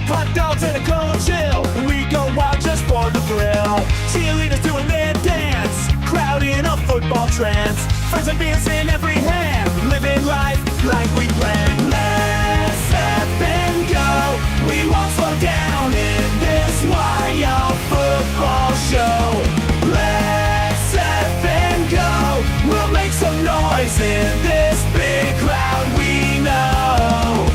Hot dogs and a cold chill. We go wild just for the thrill. Cheerleaders doing their dance. Crowd in a football trance. Friends and beers in every hand. Living life like we planned. Let's step and go. We won't slow down in this wild football show. Let's step and go. We'll make some noise in this big crowd we know.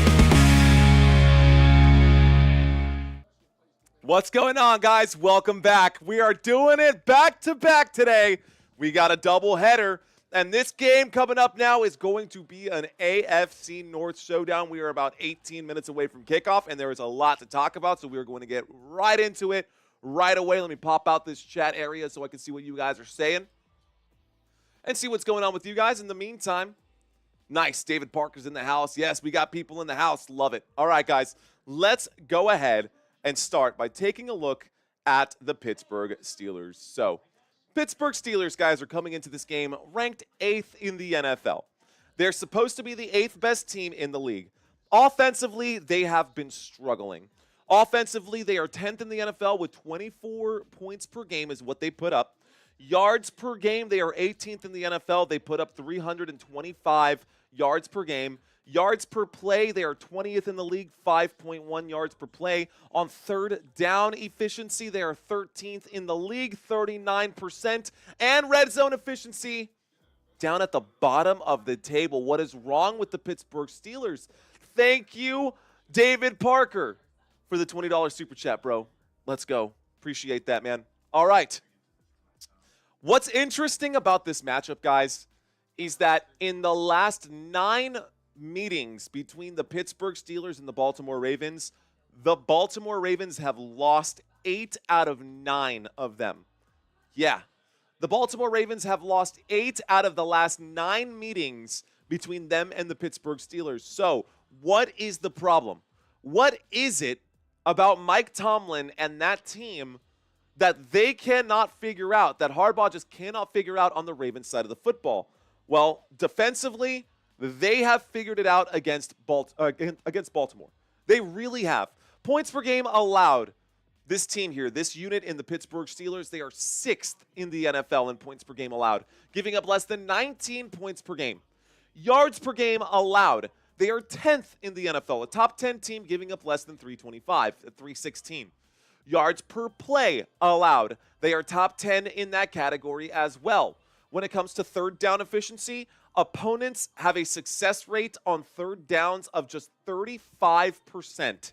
What's going on, guys? Welcome back. We are doing it back-to-back today. We got a doubleheader, and this game coming up now is going to be an AFC North showdown. We are about 18 minutes away from kickoff, and there is a lot to talk about, so we are going to get right into it right away. Let me pop out this chat area so I can see what you guys are saying and see what's going on with you guys. In the meantime, nice. David Parker's in the house. Yes, we got people in the house. Love it. All right, guys, let's go ahead and start by taking a look at the Pittsburgh Steelers. So, Pittsburgh Steelers, guys, are coming into this game ranked 8th in the NFL. They're supposed to be the 8th best team in the league. Offensively, they have been struggling. Offensively, they are 10th in the NFL with 24 points per game is what they put up. Yards per game, they are 18th in the NFL. They put up 325 yards per game. Yards per play, they are 20th in the league, 5.1 yards per play. On third down efficiency, they are 13th in the league, 39%. And red zone efficiency, down at the bottom of the table. What is wrong with the Pittsburgh Steelers? Thank you, David Parker, for the $20 super chat, bro. Let's go. Appreciate that, man. All right. What's interesting about this matchup, guys, is that in the last 9 meetings between the Pittsburgh Steelers and the Baltimore Ravens have lost 8 out of 9 of them. Yeah, the Baltimore Ravens have lost 8 out of the last 9 meetings between them and the Pittsburgh Steelers. So, what is the problem? What is it about Mike Tomlin and that team that they cannot figure out, that Harbaugh just cannot figure out on the Ravens side of the football? Well, defensively, they have figured it out against Baltimore. They really have. Points per game allowed. This team here, this unit in the Pittsburgh Steelers, they are 6th in the NFL in points per game allowed, giving up less than 19 points per game. Yards per game allowed. They are 10th in the NFL, a top 10 team giving up less than 325 at 316. Yards per play allowed. They are top 10 in that category as well. When it comes to third down efficiency, opponents have a success rate on third downs of just 35%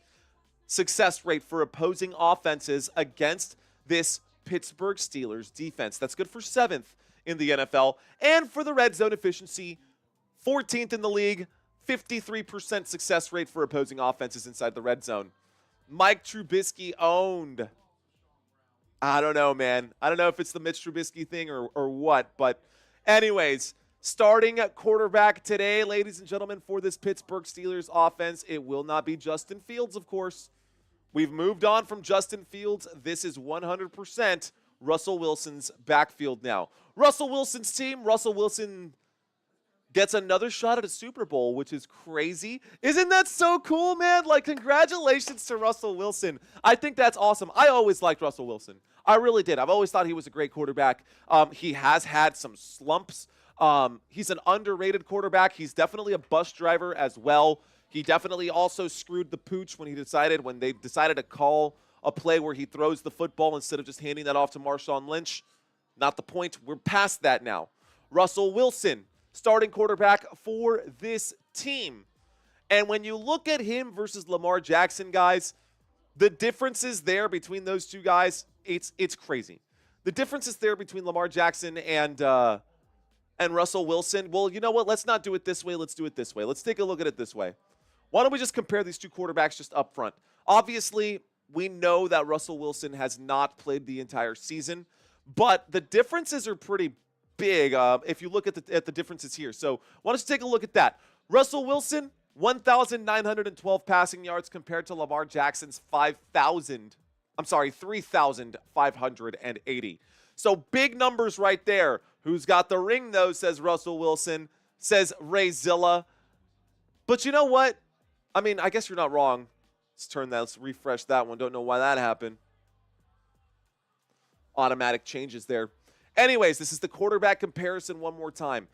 success rate for opposing offenses against this Pittsburgh Steelers defense. That's good for 7th in the NFL. And for the red zone efficiency, 14th in the league, 53% success rate for opposing offenses inside the red zone. Mike Trubisky owned. I don't know, man. I don't know if it's the Mitch Trubisky thing or what, but anyways, starting at quarterback today, ladies and gentlemen, for this Pittsburgh Steelers offense, it will not be Justin Fields, of course. We've moved on from Justin Fields. This is 100% Russell Wilson's backfield now. Russell Wilson's team, Russell Wilson gets another shot at a Super Bowl, which is crazy. Isn't that so cool, man? Like, congratulations to Russell Wilson. I think that's awesome. I always liked Russell Wilson. I really did. I've always thought he was a great quarterback. He has had some slumps. He's an underrated quarterback. He's definitely a bus driver as well. He definitely also screwed the pooch when they decided to call a play where he throws the football instead of just handing that off to Marshawn Lynch. Not the point. We're past that now. Russell Wilson, starting quarterback for this team. And when you look at him versus Lamar Jackson, guys, the differences there between those two guys, it's crazy. The differences there between Lamar Jackson and Russell Wilson, well, you know what? Let's not do it this way. Let's do it this way. Let's take a look at it this way. Why don't we just compare these two quarterbacks just up front? Obviously, we know that Russell Wilson has not played the entire season, but the differences are pretty big if you look at the differences here. So why don't you take a look at that? Russell Wilson, 1,912 passing yards compared to Lamar Jackson's 3,580. So big numbers right there. Who's got the ring, though, says Russell Wilson, says Ray Zilla. But you know what? I mean, I guess you're not wrong. Let's refresh that one. Don't know why that happened. Automatic changes there. Anyways, this is the quarterback comparison one more time.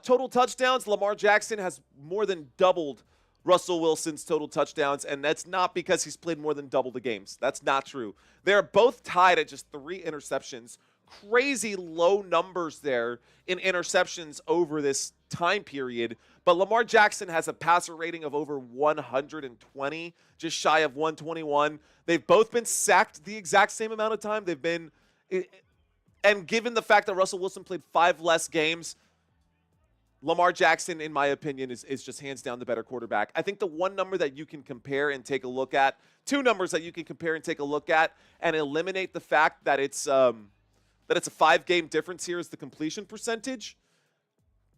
Total touchdowns, Lamar Jackson has more than doubled Russell Wilson's total touchdowns, and that's not because he's played more than double the games. That's not true. They're both tied at just 3 interceptions. Crazy low numbers there in interceptions over this time period. But Lamar Jackson has a passer rating of over 120, just shy of 121. They've both been sacked the exact same amount of time. And given the fact that Russell Wilson played 5 less games, Lamar Jackson, in my opinion, is just hands down the better quarterback. I think the one number that you can compare and take a look at, 2 numbers that you can compare and take a look at, and eliminate the fact that it's a 5-game difference here is the completion percentage.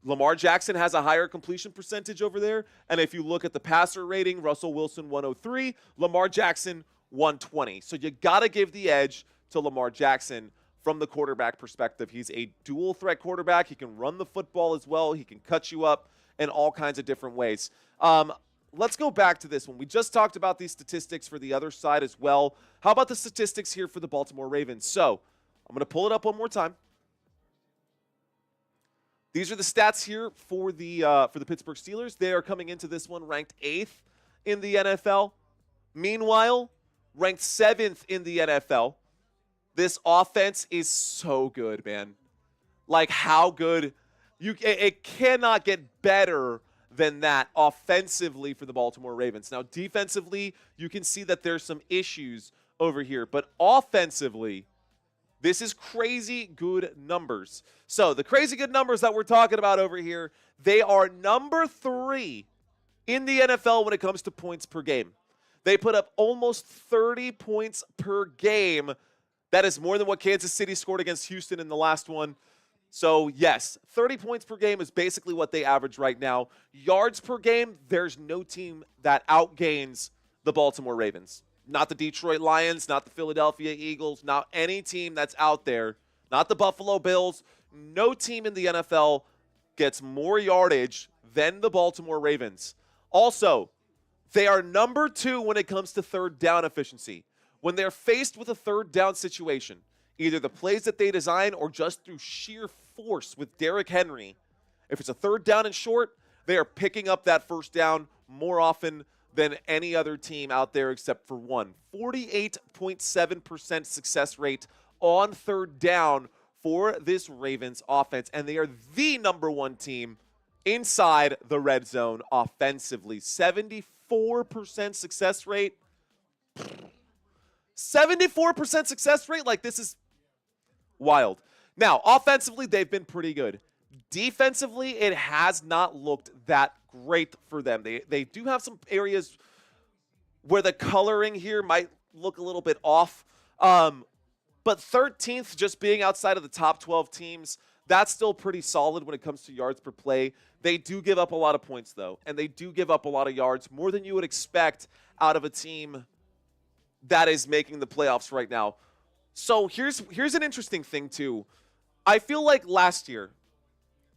Lamar Jackson has a higher completion percentage over there. And if you look at the passer rating, Russell Wilson 103, Lamar Jackson 120. So you got to give the edge to Lamar Jackson from the quarterback perspective. He's a dual threat quarterback. He can run the football as well. He can cut you up in all kinds of different ways. Let's go back to this one. We just talked about these statistics for the other side as well. How about the statistics here for the Baltimore Ravens? So I'm going to pull it up one more time. These are the stats here for the Pittsburgh Steelers. They are coming into this one ranked 8th in the NFL. Meanwhile, ranked 7th in the NFL. This offense is so good, man. Like, how good? It cannot get better than that offensively for the Baltimore Ravens. Now, defensively, you can see that there's some issues over here. But offensively, this is crazy good numbers. So the crazy good numbers that we're talking about over here, they are number 3 in the NFL when it comes to points per game. They put up almost 30 points per game. That is more than what Kansas City scored against Houston in the last one. So, yes, 30 points per game is basically what they average right now. Yards per game, there's no team that outgains the Baltimore Ravens. Not the Detroit Lions, not the Philadelphia Eagles, not any team that's out there, not the Buffalo Bills. No team in the NFL gets more yardage than the Baltimore Ravens. Also, they are number 2 when it comes to third down efficiency. When they're faced with a third down situation, either the plays that they design or just through sheer force with Derrick Henry, if it's a third down and short, they are picking up that first down more often than any other team out there except for one. 48.7% success rate on third down for this Ravens offense, and they are the number 1 team inside the red zone offensively. 74% success rate. 74% success rate? Like, this is wild. Now, offensively, they've been pretty good. Defensively, it has not looked that great for them. They do have some areas where the coloring here might look a little bit off. But 13th, just being outside of the top 12 teams, that's still pretty solid when it comes to yards per play. They do give up a lot of points, though, and they do give up a lot of yards, more than you would expect out of a team that is making the playoffs right now. So here's an interesting thing, too. I feel like last year,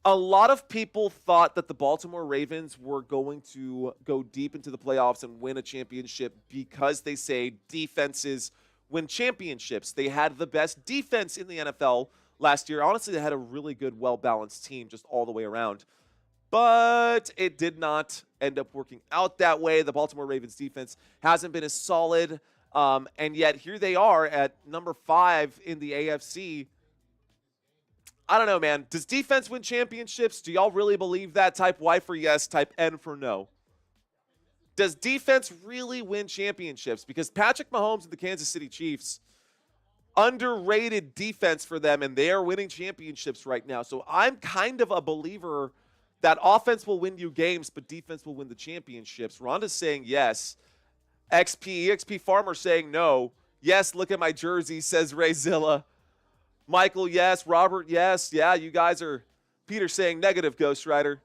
a lot of people thought that the Baltimore Ravens were going to go deep into the playoffs and win a championship because they say defenses win championships. They had the best defense in the NFL last year. Honestly, they had a really good, well-balanced team just all the way around. But it did not end up working out that way. The Baltimore Ravens defense hasn't been as solid. And yet here they are at number 5 in the AFC. I don't know, man. Does defense win championships? Do y'all really believe that? Type Y for yes, type N for no. Does defense really win championships? Because Patrick Mahomes and the Kansas City Chiefs, underrated defense for them, and they are winning championships right now. So I'm kind of a believer that offense will win you games, but defense will win the championships. Rhonda's saying yes. EXP Farmer saying no. Yes, look at my jersey, says Ray Zilla. Michael, yes. Robert, yes. Yeah, you guys are. Peter saying negative, Ghost Rider.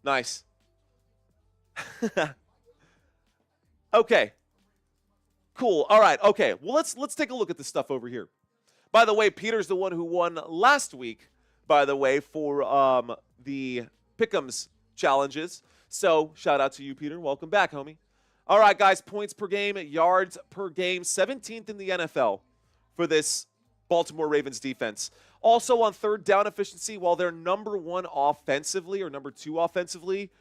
Nice. Okay. Cool. All right. Okay. Well, let's take a look at this stuff over here. By the way, Peter's the one who won last week, by the way, for the Pick Ems challenges. So, shout out to you, Peter. Welcome back, homie. All right, guys, points per game, yards per game, 17th in the NFL for this Baltimore Ravens defense. Also on third down efficiency, while they're number 1 offensively or number 2 offensively,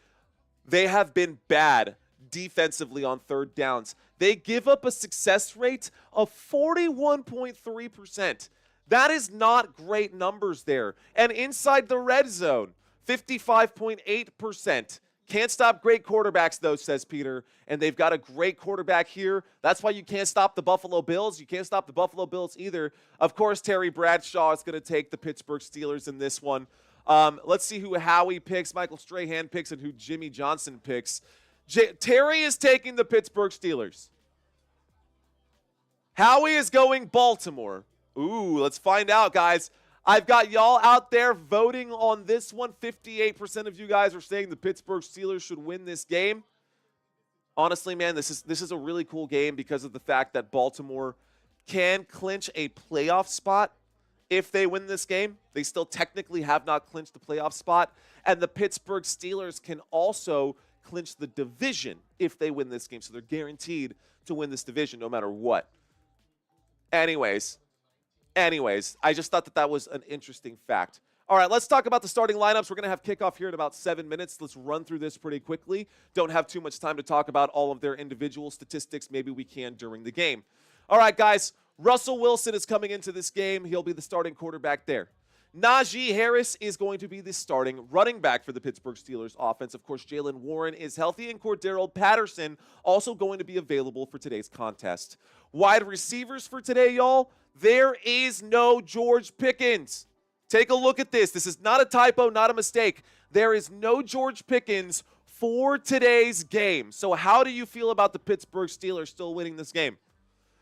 they have been bad defensively on third downs. They give up a success rate of 41.3%. That is not great numbers there. And inside the red zone, 55.8%. Can't stop great quarterbacks, though, says Peter. And they've got a great quarterback here. That's why you can't stop the Buffalo Bills. You can't stop the Buffalo Bills either. Of course, Terry Bradshaw is going to take the Pittsburgh Steelers in this one. Let's see who Howie picks, Michael Strahan picks, and who Jimmy Johnson picks. Terry is taking the Pittsburgh Steelers. Howie is going Baltimore. Ooh, let's find out, guys. I've got y'all out there voting on this one. 58% of you guys are saying the Pittsburgh Steelers should win this game. Honestly, man, this is a really cool game because of the fact that Baltimore can clinch a playoff spot if they win this game. They still technically have not clinched the playoff spot. And the Pittsburgh Steelers can also clinch the division if they win this game. So they're guaranteed to win this division no matter what. Anyways, I just thought that was an interesting fact. All right, let's talk about the starting lineups. We're going to have kickoff here in about 7 minutes. Let's run through this pretty quickly. Don't have too much time to talk about all of their individual statistics. Maybe we can during the game. All right, guys, Russell Wilson is coming into this game. He'll be the starting quarterback there. Najee Harris is going to be the starting running back for the Pittsburgh Steelers offense. Of course, Jaylen Warren is healthy, and Cordero Patterson also going to be available for today's contest. Wide receivers for today, y'all. There is no George Pickens. Take a look at this. This is not a typo, not a mistake. There is no George Pickens for today's game. So how do you feel about the Pittsburgh Steelers still winning this game?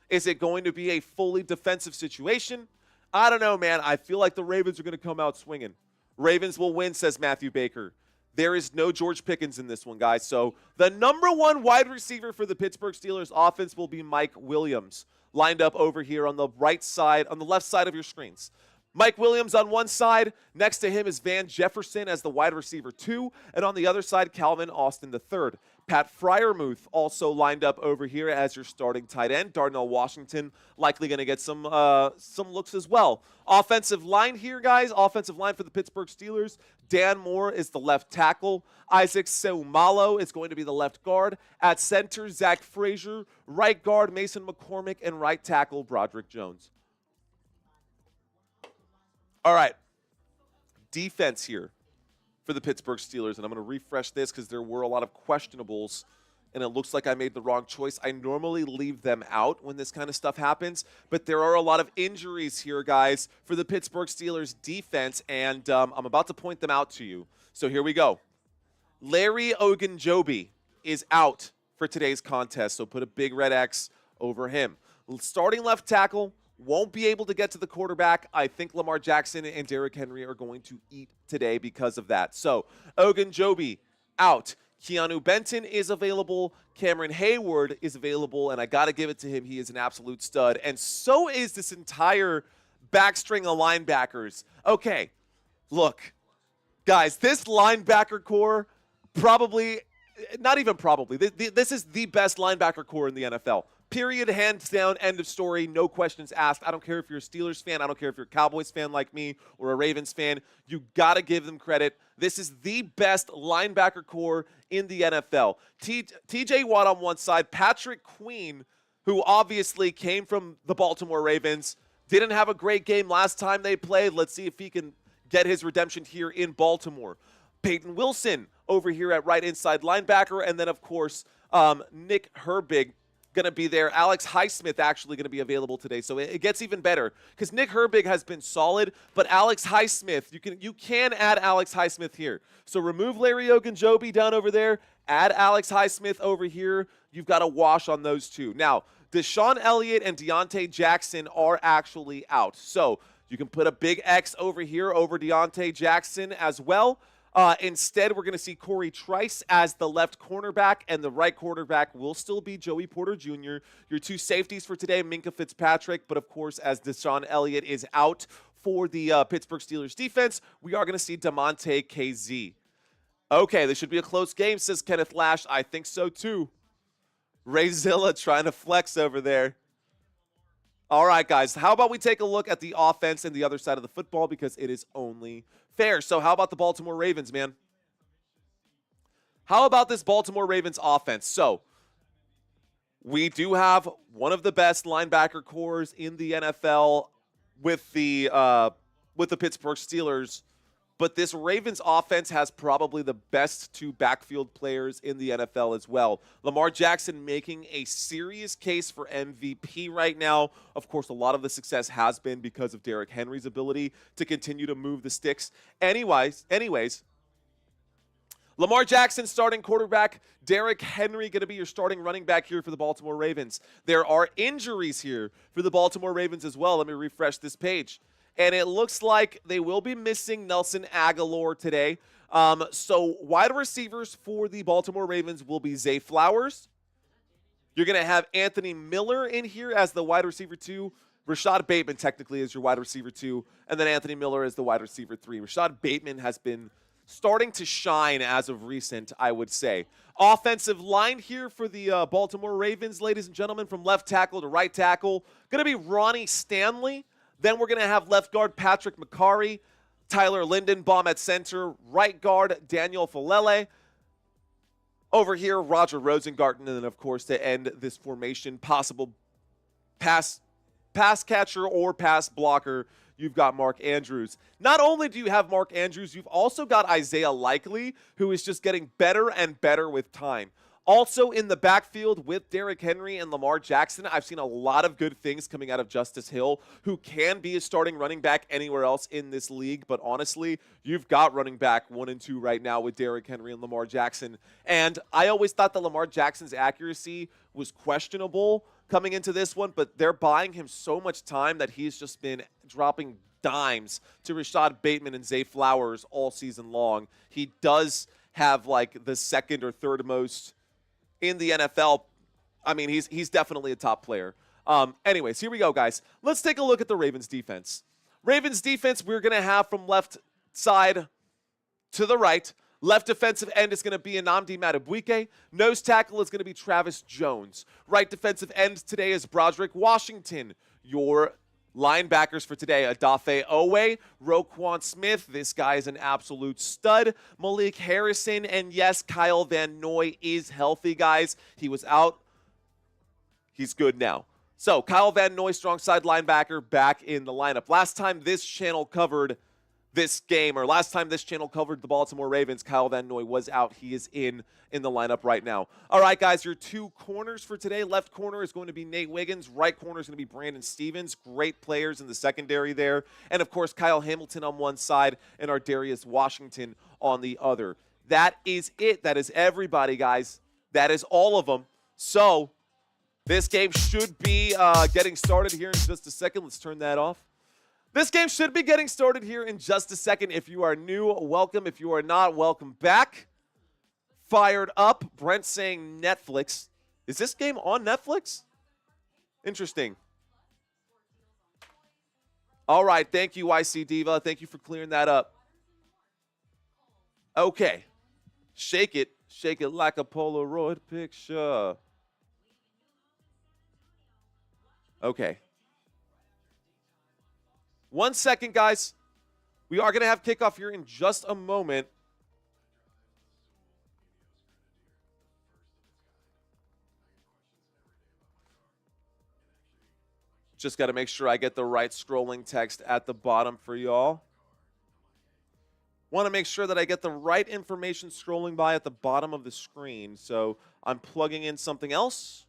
Is it going to be a fully defensive situation? I don't know, man. I feel like the Ravens are going to come out swinging. Ravens will win, says Matthew Baker. There is no George Pickens in this one, guys. So the number 1 wide receiver for the Pittsburgh Steelers offense will be Mike Williams, lined up over here on the right side, on the left side of your screens. Mike Williams on one side. Next to him is Van Jefferson as the wide receiver 2. And on the other side, Calvin Austin III. Pat Freiermuth also lined up over here as your starting tight end. Darnell Washington likely going to get some looks as well. Offensive line here, guys. Offensive line for the Pittsburgh Steelers. Dan Moore is the left tackle. Isaac Seumalo is going to be the left guard. At center, Zach Frazier. Right guard, Mason McCormick. And right tackle, Broderick Jones. All right, defense here for the Pittsburgh Steelers, and I'm going to refresh this because there were a lot of questionables, and it looks like I made the wrong choice. I normally leave them out when this kind of stuff happens, but there are a lot of injuries here, guys, for the Pittsburgh Steelers defense, and I'm about to point them out to you. So here we go. Larry Ogunjobi is out for today's contest, so put a big red X over him. Starting left tackle. Won't be able to get to the quarterback. I think Lamar Jackson and Derrick Henry are going to eat today because of that. So, Ogunjobi out. Keanu Benton is available. Cameron Hayward is available, and I got to give it to him. He is an absolute stud. And so is this entire backstring of linebackers. Okay, look, guys, this linebacker core probably, not even probably, this is the best linebacker core in the NFL. Period, hands down, end of story, no questions asked. I don't care if you're a Steelers fan. I don't care if you're a Cowboys fan like me or a Ravens fan. You got to give them credit. This is the best linebacker core in the NFL. TJ Watt on one side, Patrick Queen, who obviously came from the Baltimore Ravens, didn't have a great game last time they played. Let's see if he can get his redemption here in Baltimore. Peyton Wilson over here at right inside linebacker. And then, of course, Nick Herbig going to be there. Alex Highsmith actually going to be available today, so it gets even better because Nick Herbig has been solid, but Alex Highsmith, you can add Alex Highsmith here. So remove Larry Ogunjobi down over there, add Alex Highsmith over here. You've got a wash on those two. Now, Deshaun Elliott and Deontay Jackson are actually out, so you can put a big X over here over Deontay Jackson as well. Instead, we're going to see Corey Trice as the left cornerback, and the right quarterback will still be Joey Porter Jr. Your two safeties for today, Minkah Fitzpatrick, but of course, as Deshaun Elliott is out for the Pittsburgh Steelers defense, we are going to see Damontae KZ. Okay, this should be a close game, says Kenneth Lash. I think so too. Rayzilla trying to flex over there. All right, guys. How about we take a look at the offense and the other side of the football because it is only fair. So how about the Baltimore Ravens, man? How about this Baltimore Ravens offense? So we do have one of the best linebacker cores in the NFL with the Pittsburgh Steelers. But this Ravens offense has probably the best two backfield players in the NFL as well. Lamar Jackson making a serious case for MVP right now. Of course, a lot of the success has been because of Derrick Henry's ability to continue to move the sticks. Anyways, Lamar Jackson starting quarterback. Derrick Henry going to be your starting running back here for the Baltimore Ravens. There are injuries here for the Baltimore Ravens as well. Let me refresh this page. And it looks like they will be missing Nelson Aguilar today. So wide receivers for the Baltimore Ravens will be Zay Flowers. You're going to have Anthony Miller in here as the wide receiver 2. Rashad Bateman technically is your wide receiver 2. And then Anthony Miller is the wide receiver 3. Rashad Bateman has been starting to shine as of recent, I would say. Offensive line here for the Baltimore Ravens, ladies and gentlemen, from left tackle to right tackle. Going to be Ronnie Stanley. Then we're going to have left guard Patrick McCarry, Tyler Lindenbaum at center, right guard Daniel Falele. Over here, Roger Rosengarten, and then, of course, to end this formation, possible pass catcher or pass blocker, you've got Mark Andrews. Not only do you have Mark Andrews, you've also got Isaiah Likely, who is just getting better and better with time. Also in the backfield with Derrick Henry and Lamar Jackson, I've seen a lot of good things coming out of Justice Hill, who can be a starting running back anywhere else in this league. But honestly, you've got running back 1 and 2 right now with Derrick Henry and Lamar Jackson. And I always thought that Lamar Jackson's accuracy was questionable coming into this one, but they're buying him so much time that he's just been dropping dimes to Rashad Bateman and Zay Flowers all season long. He does have like the second or third most in the NFL. I mean, he's definitely a top player. Anyways, here we go, guys. Let's take a look at the Ravens defense. Ravens defense, we're going to have from left side to the right. Left defensive end is going to be Nnamdi Madubuike. Nose tackle is going to be Travis Jones. Right defensive end today is Broderick Washington. Your linebackers for today, Adafe Owe, Roquan Smith. This guy is an absolute stud. Malik Harrison, and yes, Kyle Van Noy is healthy, guys. He was out. He's good now. So, Kyle Van Noy, strong side linebacker, back in the lineup. Last time this channel covered this game, or last time this channel covered the Baltimore Ravens, Kyle Van Noy was out. He is in the lineup right now. All right, guys, your two corners for today. Left corner is going to be Nate Wiggins. Right corner is going to be Brandon Stevens. Great players in the secondary there. And, of course, Kyle Hamilton on one side and Ardarius Washington on the other. That is it. That is everybody, guys. That is all of them. So, this game should be getting started here in just a second. Let's turn that off. This game should be getting started here in just a second. If you are new, welcome. If you are not, welcome back. Fired up. Brent saying Netflix. Is this game on Netflix? Interesting. All right. Thank you, YC Diva. Thank you for clearing that up. Okay. Shake it. Shake it like a Polaroid picture. Okay. 1 second, guys. We are going to have kickoff here in just a moment. Just got to make sure I get the right scrolling text at the bottom for y'all. Want to make sure that I get the right information scrolling by at the bottom of the screen. So I'm plugging in something else.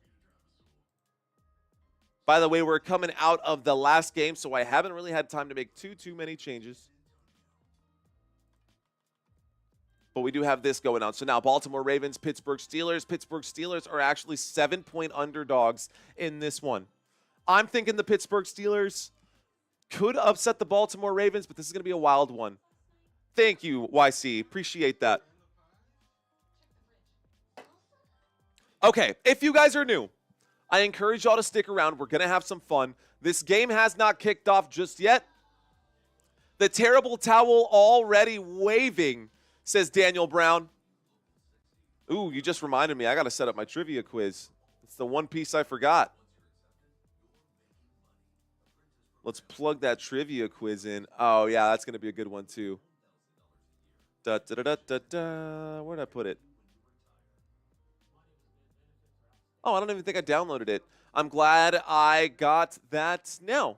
By the way, we're coming out of the last game, so I haven't really had time to make too many changes. But we do have this going on. So now Baltimore Ravens, Pittsburgh Steelers. Pittsburgh Steelers are actually 7-point underdogs in this one. I'm thinking the Pittsburgh Steelers could upset the Baltimore Ravens, but this is going to be a wild one. Thank you, YC. Appreciate that. Okay, if you guys are new, I encourage y'all to stick around. We're going to have some fun. This game has not kicked off just yet. The terrible towel already waving, says Daniel Brown. Ooh, you just reminded me. I got to set up my trivia quiz. It's the one piece I forgot. Let's plug that trivia quiz in. Oh, yeah, that's going to be a good one, too. Da, da, da, da, da, da. Where'd I put it? Oh, I don't even think I downloaded it. I'm glad I got that now.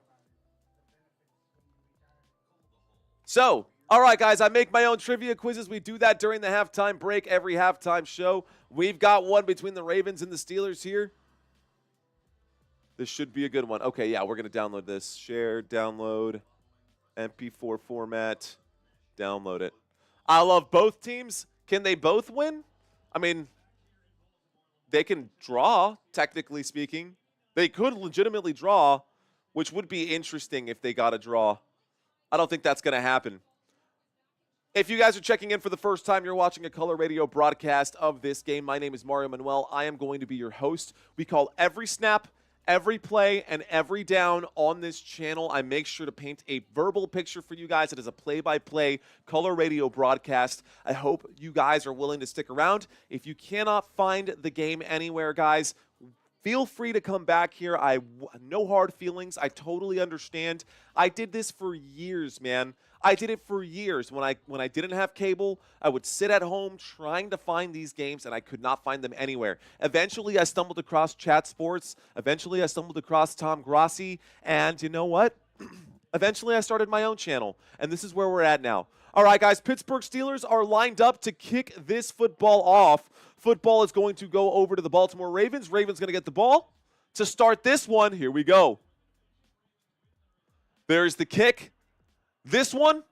So, all right, guys, I make my own trivia quizzes. We do that during the halftime break, every halftime show. We've got one between the Ravens and the Steelers here. This should be a good one. Okay, yeah, we're going to download this. Share, download, MP4 format, download it. I love both teams. Can they both win? I mean, they can draw, technically speaking. They could legitimately draw, which would be interesting if they got a draw. I don't think that's going to happen. If you guys are checking in for the first time, you're watching a color radio broadcast of this game. My name is Mario Manuel. I am going to be your host. We call every snap, every play, and every down on this channel. I make sure to paint a verbal picture for you guys. It is a play-by-play color radio broadcast. I hope you guys are willing to stick around. If you cannot find the game anywhere, guys, feel free to come back here. No hard feelings. I totally understand. I did this for years, man. I did it for years. When I didn't have cable, I would sit at home trying to find these games, and I could not find them anywhere. Eventually, I stumbled across Chat Sports. Eventually, I stumbled across Tom Grossi. And you know what? Eventually, I started my own channel, and this is where we're at now. All right, guys, Pittsburgh Steelers are lined up to kick this football off. Football is going to go over to the Baltimore Ravens. Ravens going to get the ball. To start this one, here we go. There's the kick. This one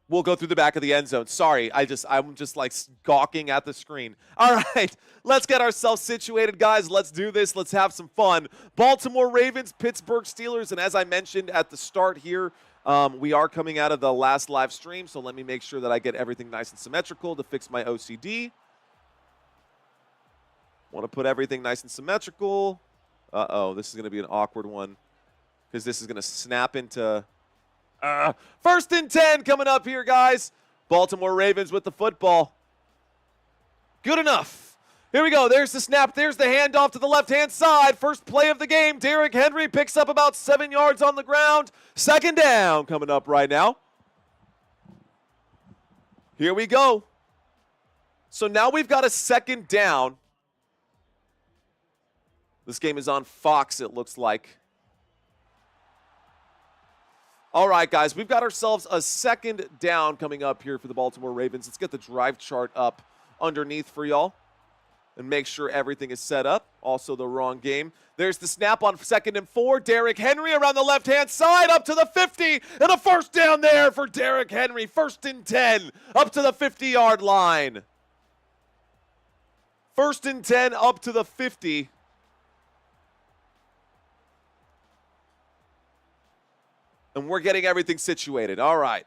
will go through the back of the end zone. Sorry, I'm just like gawking at the screen. All right, let's get ourselves situated, guys. Let's do this. Let's have some fun. Baltimore Ravens, Pittsburgh Steelers, and as I mentioned at the start here, we are coming out of the last live stream, so let me make sure that I get everything nice and symmetrical to fix my OCD. Want to put everything nice and symmetrical. Uh-oh, this is going to be an awkward one because this is going to snap into first and 10 coming up here, guys. Baltimore Ravens with the football. Good enough. Here we go. There's the snap. There's the handoff to the left-hand side. First play of the game. Derrick Henry picks up about 7 yards on the ground. Second down coming up right now. Here we go. So now we've got a second down. This game is on Fox, it looks like. All right, guys, we've got ourselves a second down coming up here for the Baltimore Ravens. Let's get the drive chart up underneath for y'all and make sure everything is set up. Also the wrong game. There's the snap on 2nd and 4. Derrick Henry around the left-hand side up to the 50. And a first down there for Derrick Henry. 1st and 10 up to the 50-yard line. 1st and 10 up to the 50. And we're getting everything situated. All right.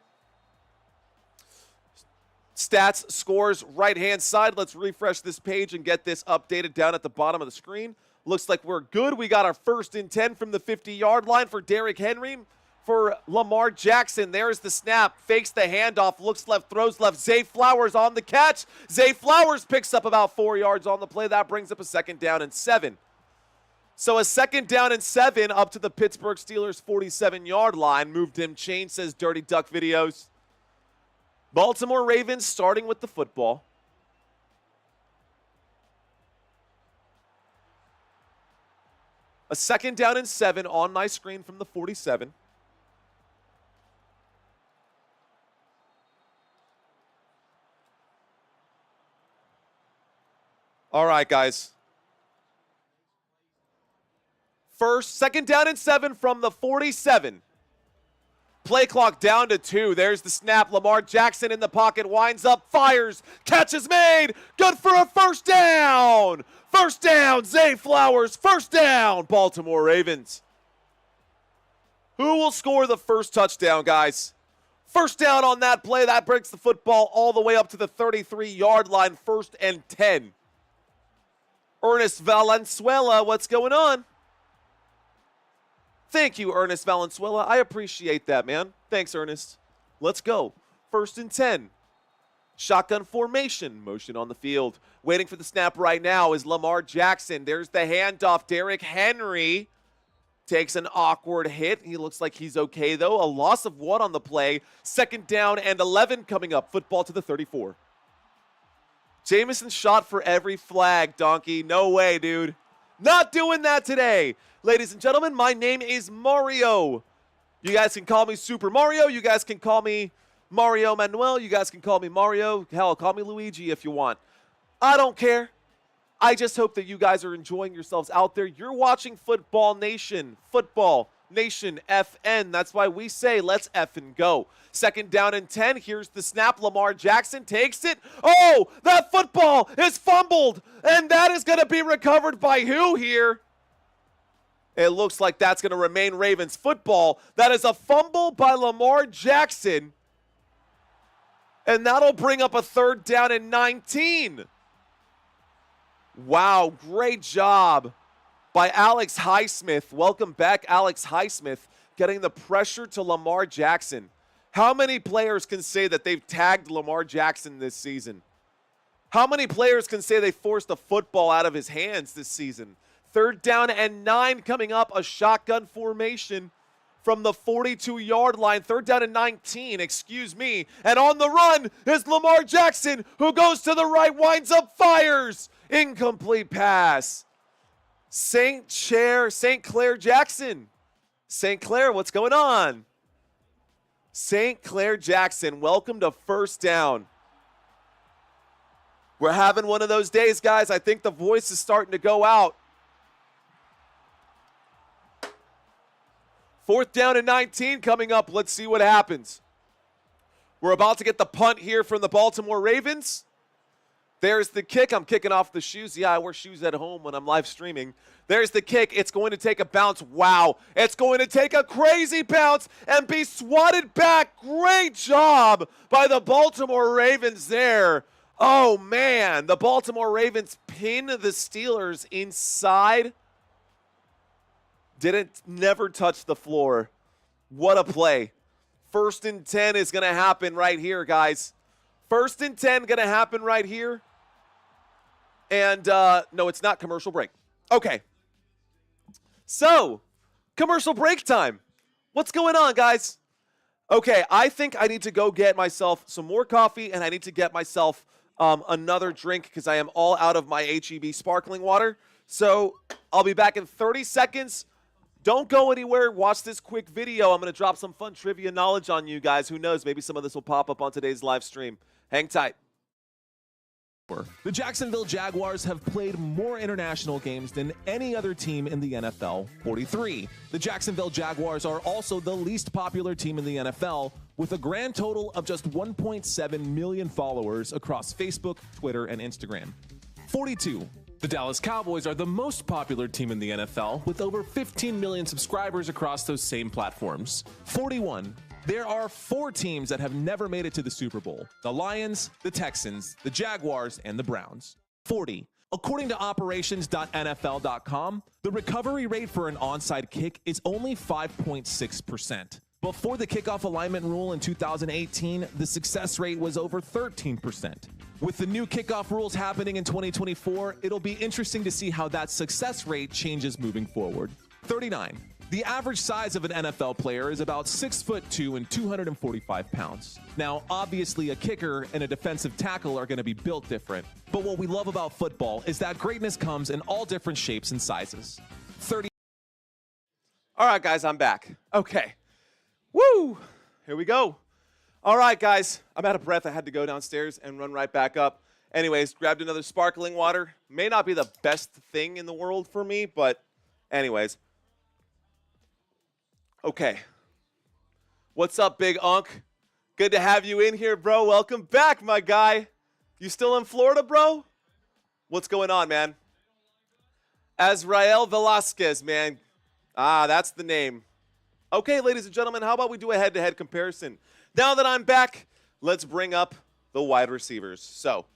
Stats, scores, right-hand side. Let's refresh this page and get this updated down at the bottom of the screen. Looks like we're good. We got our 1st and 10 from the 50-yard line for Derrick Henry. For Lamar Jackson, there's the snap. Fakes the handoff. Looks left, throws left. Zay Flowers on the catch. Zay Flowers picks up about 4 yards on the play. That brings up a 2nd down and 7. So a 2nd down and 7 up to the Pittsburgh Steelers 47-yard line. Moved him, chain, says Dirty Duck Videos. Baltimore Ravens starting with the football. A 2nd down and 7 on my screen from the 47. All right, guys. 2nd down and 7 from the 47. Play clock down to 2. There's the snap. Lamar Jackson in the pocket, winds up, fires, catch is made. Good for a 1st down. 1st down, Zay Flowers. 1st down, Baltimore Ravens. Who will score the first touchdown, guys? 1st down on that play. That brings the football all the way up to the 33-yard line. 1st and 10. Ernest Valenzuela, what's going on? Thank you, Ernest Valenzuela. I appreciate that, man. Thanks, Ernest. Let's go. 1st and 10. Shotgun formation, motion on the field. Waiting for the snap right now is Lamar Jackson. There's the handoff. Derrick Henry takes an awkward hit. He looks like he's okay, though. A loss of 1 on the play. 2nd down and 11 coming up. Football to the 34. Jameson shot for every flag, Donkey. No way, dude. Not doing that today. Ladies and gentlemen, my name is Mario. You guys can call me Super Mario. You guys can call me Mario Manuel. You guys can call me Mario. Hell, call me Luigi if you want. I don't care. I just hope that you guys are enjoying yourselves out there. You're watching Football Nation. Football Nation FN. That's why we say let's effing go. 2nd down and 10. Here's the snap. Lamar Jackson takes it. Oh, that football is fumbled. And that is going to be recovered by who here? It looks like that's going to remain Ravens football. That is a fumble by Lamar Jackson. And that'll bring up a 3rd down and 19. Wow, great job by Alex Highsmith. Welcome back, Alex Highsmith, getting the pressure to Lamar Jackson. How many players can say that they've tagged Lamar Jackson this season? How many players can say they forced a football out of his hands this season? 3rd down and 9 coming up, a shotgun formation from the 42-yard line. 3rd down and 19, excuse me. And on the run is Lamar Jackson, who goes to the right, winds up, fires. Incomplete pass. St. Clair Jackson. St. Clair, what's going on? St. Clair Jackson, welcome to 1st down. We're having one of those days, guys. I think the voice is starting to go out. 4th down and 19 coming up. Let's see what happens. We're about to get the punt here from the Baltimore Ravens. There's the kick. I'm kicking off the shoes. Yeah, I wear shoes at home when I'm live streaming. There's the kick. It's going to take a bounce. Wow. It's going to take a crazy bounce and be swatted back. Great job by the Baltimore Ravens there. Oh, man. The Baltimore Ravens pin the Steelers inside. Never touch the floor. What a play. 1st and 10 is going to happen right here, guys. 1st and 10 going to happen right here. And, no, it's not commercial break. Okay. So, commercial break time. What's going on, guys? Okay, I think I need to go get myself some more coffee, and I need to get myself another drink because I am all out of my H-E-B sparkling water. So, I'll be back in 30 seconds. Don't go anywhere. Watch this quick video. I'm going to drop some fun trivia knowledge on you guys. Who knows? Maybe some of this will pop up on today's live stream. Hang tight. The Jacksonville Jaguars have played more international games than any other team in the NFL, 43. The Jacksonville Jaguars are also the least popular team in the NFL, with a grand total of just 1.7 million followers across Facebook, Twitter, and Instagram. 42. The Dallas Cowboys are the most popular team in the NFL, with over 15 million subscribers across those same platforms. 41. There are 4 teams that have never made it to the Super Bowl: the Lions, the Texans, the Jaguars, and the Browns. 40. According to operations.nfl.com, the recovery rate for an onside kick is only 5.6%. Before the kickoff alignment rule in 2018, the success rate was over 13%. With the new kickoff rules happening in 2024, it'll be interesting to see how that success rate changes moving forward. 39. The average size of an NFL player is about 6'2" and 245 pounds. Now, obviously, a kicker and a defensive tackle are going to be built different, but what we love about football is that greatness comes in all different shapes and sizes. 30. All right, guys, I'm back. Okay. Woo! Here we go. All right, guys, I'm out of breath. I had to go downstairs and run right back up. Anyways, grabbed another sparkling water. May not be the best thing in the world for me, but anyways. Okay. What's up, Big Unk? Good to have you in here, bro. Welcome back, my guy. You still in Florida, bro? What's going on, man? Azrael Velasquez, man. Ah, that's the name. Okay, ladies and gentlemen, how about we do a head-to-head comparison? Now that I'm back, let's bring up the wide receivers. So,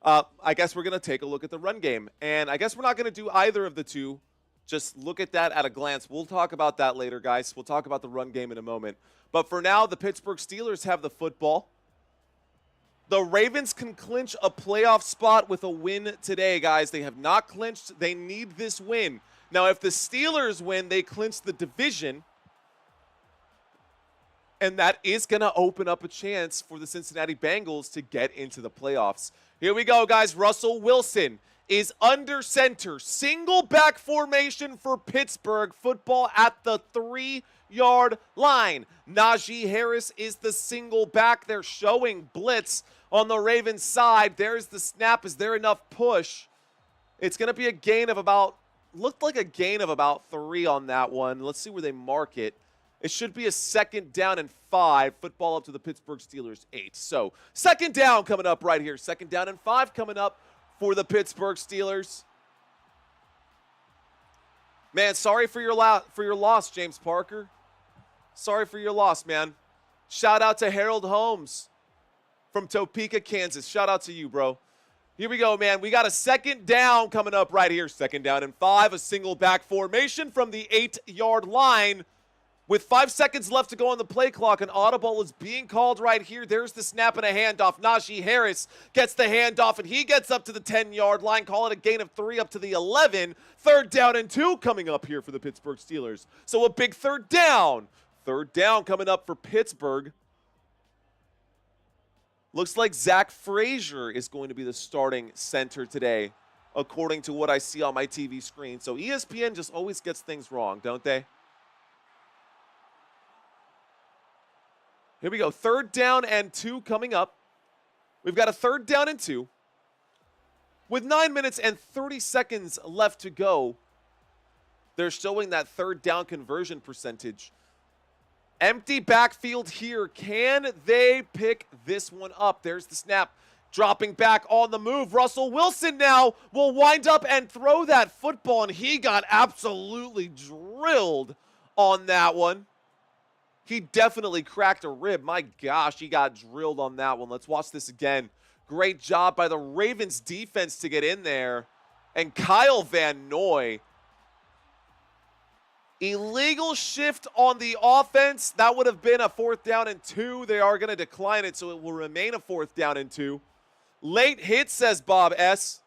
I guess we're going to take a look at the run game. And I guess we're not going to do either of the two. Just look at that at a glance. We'll talk about that later, guys. We'll talk about the run game in a moment. But for now, the Pittsburgh Steelers have the football. The Ravens can clinch a playoff spot with a win today, guys. They have not clinched. They need this win. Now, if the Steelers win, they clinch the division. And that is going to open up a chance for the Cincinnati Bengals to get into the playoffs. Here we go, guys. Russell Wilson is under center. Single back formation for Pittsburgh football at the 3-yard line. Najee Harris is the single back. They're showing blitz on the Ravens side. There's the snap. Is there enough push? It's going to be a gain of about, looked like a gain of about 3 on that one. Let's see where they mark it. It should be a 2nd down and 5. Football up to the Pittsburgh Steelers 8. So 2nd down coming up right here. 2nd down and 5 coming up for the Pittsburgh Steelers. Man, sorry for your loss, James Parker. Sorry for your loss, man. Shout out to Harold Holmes from Topeka, Kansas. Shout out to you, bro. Here we go, man. We got a 2nd down coming up right here. 2nd down and 5. A single back formation from the 8-yard line. With 5 seconds left to go on the play clock, an audible is being called right here. There's the snap and a handoff. Najee Harris gets the handoff, and he gets up to the 10-yard line. Call it a gain of 3 up to the 11. 3rd down and 2 coming up here for the Pittsburgh Steelers. So a big 3rd down. 3rd down coming up for Pittsburgh. Looks like Zach Frazier is going to be the starting center today, according to what I see on my TV screen. So ESPN just always gets things wrong, don't they? Here we go. 3rd down and 2 coming up. We've got a 3rd down and 2. With 9 minutes and 30 seconds left to go, they're showing that 3rd down conversion percentage. Empty backfield here. Can they pick this one up? There's the snap. Dropping back on the move. Russell Wilson now will wind up and throw that football, and he got absolutely drilled on that one. He definitely cracked a rib. My gosh, he got drilled on that one. Let's watch this again. Great job by the Ravens defense to get in there. And Kyle Van Noy. Illegal shift on the offense. That would have been a 4th down and 2. They are going to decline it, so it will remain a 4th down and 2. Late hit, says Bob S.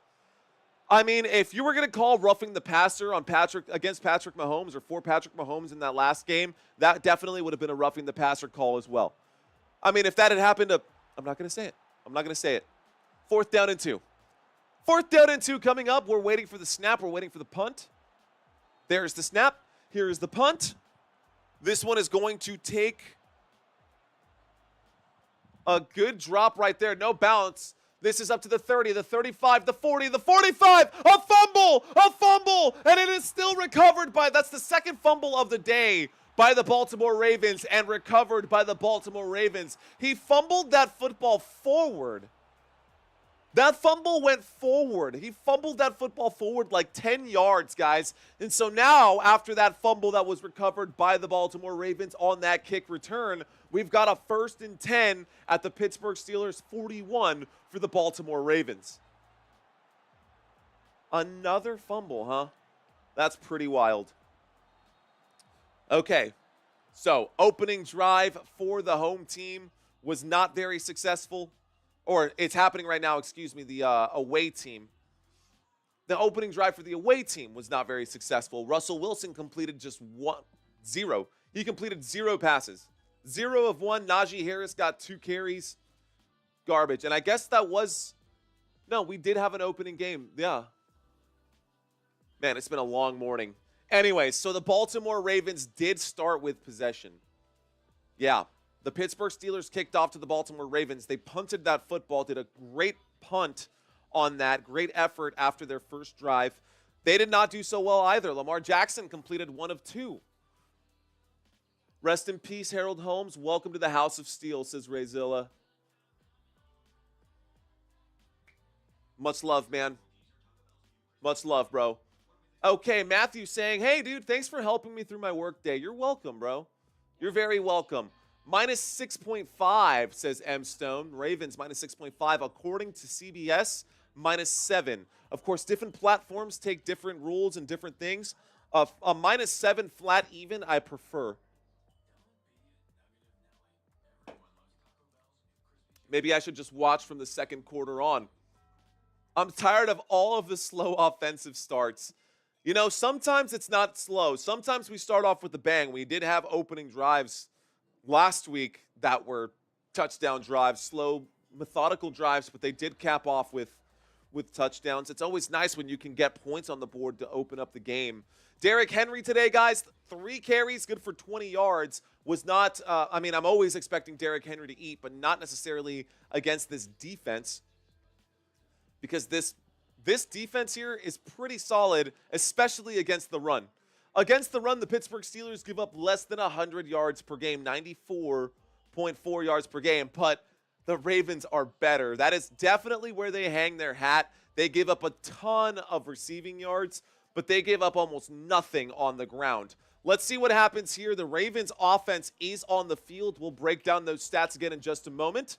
I mean, if you were going to call roughing the passer on against Patrick Mahomes or for Patrick Mahomes in that last game, that definitely would have been a roughing the passer call as well. I mean, if that had happened I'm not going to say it. I'm not going to say it. 4th down and 2. 4th down and 2 coming up. We're waiting for the snap. We're waiting for the punt. There's the snap. Here is the punt. This one is going to take a good drop right there. No bounce. This is up to the 30, the 35, the 40, the 45. A fumble, and it is still recovered by, that's the 2nd fumble of the day by the Baltimore Ravens and recovered by the Baltimore Ravens. He fumbled that football forward. That fumble went forward. He fumbled that football forward like 10 yards, guys. And so now, after that fumble that was recovered by the Baltimore Ravens on that kick return, we've got a 1st and 10 at the Pittsburgh Steelers 41 for the Baltimore Ravens. Another fumble, huh? That's pretty wild. Okay, so opening drive for the home team was not very successful. Or it's happening right now, excuse me, the away team. The opening drive for the away team was not very successful. Russell Wilson completed just 0. He completed 0 passes. 0 of 1. Najee Harris got 2 carries. Garbage. And I guess that was... No, we did have an opening game. Yeah. Man, it's been a long morning. Anyway, so the Baltimore Ravens did start with possession. Yeah. The Pittsburgh Steelers kicked off to the Baltimore Ravens. They punted that football, did a great punt on that. Great effort after their first drive. They did not do so well either. Lamar Jackson completed 1 of 2. Rest in peace, Harold Holmes. Welcome to the House of Steel, says Rayzilla. Much love, man. Much love, bro. Okay, Matthew saying, hey, dude, thanks for helping me through my work day. You're welcome, bro. You're very welcome. Minus 6.5, says M. Stone. Ravens, minus 6.5. According to CBS, minus 7. Of course, different platforms take different rules and different things. A minus 7 flat even, I prefer. Maybe I should just watch from the second quarter on. I'm tired of all of the slow offensive starts. You know, sometimes it's not slow. Sometimes we start off with a bang. We did have opening drives last week that were touchdown drives, slow, methodical drives, but they did cap off with touchdowns. It's always nice when you can get points on the board to open up the game. Derrick Henry today, guys, 3 carries, good for 20 yards. Was not, I mean, I'm always expecting Derrick Henry to eat, but not necessarily against this defense, because this defense here is pretty solid, especially against the run. Against the run, the Pittsburgh Steelers give up less than 100 yards per game, 94.4 yards per game, but the Ravens are better. That is definitely where they hang their hat. They give up a ton of receiving yards, but they give up almost nothing on the ground. Let's see what happens here. The Ravens offense is on the field. We'll break down those stats again in just a moment.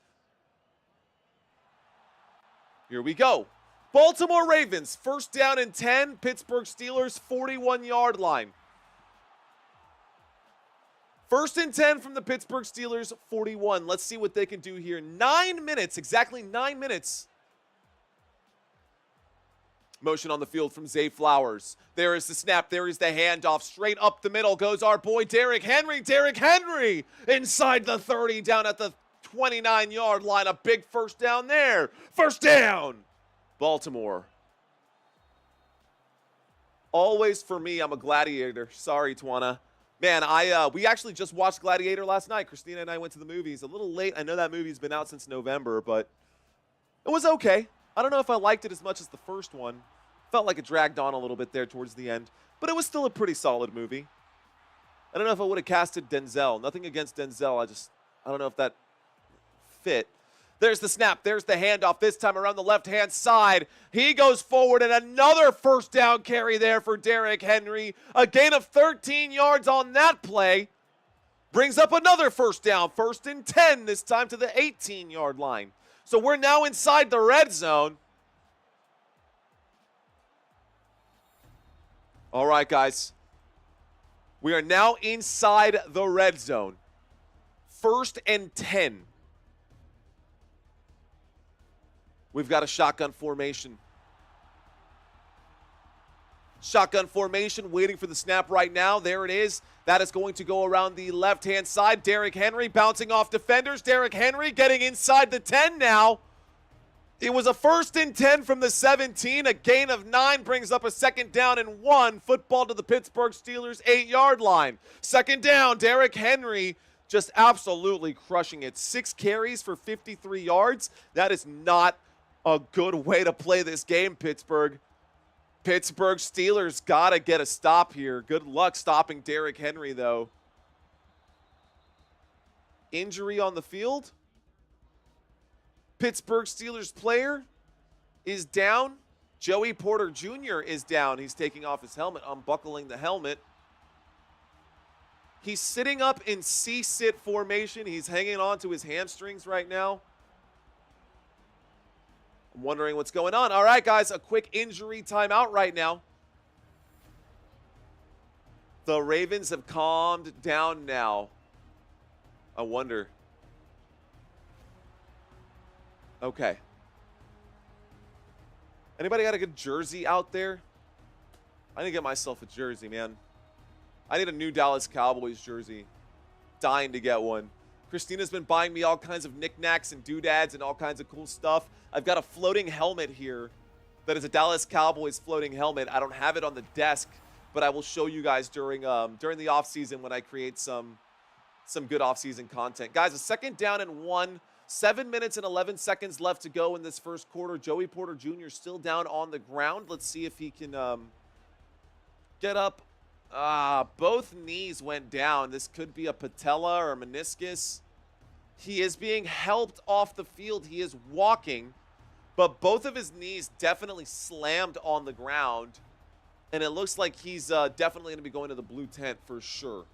Here we go. Baltimore Ravens, 1st down and 10. Pittsburgh Steelers, 41-yard line. 1st and 10 from the Pittsburgh Steelers, 41. Let's see what they can do here. 9 minutes, exactly 9 minutes. Motion on the field from Zay Flowers. There is the snap. There is the handoff. Straight up the middle goes our boy Derrick Henry. Derrick Henry inside the 30, down at the 29-yard line. A big 1st down there. 1st down, Baltimore. Always for me, I'm a gladiator. Sorry, Twana. Man, we actually just watched Gladiator last night. Christina and I went to the movies. A little late. I know that movie's been out since November, but it was okay. I don't know if I liked it as much as the first one. Felt like it dragged on a little bit there towards the end, but it was still a pretty solid movie. I don't know if I would have casted Denzel. Nothing against Denzel. I don't know if that fit. There's the snap. There's the handoff. This time around the left-hand side. He goes forward, and another 1st down carry there for Derrick Henry. A gain of 13 yards on that play. Brings up another 1st down. 1st and 10, this time to the 18-yard line. So we're now inside the red zone. All right, guys. We are now inside the red zone. 1st and 10. We've got a shotgun formation. Shotgun formation, waiting for the snap right now. There it is. That is going to go around the left-hand side. Derrick Henry bouncing off defenders. Derrick Henry getting inside the 10 now. It was a 1st and 10 from the 17. A gain of 9 brings up a 2nd down and 1. Football to the Pittsburgh Steelers 8-yard line. 2nd down, Derrick Henry just absolutely crushing it. 6 carries for 53 yards. That is not a good way to play this game, Pittsburgh. Pittsburgh Steelers got to get a stop here. Good luck stopping Derrick Henry, though. Injury on the field. Pittsburgh Steelers player is down. Joey Porter Jr. is down. He's taking off his helmet, unbuckling the helmet. He's sitting up in C-sit formation. He's hanging on to his hamstrings right now. I'm wondering what's going on. All right, guys, a quick injury timeout right now. The Ravens have calmed down now. I wonder. Okay. Anybody got a good jersey out there? I need to get myself a jersey, man. I need a new Dallas Cowboys jersey. Dying to get one. Christina's been buying me all kinds of knickknacks and doodads and all kinds of cool stuff. I've got a floating helmet here that is a Dallas Cowboys floating helmet. I don't have it on the desk, but I will show you guys during the offseason when I create some good offseason content. Guys, a 2nd down and 1. 7 minutes and 11 seconds left to go in this first quarter. Joey Porter Jr. still down on the ground. Let's see if he can get up. Both knees went down. This could be a patella or meniscus. He is being helped off the field. He is walking, but both of his knees definitely slammed on the ground, and it looks like he's definitely going to be going to the blue tent for sure.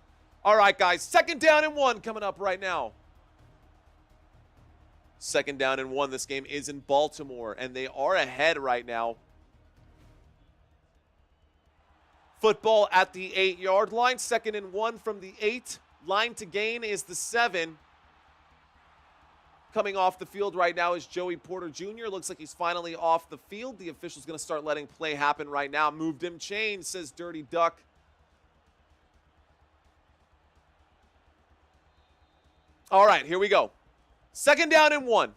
All right, guys, 2nd down and 1 coming up right now. 2nd down and 1. This game is in Baltimore, and they are ahead right now. Football at the 8-yard line. 2nd and 1 from the 8. Line to gain is the 7. Coming off the field right now is Joey Porter Jr. Looks like he's finally off the field. The official's going to start letting play happen right now. Moved him chain, says Dirty Duck. All right, here we go. 2nd down and 1.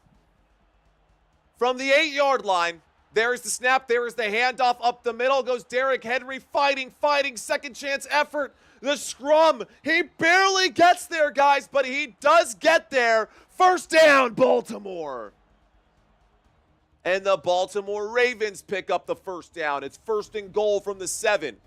From the 8-yard line, there's the snap, there is the handoff up the middle, goes Derrick Henry fighting, second chance effort. The scrum, he barely gets there, guys, but he does get there. 1st down, Baltimore. And the Baltimore Ravens pick up the 1st down. It's 1st and goal from the 7.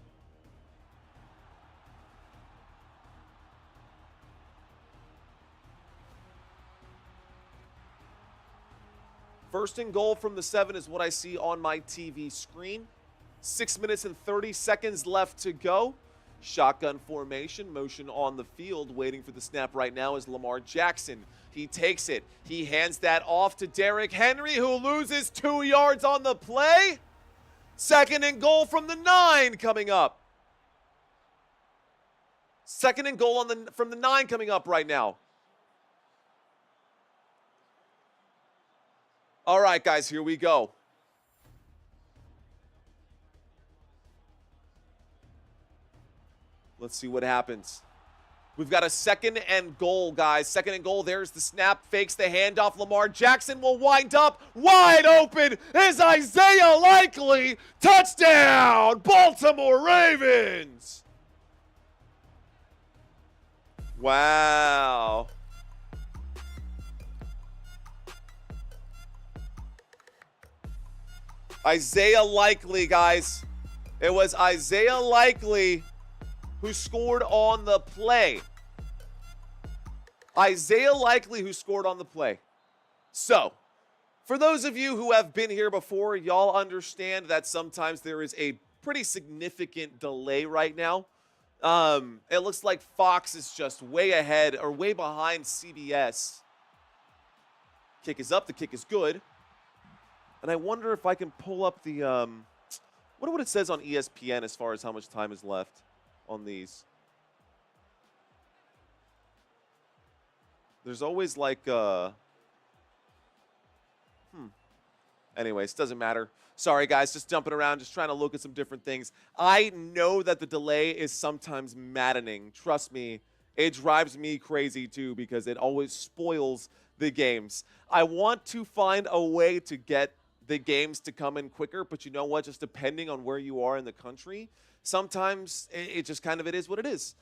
First and goal from the 7 is what I see on my TV screen. 6 minutes and 30 seconds left to go. Shotgun formation, motion on the field. Waiting for the snap right now is Lamar Jackson. He takes it. He hands that off to Derrick Henry, who loses 2 yards on the play. 2nd and goal from the 9 coming up. 2nd and goal from the 9 coming up right now. All right, guys, here we go. Let's see what happens. We've got a 2nd and goal, guys. 2nd and goal. There's the snap. Fakes the handoff. Lamar Jackson will wind up. Wide open is Isaiah Likely. Touchdown, Baltimore Ravens. Wow. Isaiah Likely, guys. It was Isaiah Likely who scored on the play. Isaiah Likely who scored on the play. So, for those of you who have been here before, y'all understand that sometimes there is a pretty significant delay right now. It looks like Fox is just way ahead or way behind CBS. Kick is up. The kick is good. And I wonder if I can pull up the, what it says on ESPN as far as how much time is left on these. There's always like, anyways, doesn't matter. Sorry, guys, just jumping around, just trying to look at some different things. I know that the delay is sometimes maddening. Trust me, it drives me crazy too because it always spoils the games. I want to find a way to get the games to come in quicker, but you know what? Just depending on where you are in the country, sometimes it just kind of, it is what it is.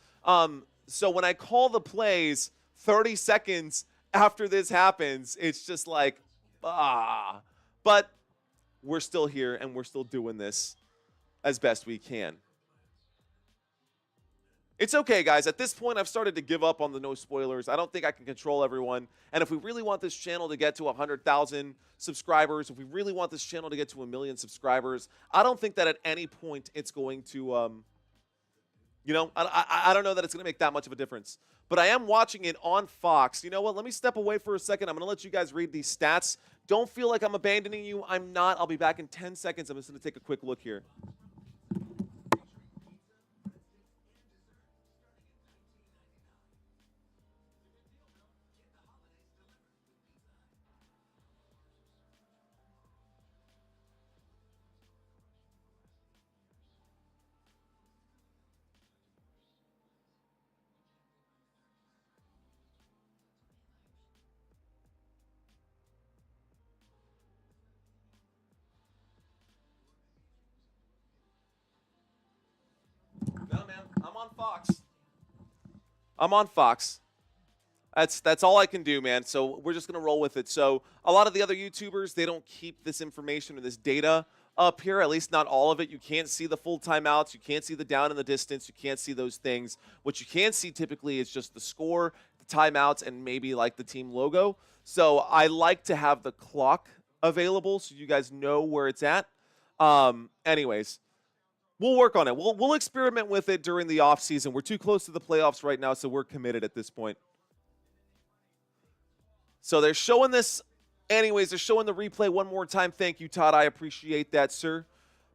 So when I call the plays 30 seconds after this happens, it's just like, but we're still here and we're still doing this as best we can. It's okay, guys. At this point, I've started to give up on the no spoilers. I don't think I can control everyone. And if we really want this channel to get to 100,000 subscribers, if we really want this channel to get to 1 million subscribers, I don't think that at any point it's going to, I don't know that it's going to make that much of a difference. But I am watching it on Fox. You know what? Let me step away for a second. I'm going to let you guys read these stats. Don't feel like I'm abandoning you. I'm not. I'll be back in 10 seconds. I'm just going to take a quick look here. I'm on Fox. I'm on Fox. That's all I can do, man. So we're just going to roll with it. So a lot of the other YouTubers, they don't keep this information or this data up here, at least not all of it. You can't see the full timeouts. You can't see the down in the distance. You can't see those things. What you can see typically is just the score, the timeouts, and maybe like the team logo. So I like to have the clock available so you guys know where it's at. Anyways. We'll work on it. We'll experiment with it during the offseason. We're too close to the playoffs right now, so we're committed at this point. So they're showing this. Anyways, they're showing the replay one more time. Thank you, Todd. I appreciate that, sir.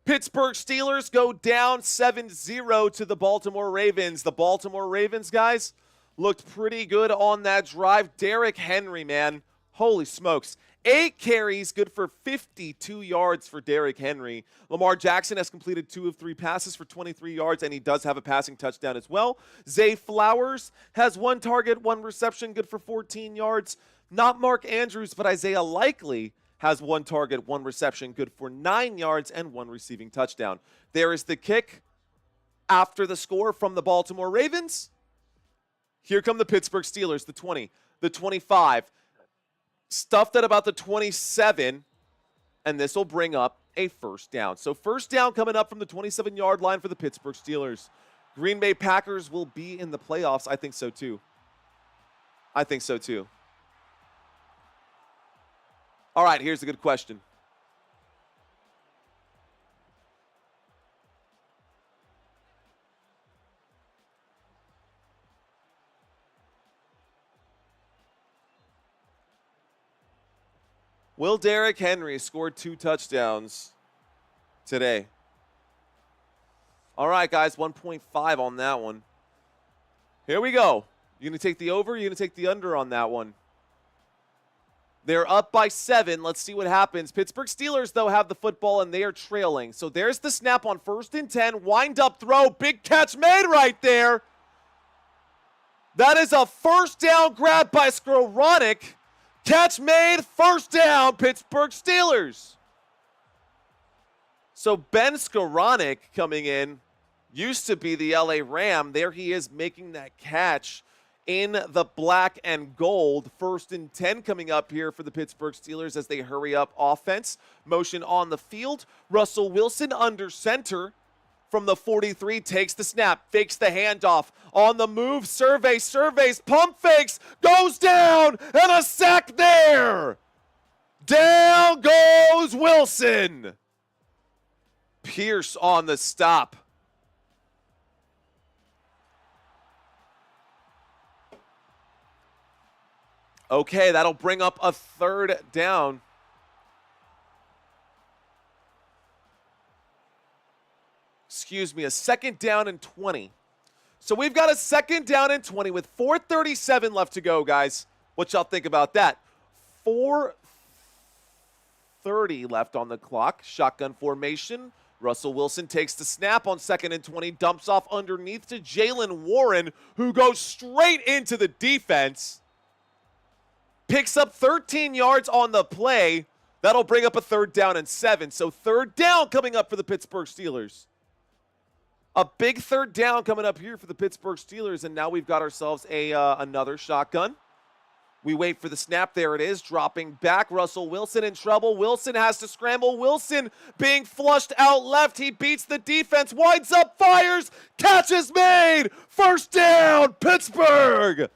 Pittsburgh Steelers go down 7-0 to the Baltimore Ravens. The Baltimore Ravens, guys, looked pretty good on that drive. Derrick Henry, man. Holy smokes. 8 carries, good for 52 yards for Derrick Henry. Lamar Jackson has completed 2 of 3 passes for 23 yards, and he does have a passing touchdown as well. Zay Flowers has 1 target, 1 reception, good for 14 yards. Not Mark Andrews, but Isaiah Likely has 1 target, 1 reception, good for 9 yards, and 1 receiving touchdown. There is the kick after the score from the Baltimore Ravens. Here come the Pittsburgh Steelers, the 20, the 25. Stuffed at about the 27, and this will bring up a first down. So first down coming up from the 27-yard line for the Pittsburgh Steelers. Green Bay Packers will be in the playoffs. I think so too. I think so too. All right, here's a good question. Will Derrick Henry score 2 touchdowns today? All right, guys, 1.5 on that one. Here we go. You going to take the over? You're going to take the under on that one? They're up by 7. Let's see what happens. Pittsburgh Steelers, though, have the football, and they are trailing. So there's the snap on 1st and 10. Wind-up throw. Big catch made right there. That is a first down grab by Skowronek. Catch made, first down, Pittsburgh Steelers. So Ben Skowronek coming in, used to be the LA Ram. There he is making that catch in the black and gold. 1st and 10 coming up here for the Pittsburgh Steelers as they hurry up offense. Motion on the field. Russell Wilson under center. From the 43, takes the snap, fakes the handoff, on the move, surveys, pump fakes, goes down, and a sack there. Down goes Wilson. Pierce on the stop. Okay, that'll bring up a 3rd down. Excuse me, a 2nd down and 20. So we've got a 2nd down and 20 with 4:37 left to go, guys. What y'all think about that? 4:30 left on the clock. Shotgun formation. Russell Wilson takes the snap on 2nd and 20, dumps off underneath to Jaylen Warren, who goes straight into the defense. Picks up 13 yards on the play. That'll bring up a 3rd down and 7. So 3rd down coming up for the Pittsburgh Steelers. A big 3rd down coming up here for the Pittsburgh Steelers, and now we've got ourselves another shotgun. We wait for the snap. There it is, dropping back. Russell Wilson in trouble. Wilson has to scramble. Wilson being flushed out left. He beats the defense, winds up, fires, catch is made. First down, Pittsburgh.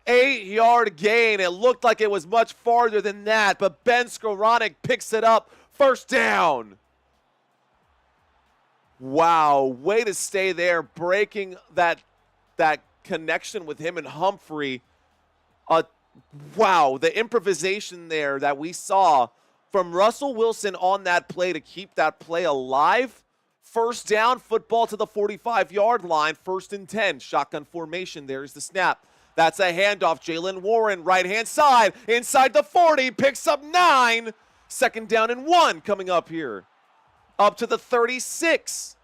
8-yard gain. It looked like it was much farther than that, but Ben Skowronek picks it up. First down. Wow, way to stay there, breaking that connection with him and Humphrey. Wow, the improvisation there that we saw from Russell Wilson on that play to keep that play alive. First down, football to the 45-yard line, 1st and 10. Shotgun formation, there's the snap. That's a handoff. Jaylen Warren, right-hand side, inside the 40, picks up 9. 2nd down and 1 coming up here. Up to the 36.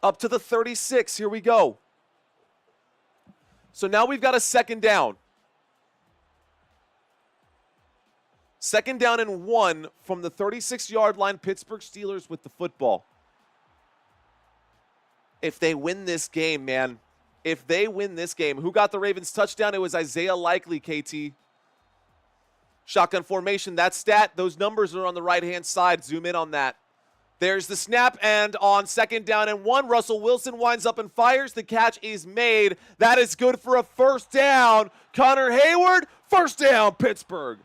Up to the 36. Here we go. So now we've got a 2nd down. 2nd down and 1 from the 36-yard line. Pittsburgh Steelers with the football. If they win this game, man. If they win this game. Who got the Ravens touchdown? It was Isaiah Likely, KT. Shotgun formation, that stat, those numbers are on the right-hand side. Zoom in on that. There's the snap, and on 2nd down and 1, Russell Wilson winds up and fires. The catch is made. That is good for a first down. Connor Hayward, first down, Pittsburgh.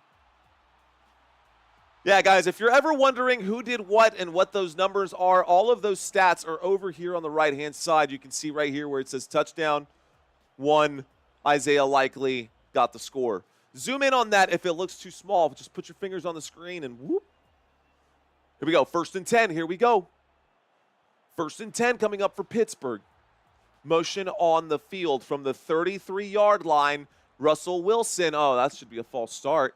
Yeah, guys, if you're ever wondering who did what and what those numbers are, all of those stats are over here on the right-hand side. You can see right here where it says touchdown. 1, Isaiah Likely got the score. Zoom in on that if it looks too small. Just put your fingers on the screen and whoop. Here we go. 1st and 10. Here we go. 1st and 10 coming up for Pittsburgh. Motion on the field from the 33-yard line. Russell Wilson. Oh, that should be a false start.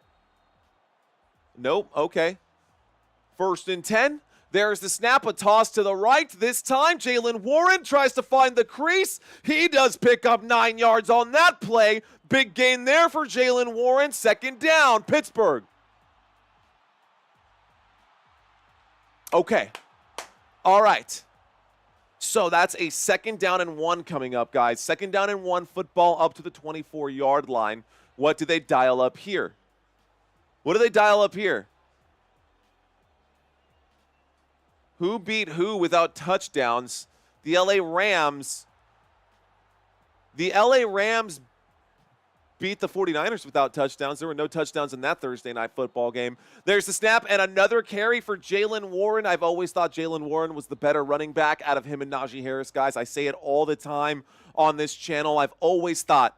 Nope. Okay. 1st and 10. There's the snap, a toss to the right. This time, Jaylen Warren tries to find the crease. He does pick up 9 yards on that play. Big gain there for Jaylen Warren. 2nd down, Pittsburgh. Okay. All right. So that's a 2nd down and 1 coming up, guys. 2nd down and 1, football up to the 24-yard line. What do they dial up here? What do they dial up here? Who beat who without touchdowns? The LA Rams. The LA Rams beat the 49ers without touchdowns. There were no touchdowns in that Thursday night football game. There's the snap and another carry for Jaylen Warren. I've always thought Jaylen Warren was the better running back out of him and Najee Harris, guys. I say it all the time on this channel. I've always thought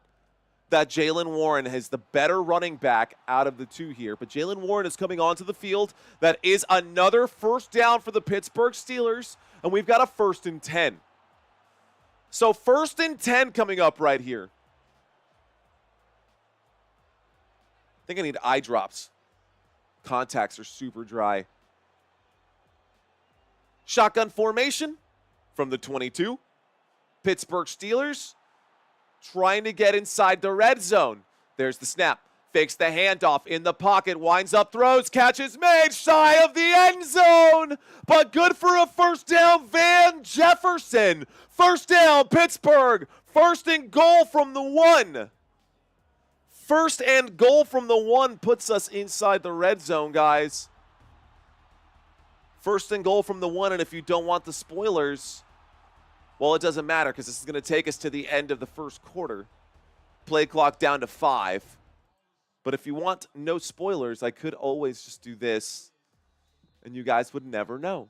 that Jaylen Warren is the better running back out of the two here. But Jaylen Warren is coming onto the field. That is another 1st down for the Pittsburgh Steelers. And we've got a 1st and 10. So 1st and 10 coming up right here. I think I need eye drops. Contacts are super dry. Shotgun formation from the 22. Pittsburgh Steelers trying to get inside the red zone. There's the snap. Fakes the handoff in the pocket. Winds up, throws, catches made. Shy of the end zone. But good for a 1st down, Van Jefferson. 1st down, Pittsburgh. 1st and goal from the 1. 1st and goal from the 1 puts us inside the red zone, guys. 1st and goal from the 1, and if you don't want the spoilers, well, it doesn't matter because this is going to take us to the end of the 1st quarter. Play clock down to 5. But if you want no spoilers, I could always just do this, and you guys would never know.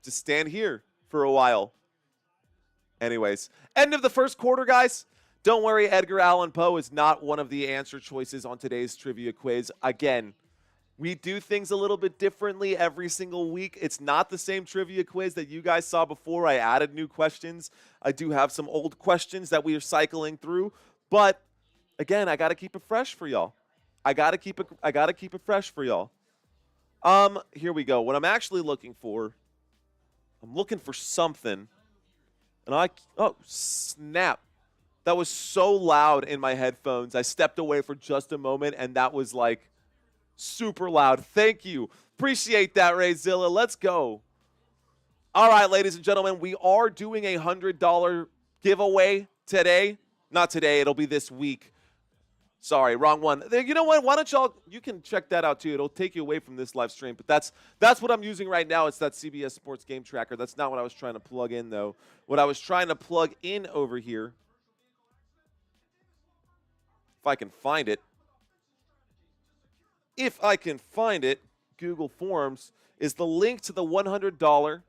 Just stand here for a while. Anyways, end of the 1st quarter, guys. Don't worry, Edgar Allan Poe is not one of the answer choices on today's trivia quiz. Again, we do things a little bit differently every single week. It's not the same trivia quiz that you guys saw before. I added new questions. I do have some old questions that we are cycling through. But, again, I got to keep it fresh for y'all. I got to keep it fresh for y'all. Here we go. What I'm actually looking for, I'm looking for something. And oh, snap. That was so loud in my headphones. I stepped away for just a moment, and that was like super loud. Thank you. Appreciate that, Rayzilla. Let's go. All right, ladies and gentlemen, we are doing a $100 giveaway today. Not today. It'll be this week. Sorry, wrong one. You know what? Why don't y'all, you can check that out too. It'll take you away from this live stream. But that's what I'm using right now. It's that CBS Sports Game Tracker. That's not what I was trying to plug in, though. What I was trying to plug in over here, if I can find it, Google Forms, is the link to the $100.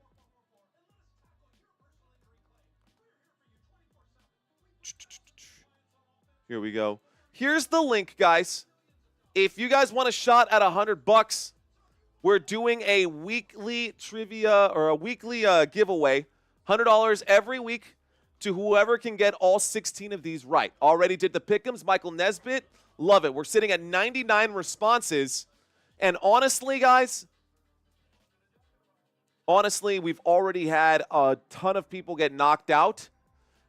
Here we go. Here's the link, guys. If you guys want a shot at $100, we're doing a weekly trivia or a weekly giveaway. $100 every week to whoever can get all 16 of these right. Already did the Pick Ems, Michael Nesbitt. Love it. We're sitting at 99 responses. And honestly, guys, we've already had a ton of people get knocked out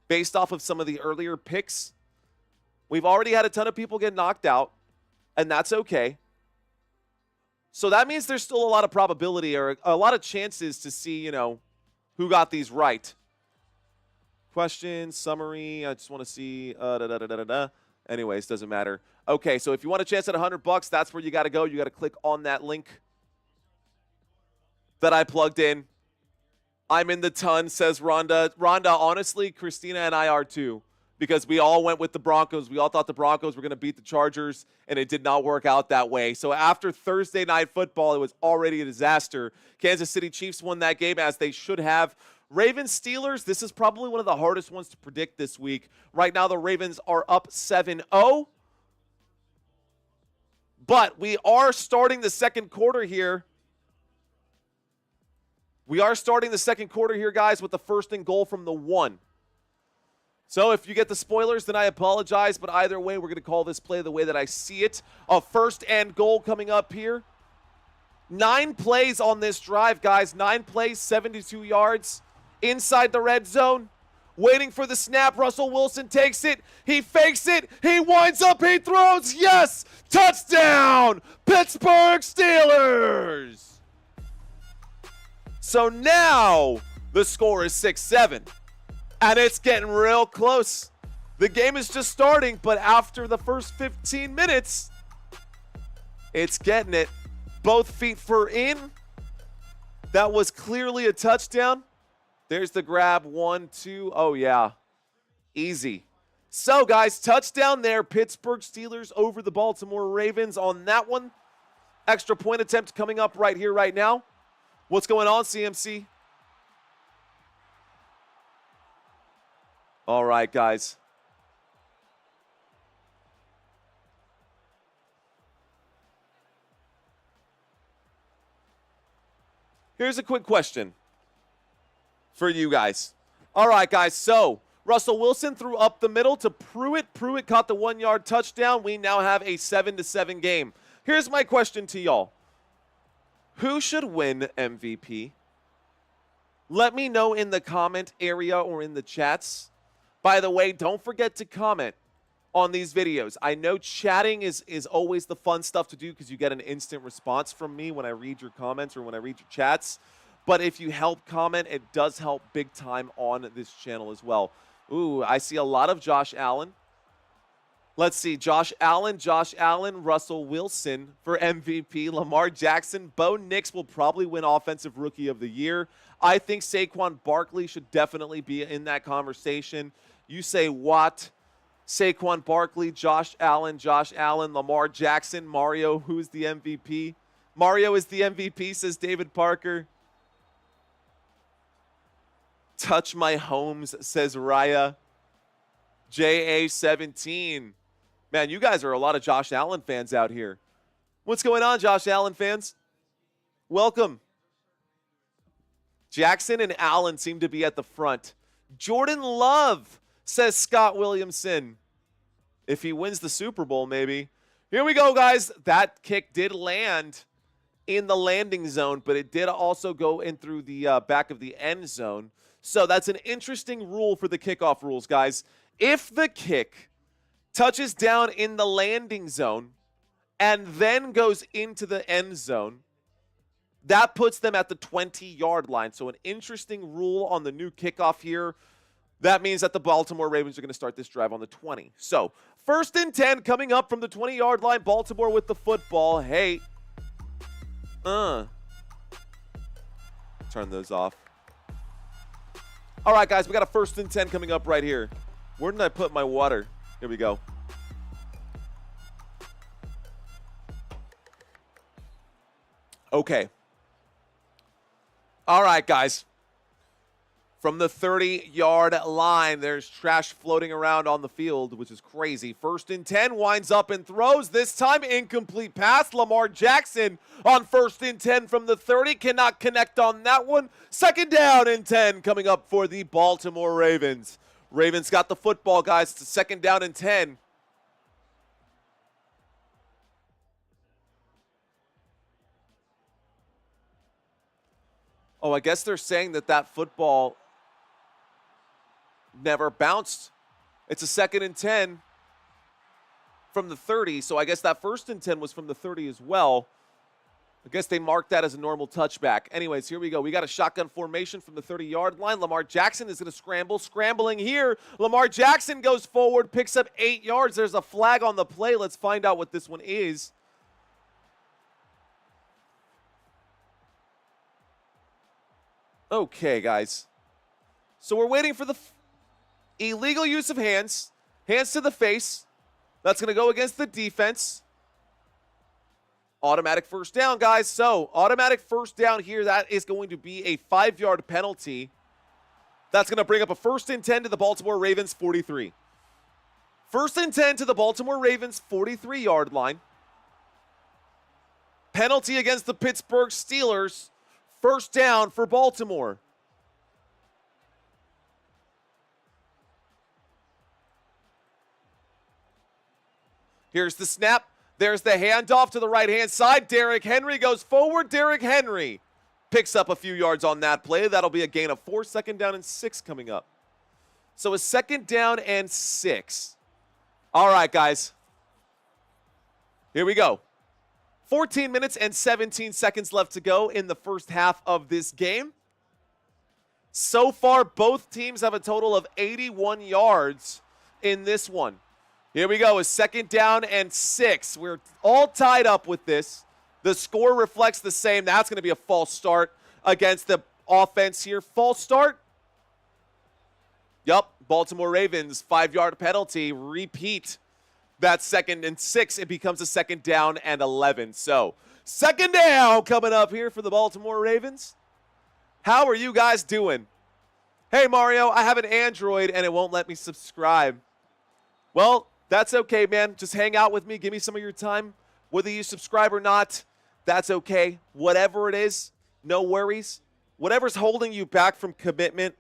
based off of some of the earlier picks. We've already had a ton of people get knocked out, and that's okay. So that means there's still a lot of probability or a lot of chances to see, who got these right. Question, summary, I just want to see, Anyways, doesn't matter. Okay, so if you want a chance at $100, that's where you got to go. You got to click on that link that I plugged in. I'm in the ton, says Rhonda. Rhonda, honestly, Christina and I are too, because we all went with the Broncos. We all thought the Broncos were going to beat the Chargers, and it did not work out that way. So after Thursday Night Football, it was already a disaster. Kansas City Chiefs won that game, as they should have. Ravens Steelers, this is probably one of the hardest ones to predict this week. Right now, the Ravens are up 7-0. But we are starting the second quarter here. We are starting the second quarter here, guys, with the 1st and goal from the 1. So if you get the spoilers, then I apologize. But either way, we're going to call this play the way that I see it. A first and goal coming up here. 9 plays on this drive, guys. 9 plays, 72 yards. Inside the red zone. Waiting for the snap. Russell Wilson takes it. He fakes it. He winds up. He throws. Yes! Touchdown! Pittsburgh Steelers! So now the score is 6-7. And it's getting real close. The game is just starting, but after the first 15 minutes, it's getting it. Both feet for in. That was clearly a touchdown. There's the grab. 1, 2. Oh, yeah. Easy. So, guys, touchdown there. Pittsburgh Steelers over the Baltimore Ravens on that one. Extra point attempt coming up right here, right now. What's going on, CMC? All right, guys. Here's a quick question for you guys. All right, guys. So Russell Wilson threw up the middle to Pruitt. Pruitt caught the 1-yard touchdown. We now have a 7-7 game. Here's my question to y'all. Who should win MVP? Let me know in the comment area or in the chats. By the way, don't forget to comment on these videos. I know chatting is always the fun stuff to do because you get an instant response from me when I read your comments or when I read your chats. But if you help comment, it does help big time on this channel as well. Ooh, I see a lot of Josh Allen. Let's see, Josh Allen, Russell Wilson for MVP, Lamar Jackson. Bo Nix will probably win Offensive Rookie of the Year. I think Saquon Barkley should definitely be in that conversation. You say Watt, Saquon Barkley, Josh Allen, Lamar Jackson, Mario, who's the MVP? Mario is the MVP, says David Parker. Touch my homes, says Raya. JA17. Man, you guys are a lot of Josh Allen fans out here. What's going on, Josh Allen fans? Welcome. Jackson and Allen seem to be at the front. Jordan Love, says Scott Williamson. If he wins the Super Bowl, maybe. Here we go, guys. That kick did land in the landing zone, but it did also go in through the back of the end zone. So that's an interesting rule for the kickoff rules, guys. If the kick touches down in the landing zone and then goes into the end zone, that puts them at the 20-yard line. So an interesting rule on the new kickoff here. That means that the Baltimore Ravens are going to start this drive on the 20. So 1st and 10 coming up from the 20-yard line. Baltimore with the football. Hey. Turn those off. All right, guys, we got a 1st and 10 coming up right here. Where did I put my water? Here we go. Okay. All right, guys. From the 30-yard line, there's trash floating around on the field, which is crazy. 1st and 10, winds up and throws. This time, incomplete pass. Lamar Jackson on 1st and 10 from the 30. Cannot connect on that one. 2nd down and 10 coming up for the Baltimore Ravens. Ravens got the football, guys. It's 2nd down and 10. Oh, I guess they're saying that football never bounced. It's a 2nd and 10 from the 30, so I guess that 1st and 10 was from the 30 as well. I guess they marked that as a normal touchback. Anyways, here we go. We got a shotgun formation from the 30-yard line. Lamar Jackson is going to scramble. Scrambling here. Lamar Jackson goes forward, picks up 8 yards. There's a flag on the play. Let's find out what this one is. Okay, guys. So we're waiting for the illegal use of hands. Hands to the face. That's going to go against the defense. Automatic 1st down, guys. So automatic 1st down here. That is going to be a 5-yard penalty. That's going to bring up a 1st and 10 to the Baltimore Ravens 43. 1st and 10 to the Baltimore Ravens 43-yard line. Penalty against the Pittsburgh Steelers. 1st down for Baltimore. Here's the snap. There's the handoff to the right-hand side. Derrick Henry goes forward. Derrick Henry picks up a few yards on that play. That'll be a gain of 4, 2nd down and 6 coming up. So a 2nd down and 6. All right, guys. Here we go. 14 minutes and 17 seconds left to go in the first half of this game. So far, both teams have a total of 81 yards in this one. Here we go, a 2nd down and 6. We're all tied up with this. The score reflects the same. That's going to be a false start against the offense here. False start. Yup, Baltimore Ravens, 5-yard penalty. Repeat that 2nd and 6. It becomes a 2nd down and 11. So, 2nd down coming up here for the Baltimore Ravens. How are you guys doing? Hey, Mario, I have an Android and it won't let me subscribe. Well, that's okay, man. Just hang out with me. Give me some of your time. Whether you subscribe or not, that's okay. Whatever it is, no worries. Whatever's holding you back from commitment,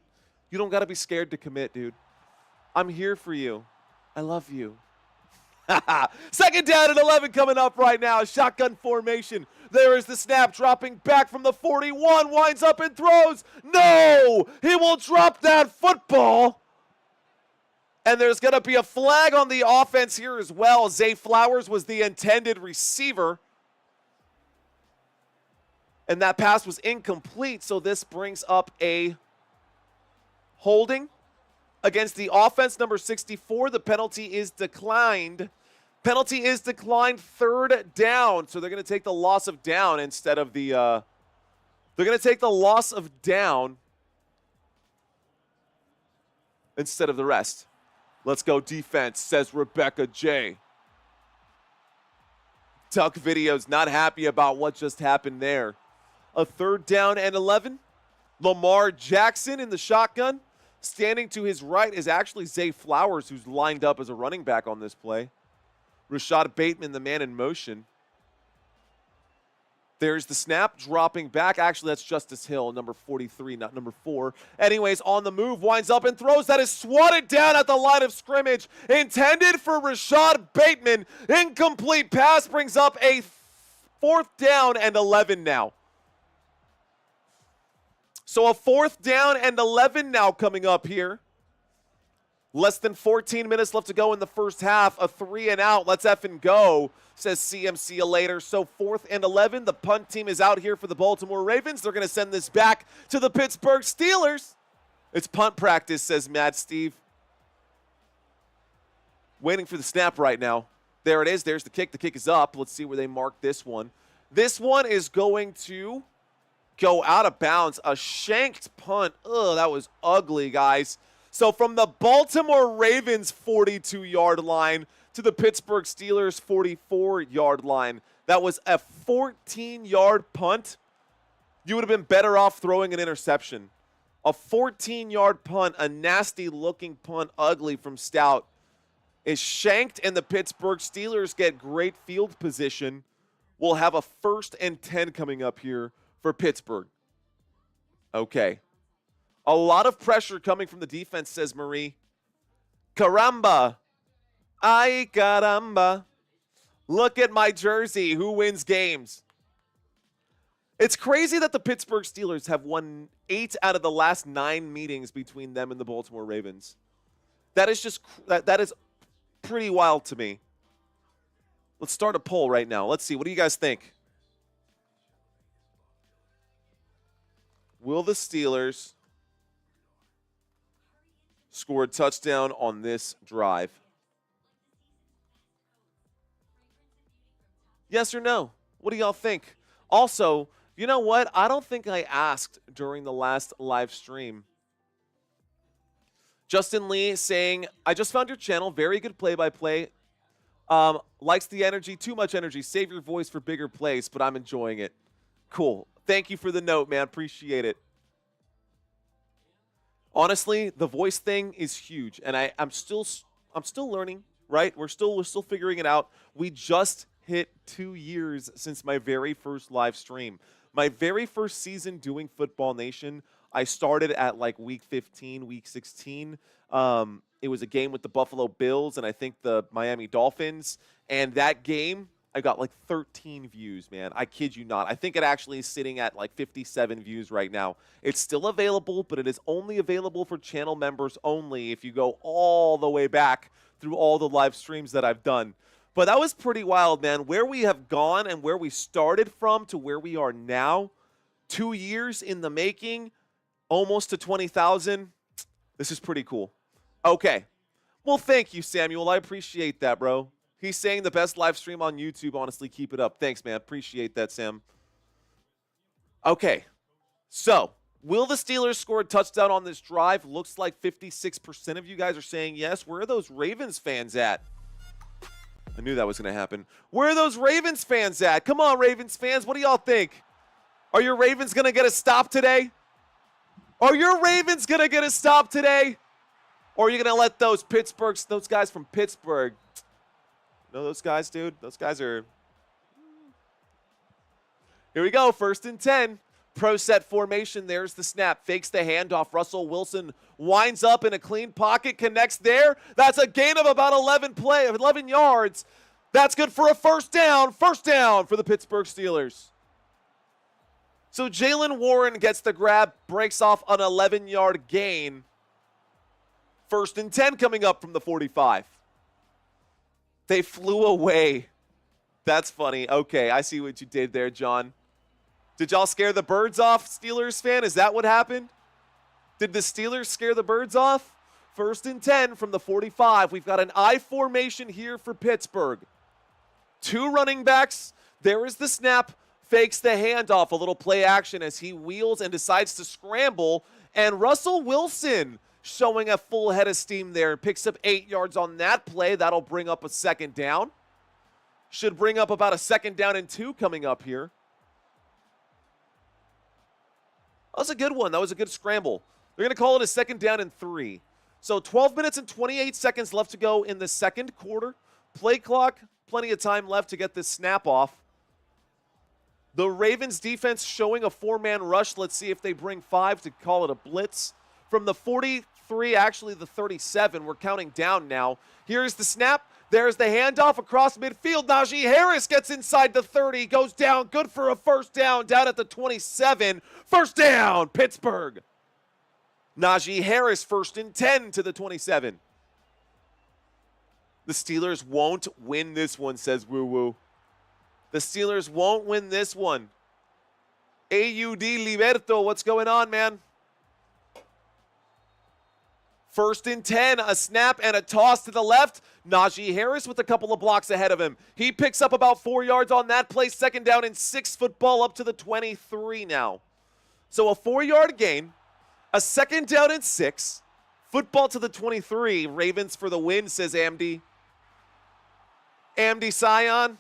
you don't got to be scared to commit, dude. I'm here for you. I love you. 2nd down and 11 coming up right now. Shotgun formation. There is the snap, dropping back from the 41. Winds up and throws. No! He will drop that football. And there's going to be a flag on the offense here as well. Zay Flowers was the intended receiver. And that pass was incomplete, so this brings up a holding against the offense, number 64. The penalty is declined. Penalty is declined, 3rd down. So they're going to take the loss of down instead of the they're going to take the loss of down instead of the rest. Let's go defense, says Rebecca J. Tuck Video's not happy about what just happened there. A 3rd down and 11. Lamar Jackson in the shotgun. Standing to his right is actually Zay Flowers, who's lined up as a running back on this play. Rashad Bateman, the man in motion. There's the snap, dropping back. Actually, that's Justice Hill, number 43, not number 4. Anyways, on the move, winds up and throws. That is swatted down at the line of scrimmage. Intended for Rashad Bateman. Incomplete pass brings up a 4th down and 11 now. So a 4th down and 11 now coming up here. Less than 14 minutes left to go in the first half. A 3 and out. Let's effing go, says CMC later. So 4th and 11. The punt team is out here for the Baltimore Ravens. They're going to send this back to the Pittsburgh Steelers. It's punt practice, says Mad Steve. Waiting for the snap right now. There it is. There's the kick. The kick is up. Let's see where they mark this one. This one is going to go out of bounds. A shanked punt. Ugh, that was ugly, guys. So from the Baltimore Ravens 42-yard line to the Pittsburgh Steelers 44-yard line, that was a 14-yard punt. You would have been better off throwing an interception. A 14-yard punt, a nasty-looking punt, ugly from Stout, is shanked, and the Pittsburgh Steelers get great field position. We'll have a 1st and 10 coming up here for Pittsburgh. Okay. A lot of pressure coming from the defense, says Marie. Caramba. Ay, caramba. Look at my jersey. Who wins games? It's crazy that the Pittsburgh Steelers have won 8 out of the last 9 meetings between them and the Baltimore Ravens. That is just that is pretty wild to me. Let's start a poll right now. Let's see. What do you guys think? Will the Steelers score a touchdown on this drive? Yes or no? What do y'all think? Also, you know what? I don't think I asked during the last live stream. Justin Lee saying, I just found your channel. Very good play-by-play. Likes the energy. Too much energy. Save your voice for bigger plays, but I'm enjoying it. Cool. Thank you for the note, man. Appreciate it. Honestly, the voice thing is huge, and I'm still learning, right? We're still figuring it out. We just hit 2 years since my very first live stream. My very first season doing Football Nation, I started at like week 15, week 16. It was a game with the Buffalo Bills and I think the Miami Dolphins. And that game, I got like 13 views, man. I kid you not. I think it actually is sitting at like 57 views right now. It's still available, but it is only available for channel members only if you go all the way back through all the live streams that I've done. But that was pretty wild, man. Where we have gone and where we started from to where we are now, 2 years in the making, almost to 20,000. This is pretty cool. Okay. Well, thank you, Samuel. I appreciate that, bro. He's saying the best live stream on YouTube. Honestly, keep it up. Thanks, man. Appreciate that, Sam. Okay. So, will the Steelers score a touchdown on this drive? Looks like 56% of you guys are saying yes. Where are those Ravens fans at? I knew that was going to happen. Where are those Ravens fans at? Come on, Ravens fans. What do y'all think? Are your Ravens going to get a stop today? Are your Ravens going to get a stop today? Or are you going to let those guys from Pittsburgh, you know those guys, dude? Those guys are... Here we go, 1st and 10. Pro set formation, there's the snap. Fakes the handoff. Russell Wilson winds up in a clean pocket, connects there. That's a gain of about 11 yards. That's good for a first down. First down for the Pittsburgh Steelers. So Jaylen Warren gets the grab, breaks off an 11-yard gain. 1st and 10 coming up from the 45. They flew away. That's funny. Okay, I see what you did there, John. Did y'all scare the birds off, Steelers fan? Is that what happened? Did the Steelers scare the birds off? 1st and 10 from the 45. We've got an I formation here for Pittsburgh. 2 running backs. There is the snap. Fakes the handoff. A little play action as he wheels and decides to scramble. And Russell Wilson showing a full head of steam there. Picks up 8 yards on that play. That'll bring up a 2nd down. Should bring up about a 2nd down and 2 coming up here. That was a good one. That was a good scramble. They're going to call it a 2nd down and 3. So 12 minutes and 28 seconds left to go in the 2nd quarter. Play clock, plenty of time left to get this snap off. The Ravens defense showing a 4-man rush. Let's see if they bring 5 to call it a blitz. From the 43, actually the 37, we're counting down now. Here's the snap. There's the handoff across midfield. Najee Harris gets inside the 30, goes down. Good for a first down at the 27. First down, Pittsburgh. Najee Harris, 1st and 10 to the 27. The Steelers won't win this one, says Woo Woo. The Steelers won't win this one. AUD Liberto, what's going on, man? 1st and 10, a snap and a toss to the left. Najee Harris with a couple of blocks ahead of him. He picks up about 4 yards on that play. 2nd down and 6, football up to the 23 now. So a 4-yard gain, a 2nd down and 6, football to the 23. Ravens for the win, says Amdi. Amdi Sion.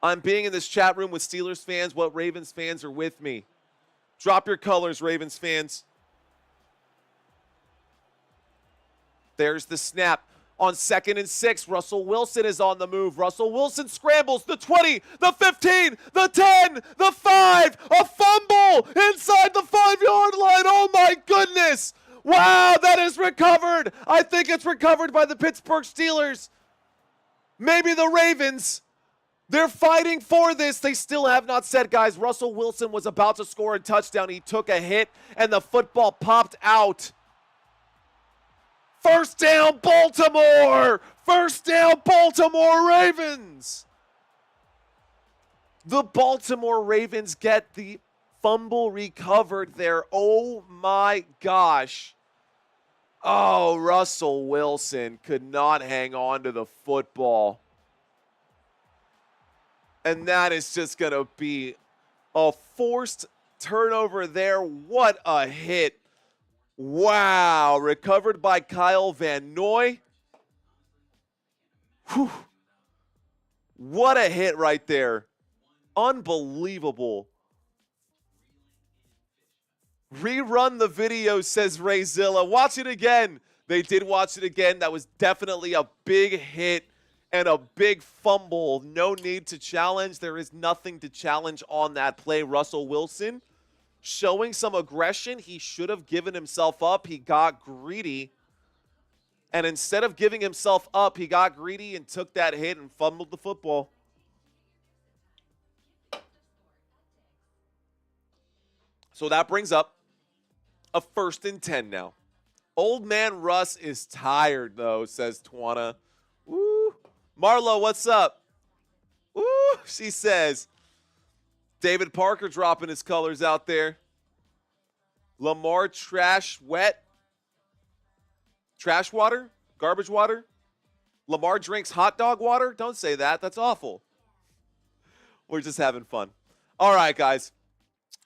I'm being in this chat room with Steelers fans. What Ravens fans are with me? Drop your colors, Ravens fans. There's the snap. On 2nd and 6, Russell Wilson is on the move. Russell Wilson scrambles the 20, the 15, the 10, the 5. A fumble inside the 5-yard line. Oh, my goodness. Wow, that is recovered. I think it's recovered by the Pittsburgh Steelers. Maybe the Ravens. They're fighting for this. They still have not said, guys. Russell Wilson was about to score a touchdown. He took a hit, and the football popped out. First down, Baltimore! First down, Baltimore Ravens! The Baltimore Ravens get the fumble recovered there. Oh my gosh. Oh, Russell Wilson could not hang on to the football. And that is just going to be a forced turnover there. What a hit. Wow, recovered by Kyle Van Noy. Whew. What a hit right there. Unbelievable. Rerun the video, says Rayzilla. Watch it again. They did watch it again. That was definitely a big hit and a big fumble. No need to challenge. There is nothing to challenge on that play. Russell Wilson showing some aggression. He should have given himself up. He got greedy. And instead of giving himself up, he got greedy and took that hit and fumbled the football. So that brings up a 1st and 10 now. Old man Russ is tired, though, says Twana. Woo. Marlo, what's up? Woo, she says. David Parker dropping his colors out there. Lamar trash wet. Trash water? Garbage water? Lamar drinks hot dog water? Don't say that. That's awful. We're just having fun. All right, guys.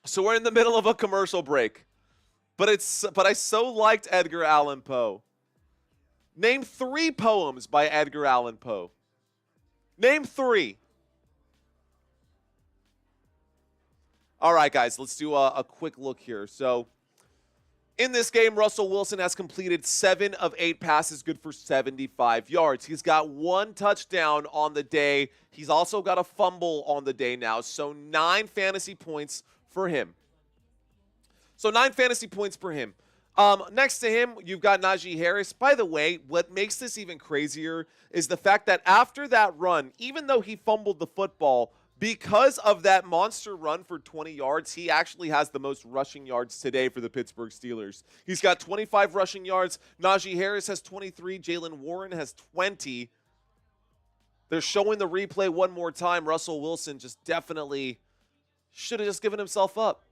So we're in the middle of a commercial break. But I so liked Edgar Allan Poe. Name 3 poems by Edgar Allan Poe. Name 3. All right, guys, let's do a quick look here. So in this game, Russell Wilson has completed 7 of 8 passes, good for 75 yards. He's got 1 touchdown on the day. He's also got a fumble on the day now, so 9 fantasy points for him. So 9 fantasy points for him. Next to him, you've got Najee Harris. By the way, what makes this even crazier is the fact that after that run, even though he fumbled the football, because of that monster run for 20 yards, he actually has the most rushing yards today for the Pittsburgh Steelers. He's got 25 rushing yards. Najee Harris has 23. Jaylen Warren has 20. They're showing the replay one more time. Russell Wilson just definitely should have just given himself up.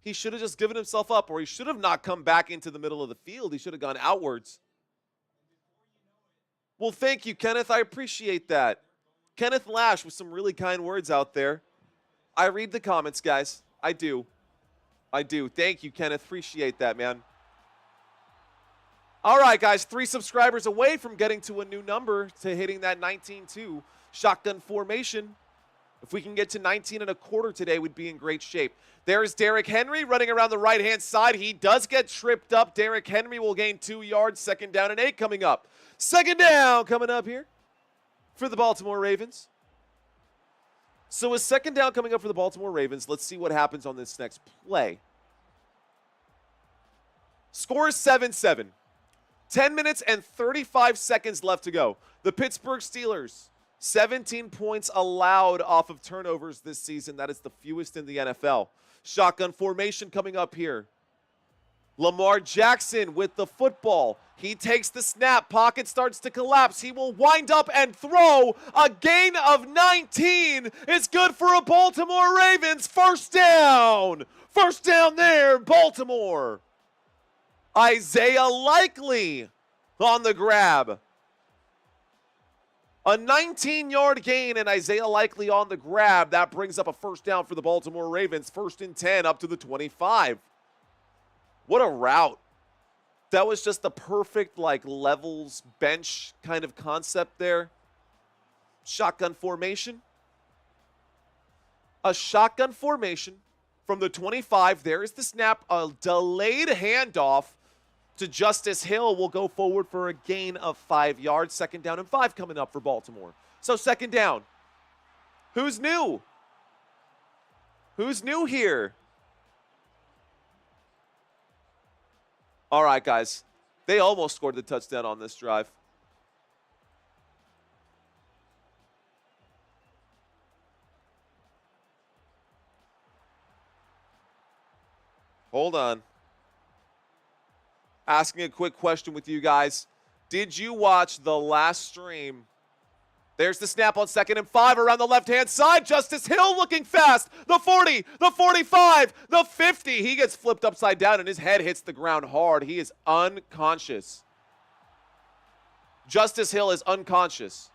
He should have just given himself up, or he should have not come back into the middle of the field. He should have gone outwards. Well, thank you, Kenneth. I appreciate that. Kenneth Lash with some really kind words out there. I read the comments, guys. I do. I do. Thank you, Kenneth. Appreciate that, man. All right, guys. 3 subscribers away from getting to a new number, to hitting that 19-2 shotgun formation. If we can get to 19 and a quarter today, we'd be in great shape. There's Derrick Henry running around the right-hand side. He does get tripped up. Derrick Henry will gain 2 yards. 2nd down and 8 coming up. 2nd down coming up here for the Baltimore Ravens. So a 2nd down coming up for the Baltimore Ravens. Let's see what happens on this next play. Score is 7-7. 10 minutes and 35 seconds left to go. The Pittsburgh Steelers, 17 points allowed off of turnovers this season. That is the fewest in the NFL. Shotgun formation coming up here. Lamar Jackson with the football. He takes the snap. Pocket starts to collapse. He will wind up and throw. A gain of 19 is good for a Baltimore Ravens. 1st down. 1st down there, Baltimore. Isaiah Likely on the grab. A 19-yard gain and Isaiah Likely on the grab. That brings up a 1st down for the Baltimore Ravens. 1st and 10 up to the 25. What a route. That was just the perfect, like, levels bench kind of concept there. Shotgun formation. A shotgun formation from the 25. There is the snap. A delayed handoff to Justice Hill will go forward for a gain of 5 yards. 2nd down and 5 coming up for Baltimore. So 2nd down. Who's new? Who's new here? All right, guys. They almost scored the touchdown on this drive. Hold on. Asking a quick question with you guys. Did you watch the last stream? There's the snap on 2nd and 5 around the left-hand side. Justice Hill looking fast. The 40, the 45, the 50. He gets flipped upside down and his head hits the ground hard. He is unconscious. Justice Hill is unconscious.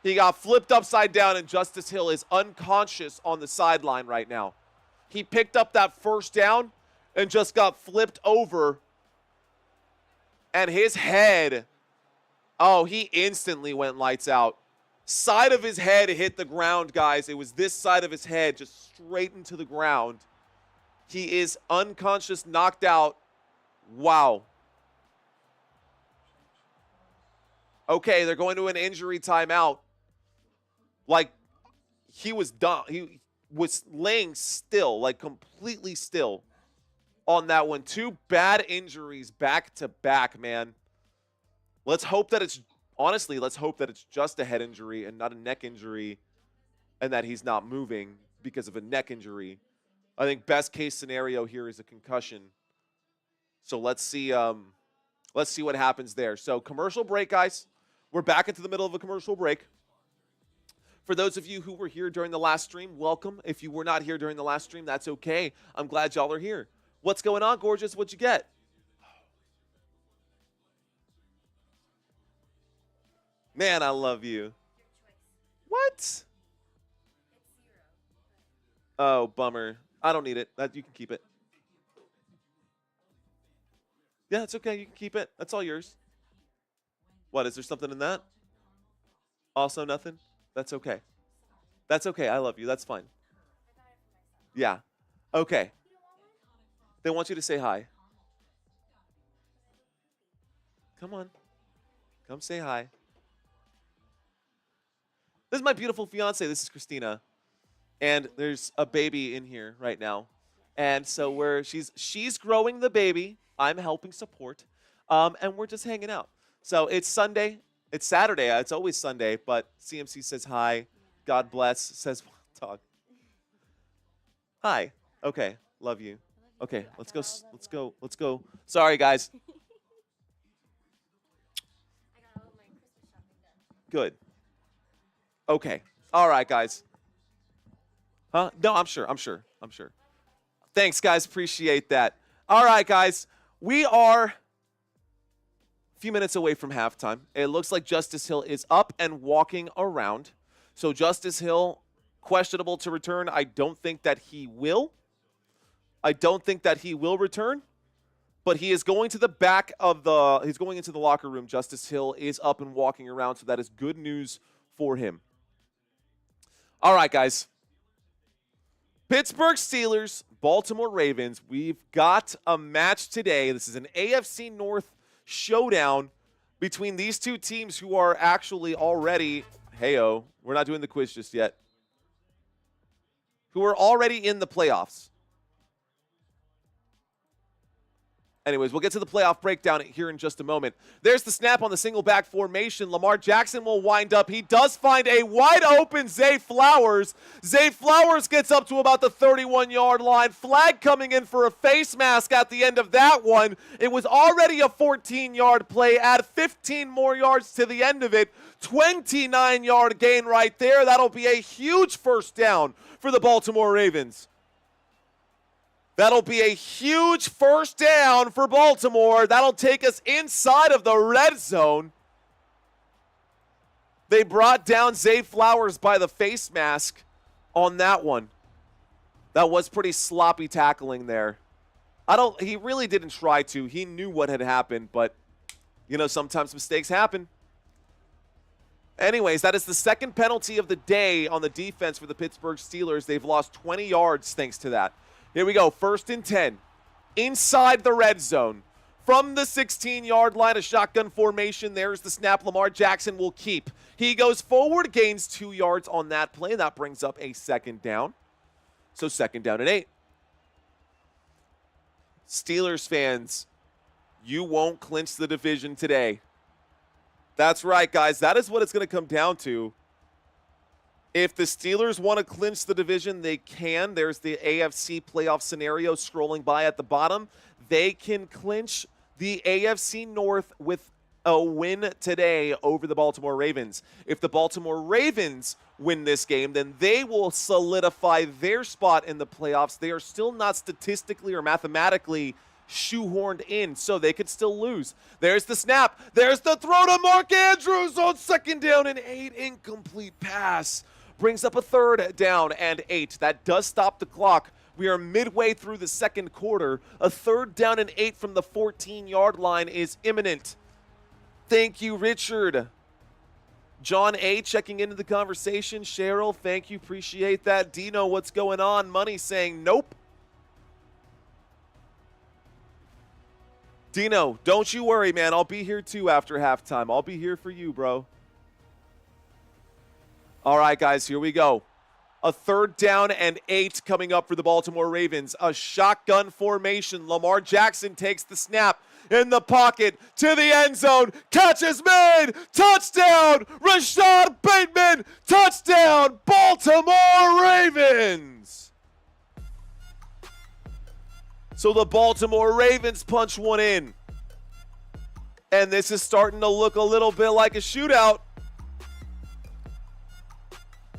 He got flipped upside down and Justice Hill is unconscious on the sideline right now. He picked up that 1st down and just got flipped over. And his head, oh, he instantly went lights out. Side of his head hit the ground, guys. It was this side of his head just straight into the ground. He is unconscious, knocked out. Wow. Okay, they're going to an injury timeout. Like, he was done. was laying still, like completely still on that one. 2 bad injuries back to back, man. Let's hope that it's just a head injury and not a neck injury, and that he's not moving because of a neck injury. I think best case scenario here is a concussion. So let's see what happens there. So commercial break, guys. We're back into the middle of a commercial break. For those of you who were here during the last stream, welcome. If you were not here during the last stream, that's okay. I'm glad y'all are here. What's going on, gorgeous? What'd you get? Man, I love you. What? Oh, bummer. I don't need it. You can keep it. Yeah, it's okay. You can keep it. That's all yours. What, is there something in that? Also nothing? That's okay. That's okay. I love you. That's fine. Yeah. Okay. They want you to say hi. Come on. Come say hi. This is my beautiful fiance. This is Christina. And there's a baby in here right now. And so she's growing the baby. I'm helping support. And we're just hanging out. So it's Sunday. It's Saturday. It's always Sunday. But CMC says hi. God bless. Says dog. Hi. Okay. Love you. Okay. Let's go. Let's go. Let's go. Sorry, guys. Good. Okay. All right, guys. Huh? No, I'm sure. Thanks, guys. Appreciate that. All right, guys. We are a few minutes away from halftime. It looks like Justice Hill is up and walking around. So Justice Hill, questionable to return. I don't think that he will. Return. But he is going to the back of he's going into the locker room. Justice Hill is up and walking around, so that is good news for him. All right, guys. Pittsburgh Steelers, Baltimore Ravens. We've got a match today. This is an AFC North showdown between these two teams who are actually already, we're not doing the quiz just yet, who are already in the playoffs. Anyways, we'll get to the playoff breakdown here in just a moment. There's the snap on the single back formation. Lamar Jackson will wind up. He does find a wide open Zay Flowers. Zay Flowers gets up to about the 31-yard line. Flag coming in for a face mask at the end of that one. It was already a 14-yard play. Add 15 more yards to the end of it. 29-yard gain right there. That'll be a huge first down for the Baltimore Ravens. That'll be a huge first down for Baltimore. That'll take us inside of the red zone. They brought down Zay Flowers by the face mask on that one. That was pretty sloppy tackling there. He really didn't try to. He knew what had happened, but, sometimes mistakes happen. Anyways, that is the second penalty of the day on the defense for the Pittsburgh Steelers. They've lost 20 yards thanks to that. Here we go, 1st and 10. Inside the red zone. From the 16-yard line, a shotgun formation. There's the snap. Lamar Jackson will keep. He goes forward, gains 2 yards on that play. That brings up a second down. So 2nd down and 8. Steelers fans, you won't clinch the division today. That's right, guys. That is what it's going to come down to. If the Steelers want to clinch the division, they can. There's the AFC playoff scenario scrolling by at the bottom. They can clinch the AFC North with a win today over the Baltimore Ravens. If the Baltimore Ravens win this game, then they will solidify their spot in the playoffs. They are still not statistically or mathematically shoehorned in, so they could still lose. There's the snap. There's the throw to Mark Andrews on 2nd down and 8. Incomplete pass. Brings up a 3rd down and 8. That does stop the clock. We are midway through the second quarter. A 3rd down and 8 from the 14-yard line is imminent. Thank you, Richard. John A. checking into the conversation. Cheryl, thank you. Appreciate that. Dino, what's going on? Money saying nope. Dino, don't you worry, man. I'll be here too after halftime. I'll be here for you, bro. All right, guys, here we go. A 3rd down and 8 coming up for the Baltimore Ravens. A shotgun formation. Lamar Jackson takes the snap in the pocket to the end zone. Catch is made. Touchdown. Rashad Bateman. Touchdown. Baltimore Ravens. So the Baltimore Ravens punch one in. And this is starting to look a little bit like a shootout.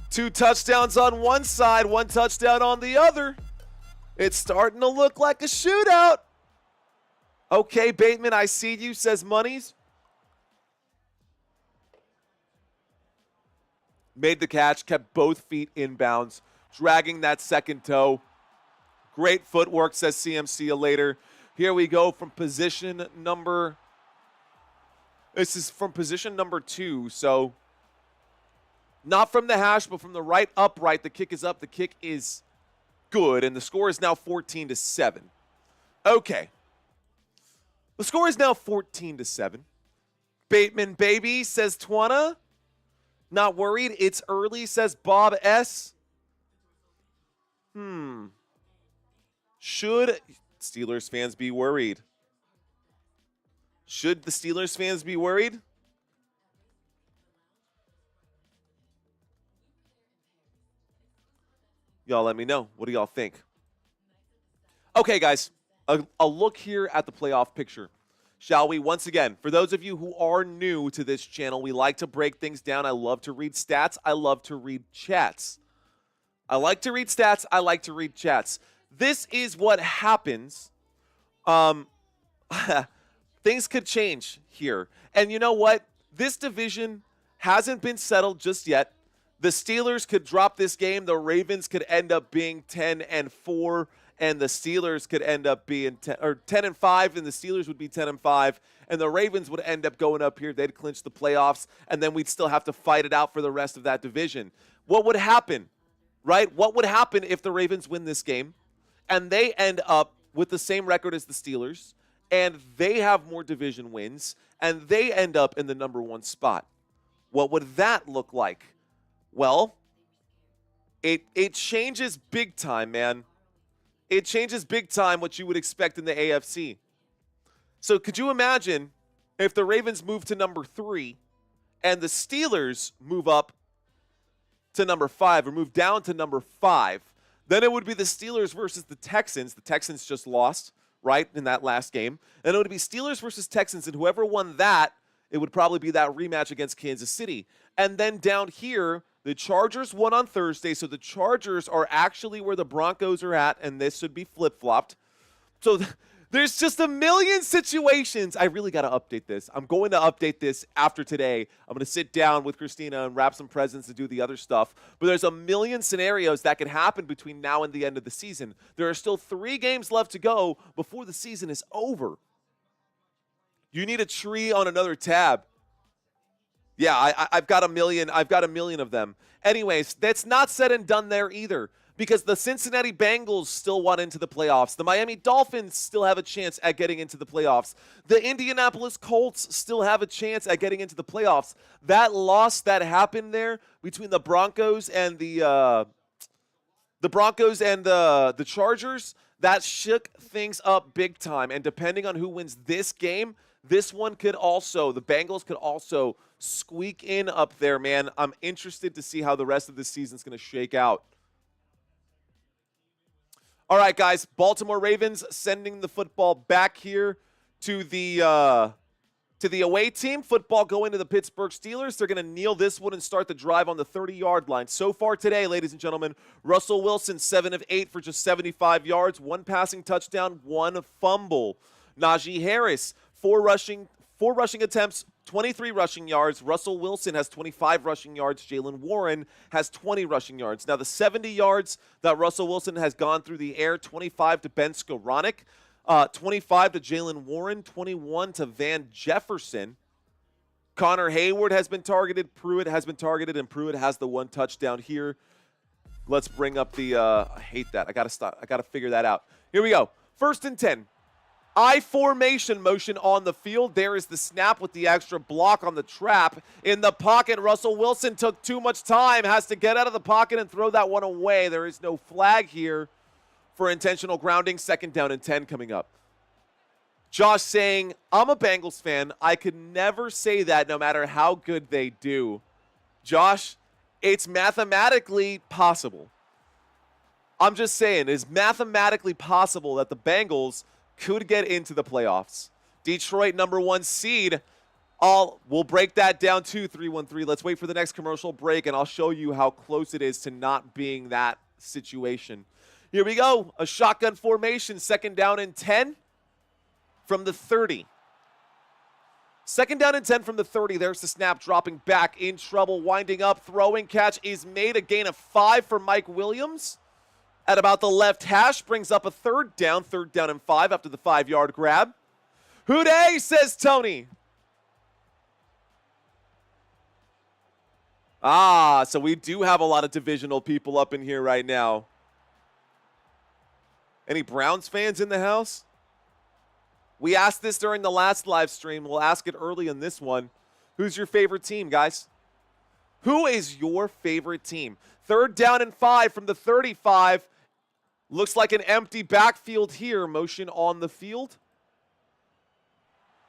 2 touchdowns on one side, 1 touchdown on the other. It's starting to look like a shootout. Okay, Bateman, I see you, says Monies. Made the catch, kept both feet inbounds, dragging that second toe. Great footwork, says CMC later. Here we go from position number... This is from position number 2, so... Not from the hash, but from the right upright. The kick is up. The kick is good, and the score is now 14-7. Okay. The score is now 14-7. Bateman, baby, says Twana. Not worried. It's early, says Bob S. Should Steelers fans be worried? Should the Steelers fans be worried? Y'all let me know. What do y'all think? Okay, guys, a look here at the playoff picture, shall we? Once again, for those of you who are new to this channel, we like to break things down. I love to read stats. I love to read chats. I like to read stats. I like to read chats. This is what happens. Things could change here. And you know what? This division hasn't been settled just yet. The Steelers could drop this game. The Ravens could end up being 10-4, and the Steelers could end up being 10-5, and the Steelers would be 10-5, and the Ravens would end up going up here. They'd clinch the playoffs, and then we'd still have to fight it out for the rest of that division. What would happen, right? What would happen if the Ravens win this game, and they end up with the same record as the Steelers, and they have more division wins, and they end up in the number 1 spot? What would that look like? Well, it changes big time, man. It changes big time what you would expect in the AFC. So could you imagine if the Ravens move to number 3 and the Steelers move up to number 5 or move down to number 5? Then it would be the Steelers versus the Texans. The Texans just lost, right, in that last game. And it would be Steelers versus Texans, and whoever won that, it would probably be that rematch against Kansas City. And then down here, the Chargers won on Thursday, so the Chargers are actually where the Broncos are at, and this should be flip-flopped. So there's just a million situations. I really got to update this. I'm going to update this after today. I'm going to sit down with Christina and wrap some presents and do the other stuff. But there's a million scenarios that could happen between now and the end of the season. There are still 3 games left to go before the season is over. You need a tree on another tab. Yeah, I've got a million. I've got a million of them. Anyways, that's not said and done there either, because the Cincinnati Bengals still want into the playoffs. The Miami Dolphins still have a chance at getting into the playoffs. The Indianapolis Colts still have a chance at getting into the playoffs. That loss that happened there between the Broncos and the Chargers, that shook things up big time. And depending on who wins this game, this one could also, the Bengals could also squeak in up there, man. I'm interested to see how the rest of this season is going to shake out. All right, guys, Baltimore Ravens sending the football back here to the away team. Football going to the Pittsburgh Steelers. They're going to kneel this one and start the drive on the 30-yard line. So far today, ladies and gentlemen, Russell Wilson, 7 of 8 for just 75 yards, 1 passing touchdown, 1 fumble. Najee Harris, 4 rushing attempts, 23 rushing yards. Russell Wilson has 25 rushing yards. Jalen Warren has 20 rushing yards. Now, the 70 yards that Russell Wilson has gone through the air, 25 to Ben Skoranek, 25 to Jalen Warren, 21 to Van Jefferson. Connor Hayward has been targeted. Pruitt has been targeted, and Pruitt has the 1 touchdown here. Let's bring up the I hate that. I got to stop. I got to figure that out. Here we go. 1st and 10. I formation motion on the field. There is the snap with the extra block on the trap. In the pocket, Russell Wilson took too much time, has to get out of the pocket and throw that one away. There is no flag here for intentional grounding. 2nd down and 10 coming up. Josh saying, I'm a Bengals fan. I could never say that no matter how good they do. Josh, it's mathematically possible. I'm just saying, it's mathematically possible that the Bengals could get into the playoffs. Detroit, number 1 seed. We'll break that down to 3-1-3. Let's wait for the next commercial break, and I'll show you how close it is to not being that situation. Here we go. A shotgun formation, 2nd down and 10 from the 30. 2nd down and 10 from the 30. There's the snap, dropping back, in trouble, winding up, throwing, catch is made. A gain of 5 for Mike Williams. At about the left hash, brings up a 3rd down and 5 after the 5-yard grab. Hooday, says Tony. So we do have a lot of divisional people up in here right now. Any Browns fans in the house? We asked this during the last live stream. We'll ask it early in this one. Who's your favorite team, guys? Who is your favorite team? 3rd down and 5 from the 35. Looks like an empty backfield here. Motion on the field.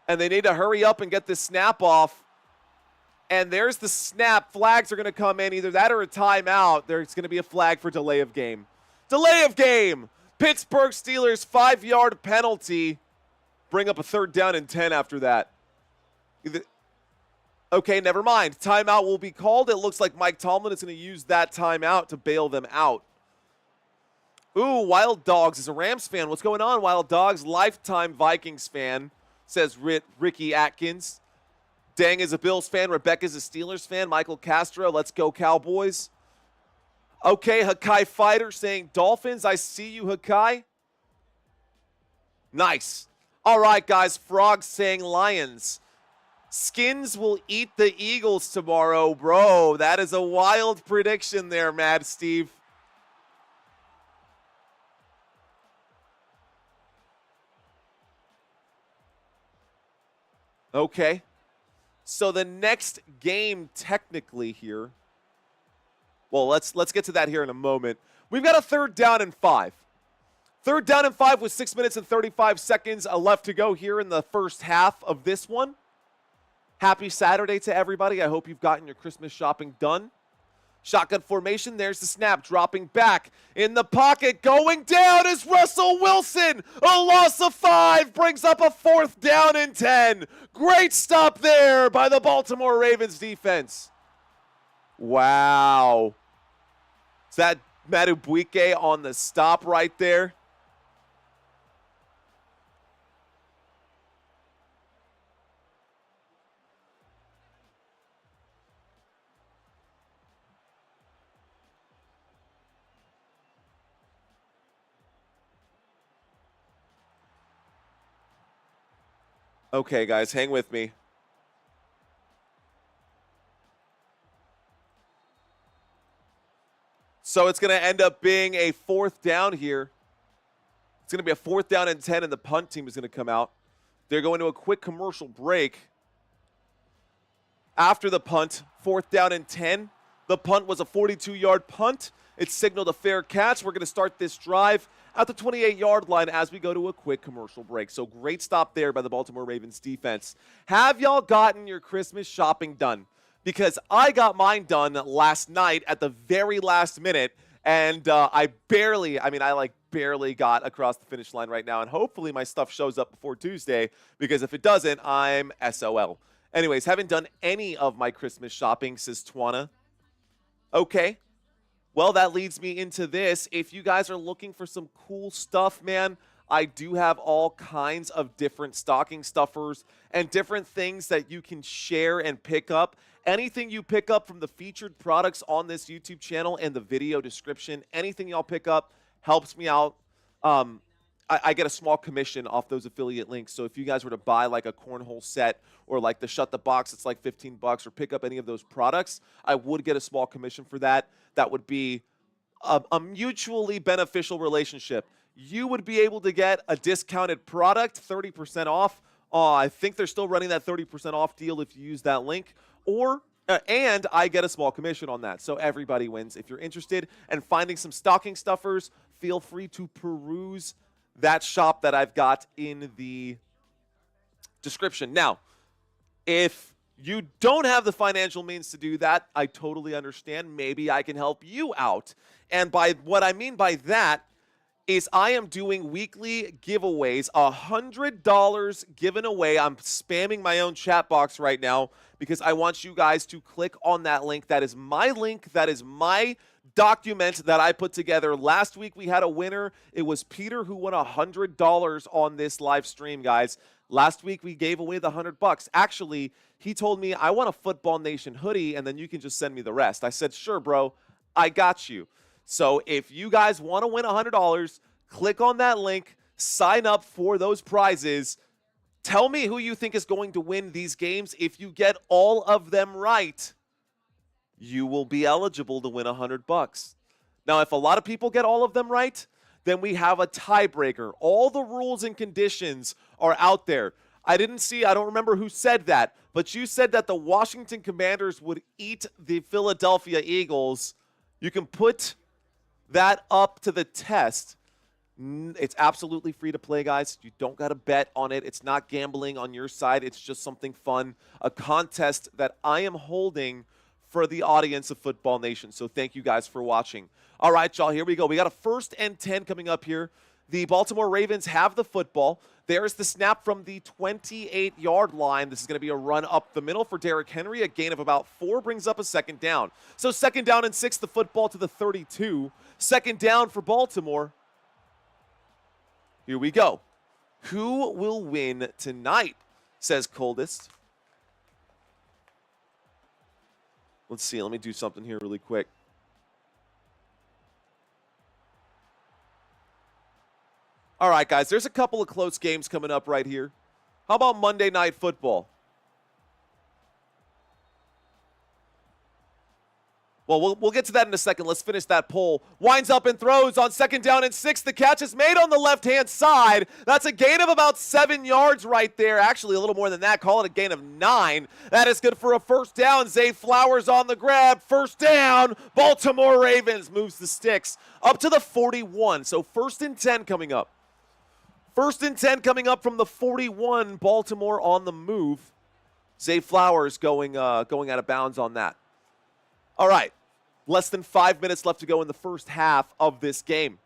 And they need to hurry up and get this snap off. And there's the snap. Flags are going to come in. Either that or a timeout. There's going to be a flag for delay of game. Delay of game. Pittsburgh Steelers 5-yard penalty. Bring up a 3rd down and 10 after that. Okay, never mind. Timeout will be called. It looks like Mike Tomlin is going to use that timeout to bail them out. Ooh, Wild Dogs is a Rams fan. What's going on, Wild Dogs? Lifetime Vikings fan, says Ricky Atkins. Dang is a Bills fan. Rebecca's a Steelers fan. Michael Castro, let's go Cowboys. Okay, Hakai Fighter saying Dolphins. I see you, Hakai. Nice. All right, guys. Frog saying Lions. Skins will eat the Eagles tomorrow. Bro, that is a wild prediction there, Mad Steve. Okay. So the next game technically here. Well, let's get to that here in a moment. We've got a 3rd down and 5. 3rd down and 5 with 6 minutes and 35 seconds left to go here in the first half of this one. Happy Saturday to everybody. I hope you've gotten your Christmas shopping done. Shotgun formation. There's the snap. Dropping back in the pocket. Going down is Russell Wilson. A loss of 5 brings up a 4th down and 10. Great stop there by the Baltimore Ravens defense. Wow. Is that Madubuike on the stop right there? Okay, guys, hang with me. So it's going to end up being a 4th down here. It's going to be a 4th down and 10, and the punt team is going to come out. They're going to a quick commercial break. After the punt, 4th down and 10. The punt was a 42-yard punt. It signaled a fair catch. We're going to start this drive at the 28-yard line as we go to a quick commercial break. So great stop there by the Baltimore Ravens defense. Have y'all gotten your Christmas shopping done? Because I got mine done last night at the very last minute, and I barely got across the finish line right now, and hopefully my stuff shows up before Tuesday, because if it doesn't, I'm SOL. Anyways, haven't done any of my Christmas shopping, says Twana. Okay. Well, that leads me into this. If you guys are looking for some cool stuff, man, I do have all kinds of different stocking stuffers and different things that you can share and pick up. Anything you pick up from the featured products on this YouTube channel and the video description, anything y'all pick up helps me out. I get a small commission off those affiliate links. So if you guys were to buy like a cornhole set or like the Shut the Box, it's like $15, or pick up any of those products, I would get a small commission for that. That would be a mutually beneficial relationship. you would be able to get a discounted product, 30% off. I think they're still running that 30% off deal if you use that link. And I get a small commission on that. So everybody wins. If you're interested in finding some stocking stuffers, feel free to peruse that shop that I've got in the description. Now, if you don't have the financial means to do that, I totally understand. Maybe I can help you out. And by what I mean by that is I am doing weekly giveaways, $100 given away. I'm spamming my own chat box right now because I want you guys to click on that link. That is my link. That is my document that I put together. Last week we had a winner. It was Peter who won $100 on this live stream, guys. Last week we gave away the $100. Actually, he told me, I want a Football Nation hoodie, and then you can just send me the rest. I said, sure, bro. I got you. So if you guys want to win $100, click on that link, sign up for those prizes. Tell me who you think is going to win these games. If you get all of them right, you will be eligible to win $100. Now, if a lot of people get all of them right, then we have a tiebreaker. All the rules and conditions are out there. I don't remember who said that, but you said that the Washington Commanders would eat the Philadelphia Eagles. You can put that up to the test. It's absolutely free to play, guys. You don't got to bet on it. It's not gambling on your side. It's just something fun, a contest that I am holding for the audience of Football Nation. So thank you guys for watching. All right, y'all, here we go. We got a 1st and 10 coming up here. The Baltimore Ravens have the football. There's the snap from the 28-yard line. This is going to be a run up the middle for Derrick Henry. A gain of about 4 brings up a 2nd down. So 2nd down and 6, the football to the 32. 2nd down for Baltimore. Here we go. Who will win tonight, says Coldest. Let's see. Let me do something here really quick. All right, guys, there's a couple of close games coming up right here. How about Monday Night Football? Well, we'll get to that in a second. Let's finish that poll. Winds up and throws on 2nd down and 6. The catch is made on the left-hand side. That's a gain of about 7 yards right there. Actually, a little more than that. Call it a gain of 9. That is good for a 1st down. Zay Flowers on the grab. 1st down. Baltimore Ravens moves the sticks up to the 41. So 1st and 10 coming up. 1st and 10 coming up from the 41. Baltimore on the move. Zay Flowers going out of bounds on that. All right. Less than 5 minutes left to go in the first half of this game.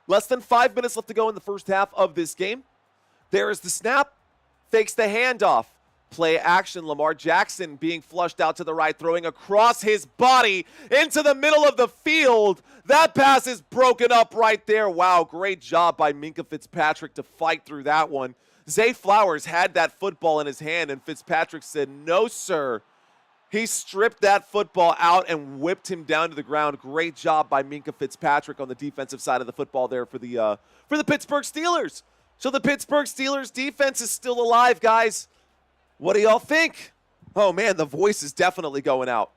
Less than 5 minutes left to go in the first half of this game. There is the snap. Fakes the handoff. Play action. Lamar Jackson being flushed out to the right, throwing across his body into the middle of the field. That pass is broken up right there. Wow, great job by Minkah Fitzpatrick to fight through that one. Zay Flowers had that football in his hand, and Fitzpatrick said, no, sir. He stripped that football out and whipped him down to the ground. Great job by Minkah Fitzpatrick on the defensive side of the football there for the Pittsburgh Steelers. So the Pittsburgh Steelers defense is still alive, guys. What do y'all think? Oh, man, the voice is definitely going out.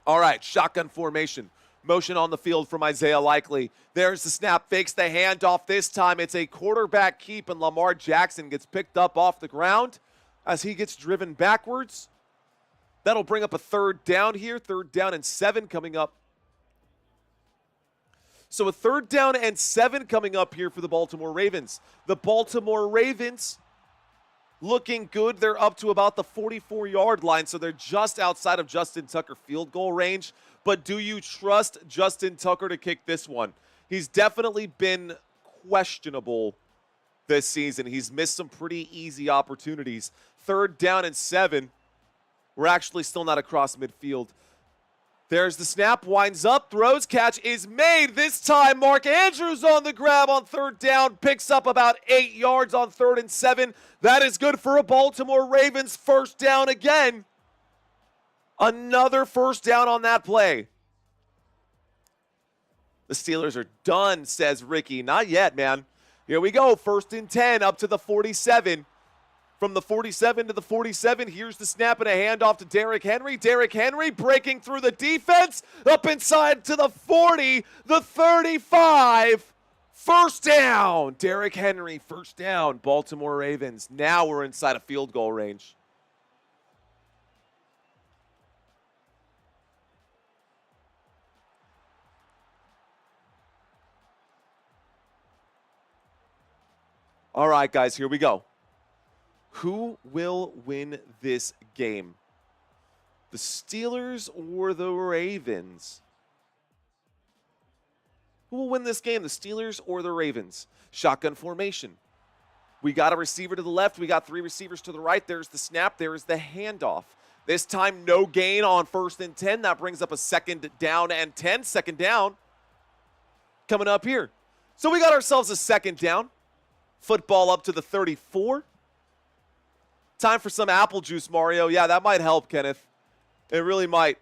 All right, shotgun formation. Motion on the field from Isaiah Likely. There's the snap, fakes the handoff. This time it's a quarterback keep, and Lamar Jackson gets picked up off the ground as he gets driven backwards. That'll bring up a 3rd down here. 3rd down and 7 coming up. So a 3rd down and 7 coming up here for the Baltimore Ravens. The Baltimore Ravens looking good. They're up to about the 44-yard line, so they're just outside of Justin Tucker field goal range. But do you trust Justin Tucker to kick this one? He's definitely been questionable this season. He's missed some pretty easy opportunities. 3rd down and 7. We're actually still not across midfield. There's the snap, winds up, throws, catch is made. This time Mark Andrews on the grab on 3rd down, picks up about 8 yards on 3rd and 7. That is good for a Baltimore Ravens 1st down again. Another 1st down on that play. The Steelers are done, says Ricky. Not yet, man. Here we go, 1st and 10 up to the 47. From the 47 to the 47, here's the snap and a handoff to Derrick Henry. Derrick Henry breaking through the defense, up inside to the 40, the 35. First down. Derrick Henry, first down. Baltimore Ravens. Now we're inside a field goal range. All right, guys, here we go. Who will win this game? The Steelers or the Ravens? Who will win this game, the Steelers or the Ravens? Shotgun formation. We got a receiver to the left. We got 3 receivers to the right. There's the snap. There's the handoff. This time, no gain on 1st and 10. That brings up a 2nd down and 10. 2nd down coming up here. So we got ourselves a 2nd down. Football up to the 34. Time for some apple juice, Mario. Yeah, that might help, Kenneth. It really might.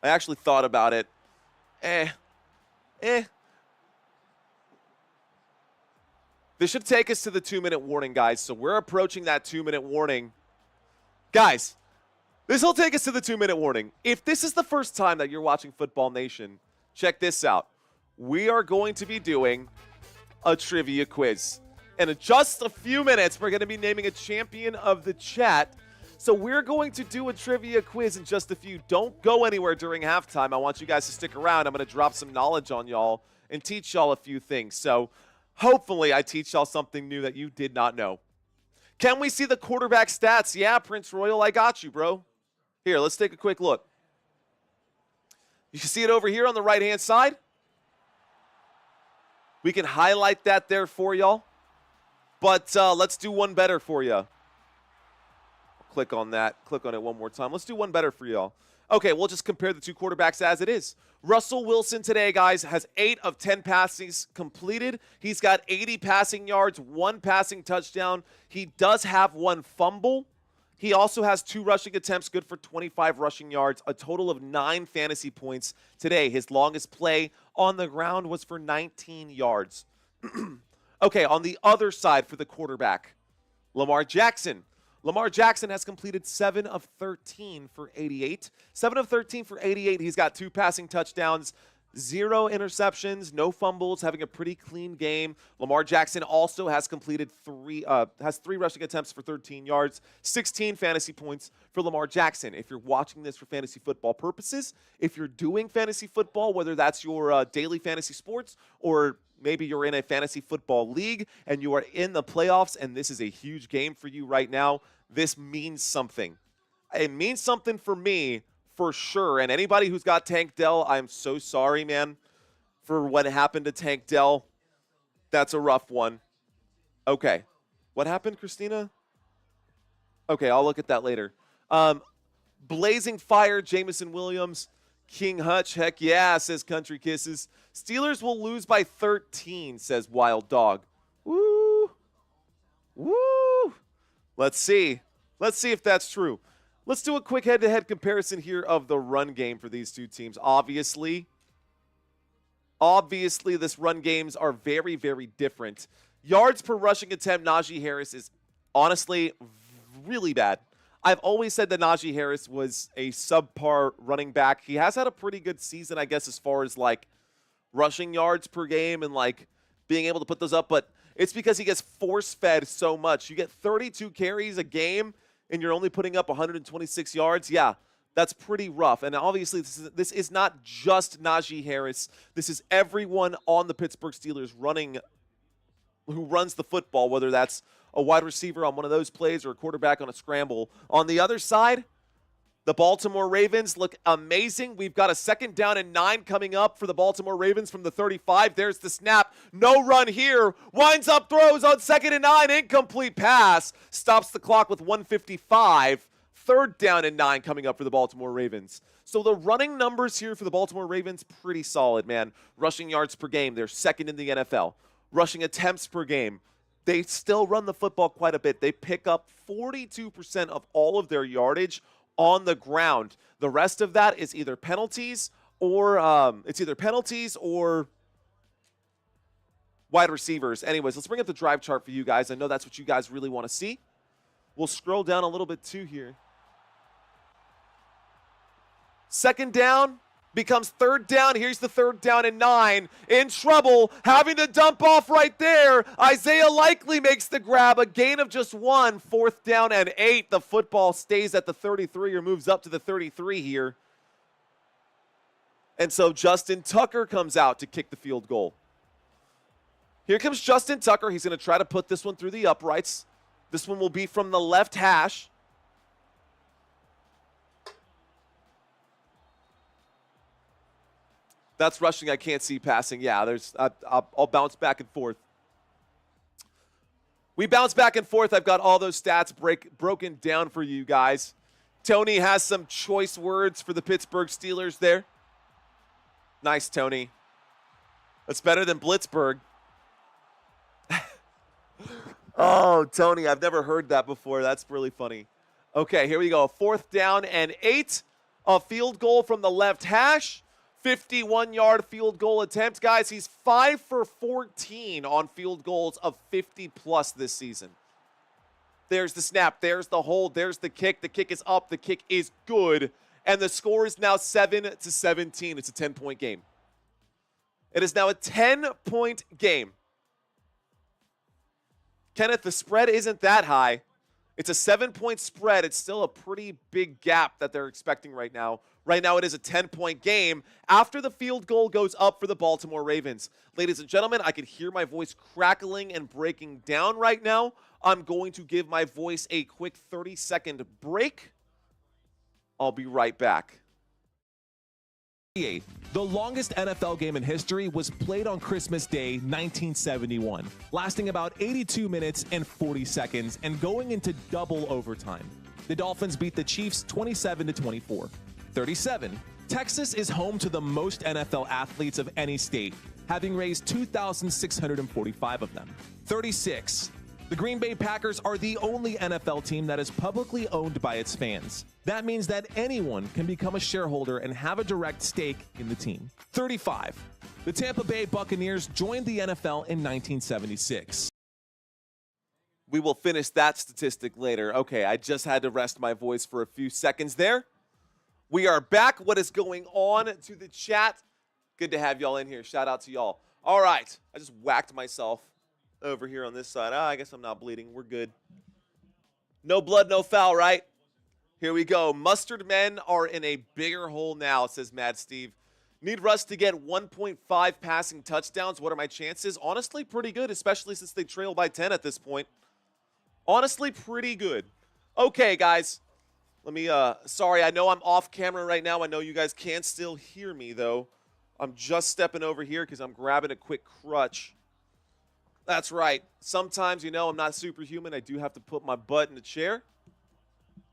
I actually thought about it. This should take us to the 2-minute warning, guys. So we're approaching that 2-minute warning. Guys, this will take us to the 2-minute warning. If this is the first time that you're watching Football Nation, check this out. We are going to be doing a trivia quiz. And in just a few minutes, we're going to be naming a champion of the chat. So we're going to do a trivia quiz in just a few. Don't go anywhere during halftime. I want you guys to stick around. I'm going to drop some knowledge on y'all and teach y'all a few things. So hopefully I teach y'all something new that you did not know. Can we see the quarterback stats? Yeah, Prince Royal, I got you, bro. Here, let's take a quick look. You can see it over here on the right-hand side. We can highlight that there for y'all. But let's do one better for you. Click on that. Click on it one more time. Let's do one better for y'all. Okay, we'll just compare the 2 quarterbacks as it is. Russell Wilson today, guys, has 8 of 10 passings completed. He's got 80 passing yards, 1 passing touchdown. He does have 1 fumble. He also has 2 rushing attempts, good for 25 rushing yards, a total of 9 fantasy points today. His longest play on the ground was for 19 yards. Okay, on the other side for the quarterback, Lamar Jackson. Lamar Jackson has completed 7 of 13 for 88. 7 of 13 for 88. He's got 2 passing touchdowns, 0 interceptions, no fumbles, having a pretty clean game. Lamar Jackson also has completed 3 rushing attempts for 13 yards, 16 fantasy points for Lamar Jackson. If you're watching this for fantasy football purposes, if you're doing fantasy football, whether that's your daily fantasy sports or maybe you're in a fantasy football league and you are in the playoffs and this is a huge game for you right now, this means something. It means something for me for sure. And anybody who's got Tank Dell, I'm so sorry, man, for what happened to Tank Dell. That's a rough one. Okay. What happened, Christina? Okay, I'll look at that later. Blazing Fire, Jamison Williams. King Hutch, heck yeah, says Country Kisses. Steelers will lose by 13, says Wild Dog. Woo. Woo. Let's see. Let's see if that's true. Let's do a quick head-to-head comparison here of the run game for these 2 teams. Obviously, this run games are very, very different. Yards per rushing attempt, Najee Harris is honestly really bad. I've always said that Najee Harris was a subpar running back. He has had a pretty good season, I guess, as far as, like, rushing yards per game and, like, being able to put those up. But it's because he gets force-fed so much. You get 32 carries a game, and you're only putting up 126 yards. Yeah, that's pretty rough. And obviously, this is not just Najee Harris. This is everyone on the Pittsburgh Steelers who runs the football, whether that's a wide receiver on one of those plays or a quarterback on a scramble. On the other side, the Baltimore Ravens look amazing. We've got a 2nd down and 9 coming up for the Baltimore Ravens from the 35. There's the snap. No run here. Winds up, throws on 2nd and 9. Incomplete pass. Stops the clock with 1:55. 3rd down and 9 coming up for the Baltimore Ravens. So the running numbers here for the Baltimore Ravens, pretty solid, man. Rushing yards per game, they're 2nd in the NFL. Rushing attempts per game, they still run the football quite a bit. They pick up 42% of all of their yardage on the ground. The rest of that is either penalties or wide receivers. Anyways, let's bring up the drive chart for you guys. I know that's what you guys really want to see. We'll scroll down a little bit too here. Second down becomes third down. Here's the third down and 9. In trouble, having to dump off right there. Isaiah Likely makes the grab, a gain of just 1. Fourth down and 8. The football stays at the 33 or moves up to the 33 here. And so Justin Tucker comes out to kick the field goal. Here comes Justin Tucker. He's going to try to put this one through the uprights. This one will be from the left hash. That's rushing. I can't see passing. Yeah, I'll bounce back and forth. We bounce back and forth. I've got all those stats broken down for you guys. Tony has some choice words for the Pittsburgh Steelers there. Nice, Tony. That's better than Blitzburg. Oh, Tony, I've never heard that before. That's really funny. Okay, here we go. Fourth down and 8. A field goal from the left hash. 51-yard field goal attempt. Guys, he's 5 for 14 on field goals of 50-plus this season. There's the snap. There's the hold. There's the kick. The kick is up. The kick is good. And the score is now 7-17. It's a 10-point game. It is now a 10-point game. Kenneth, the spread isn't that high. It's a 7-point spread. It's still a pretty big gap that they're expecting right now. Right now, it is a 10-point game after the field goal goes up for the Baltimore Ravens. Ladies and gentlemen, I can hear my voice crackling and breaking down right now. I'm going to give my voice a quick 30-second break. I'll be right back. The longest NFL game in history was played on Christmas Day, 1971, lasting about 82 minutes and 40 seconds and going into double overtime. The Dolphins beat the Chiefs 27-24. 37. Texas is home to the most NFL athletes of any state, having raised 2,645 of them. 36. The Green Bay Packers are the only NFL team that is publicly owned by its fans. That means that anyone can become a shareholder and have a direct stake in the team. 35. The Tampa Bay Buccaneers joined the NFL in 1976. We will finish that statistic later. Okay, I just had to rest my voice for a few seconds there. We are back. What is going on to the chat? Good to have y'all in here. Shout out to y'all. All right. I just whacked myself over here on this side. I guess I'm not bleeding. We're good. No blood, no foul, right? Here we go. Mustard men are in a bigger hole now, says Mad Steve. Need Russ to get 1.5 passing touchdowns. What are my chances? Honestly, pretty good, especially since they trail by 10 at this point. Honestly, pretty good. Okay, guys. Let me, sorry, I know I'm off camera right now. I know you guys can still hear me, though. I'm just stepping over here because I'm grabbing a quick crutch. That's right. Sometimes, you know, I'm not superhuman. I do have to put my butt in the chair.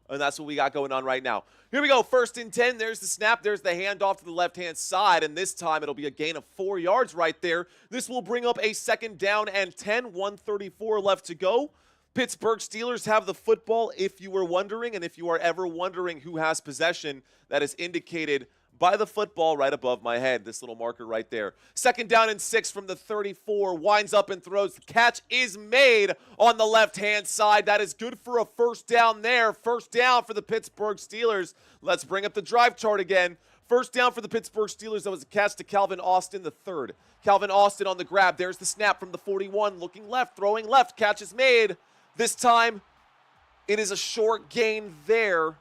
And that's what we got going on right now. Here we go. 1st and 10. There's the snap. There's the handoff to the left-hand side. And this time it'll be a gain of 4 yards right there. This will bring up a 2nd down and 10. 1:34 left to go. Pittsburgh Steelers have the football, if you were wondering. And if you are ever wondering who has possession, that is indicated by the football right above my head, this little marker right there. 2nd down and 6 from the 34, winds up and throws. The catch is made on the left-hand side. That is good for a 1st down there. 1st down for the Pittsburgh Steelers. Let's bring up the drive chart again. 1st down for the Pittsburgh Steelers. That was a catch to Calvin Austin, the 3rd. Calvin Austin on the grab. There's the snap from the 41, looking left, throwing left. Catch is made. This time, it is a short gain there.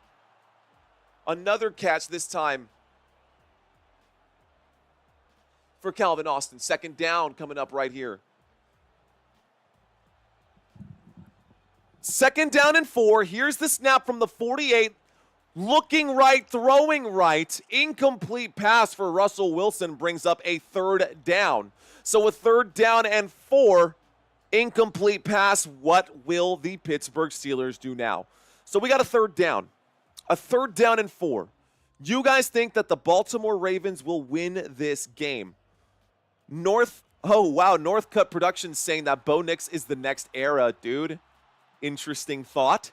Another catch this time for Calvin Austin. 2nd down coming up right here. 2nd down and 4. Here's the snap from the 48. Looking right, throwing right. Incomplete pass for Russell Wilson brings up a 3rd down. So a 3rd down and 4. Incomplete pass. What will the Pittsburgh Steelers do now? So we got a 3rd down. A 3rd down and 4. You guys think that the Baltimore Ravens will win this game? Northcutt Productions saying that Bo Nix is the next era, dude. Interesting thought.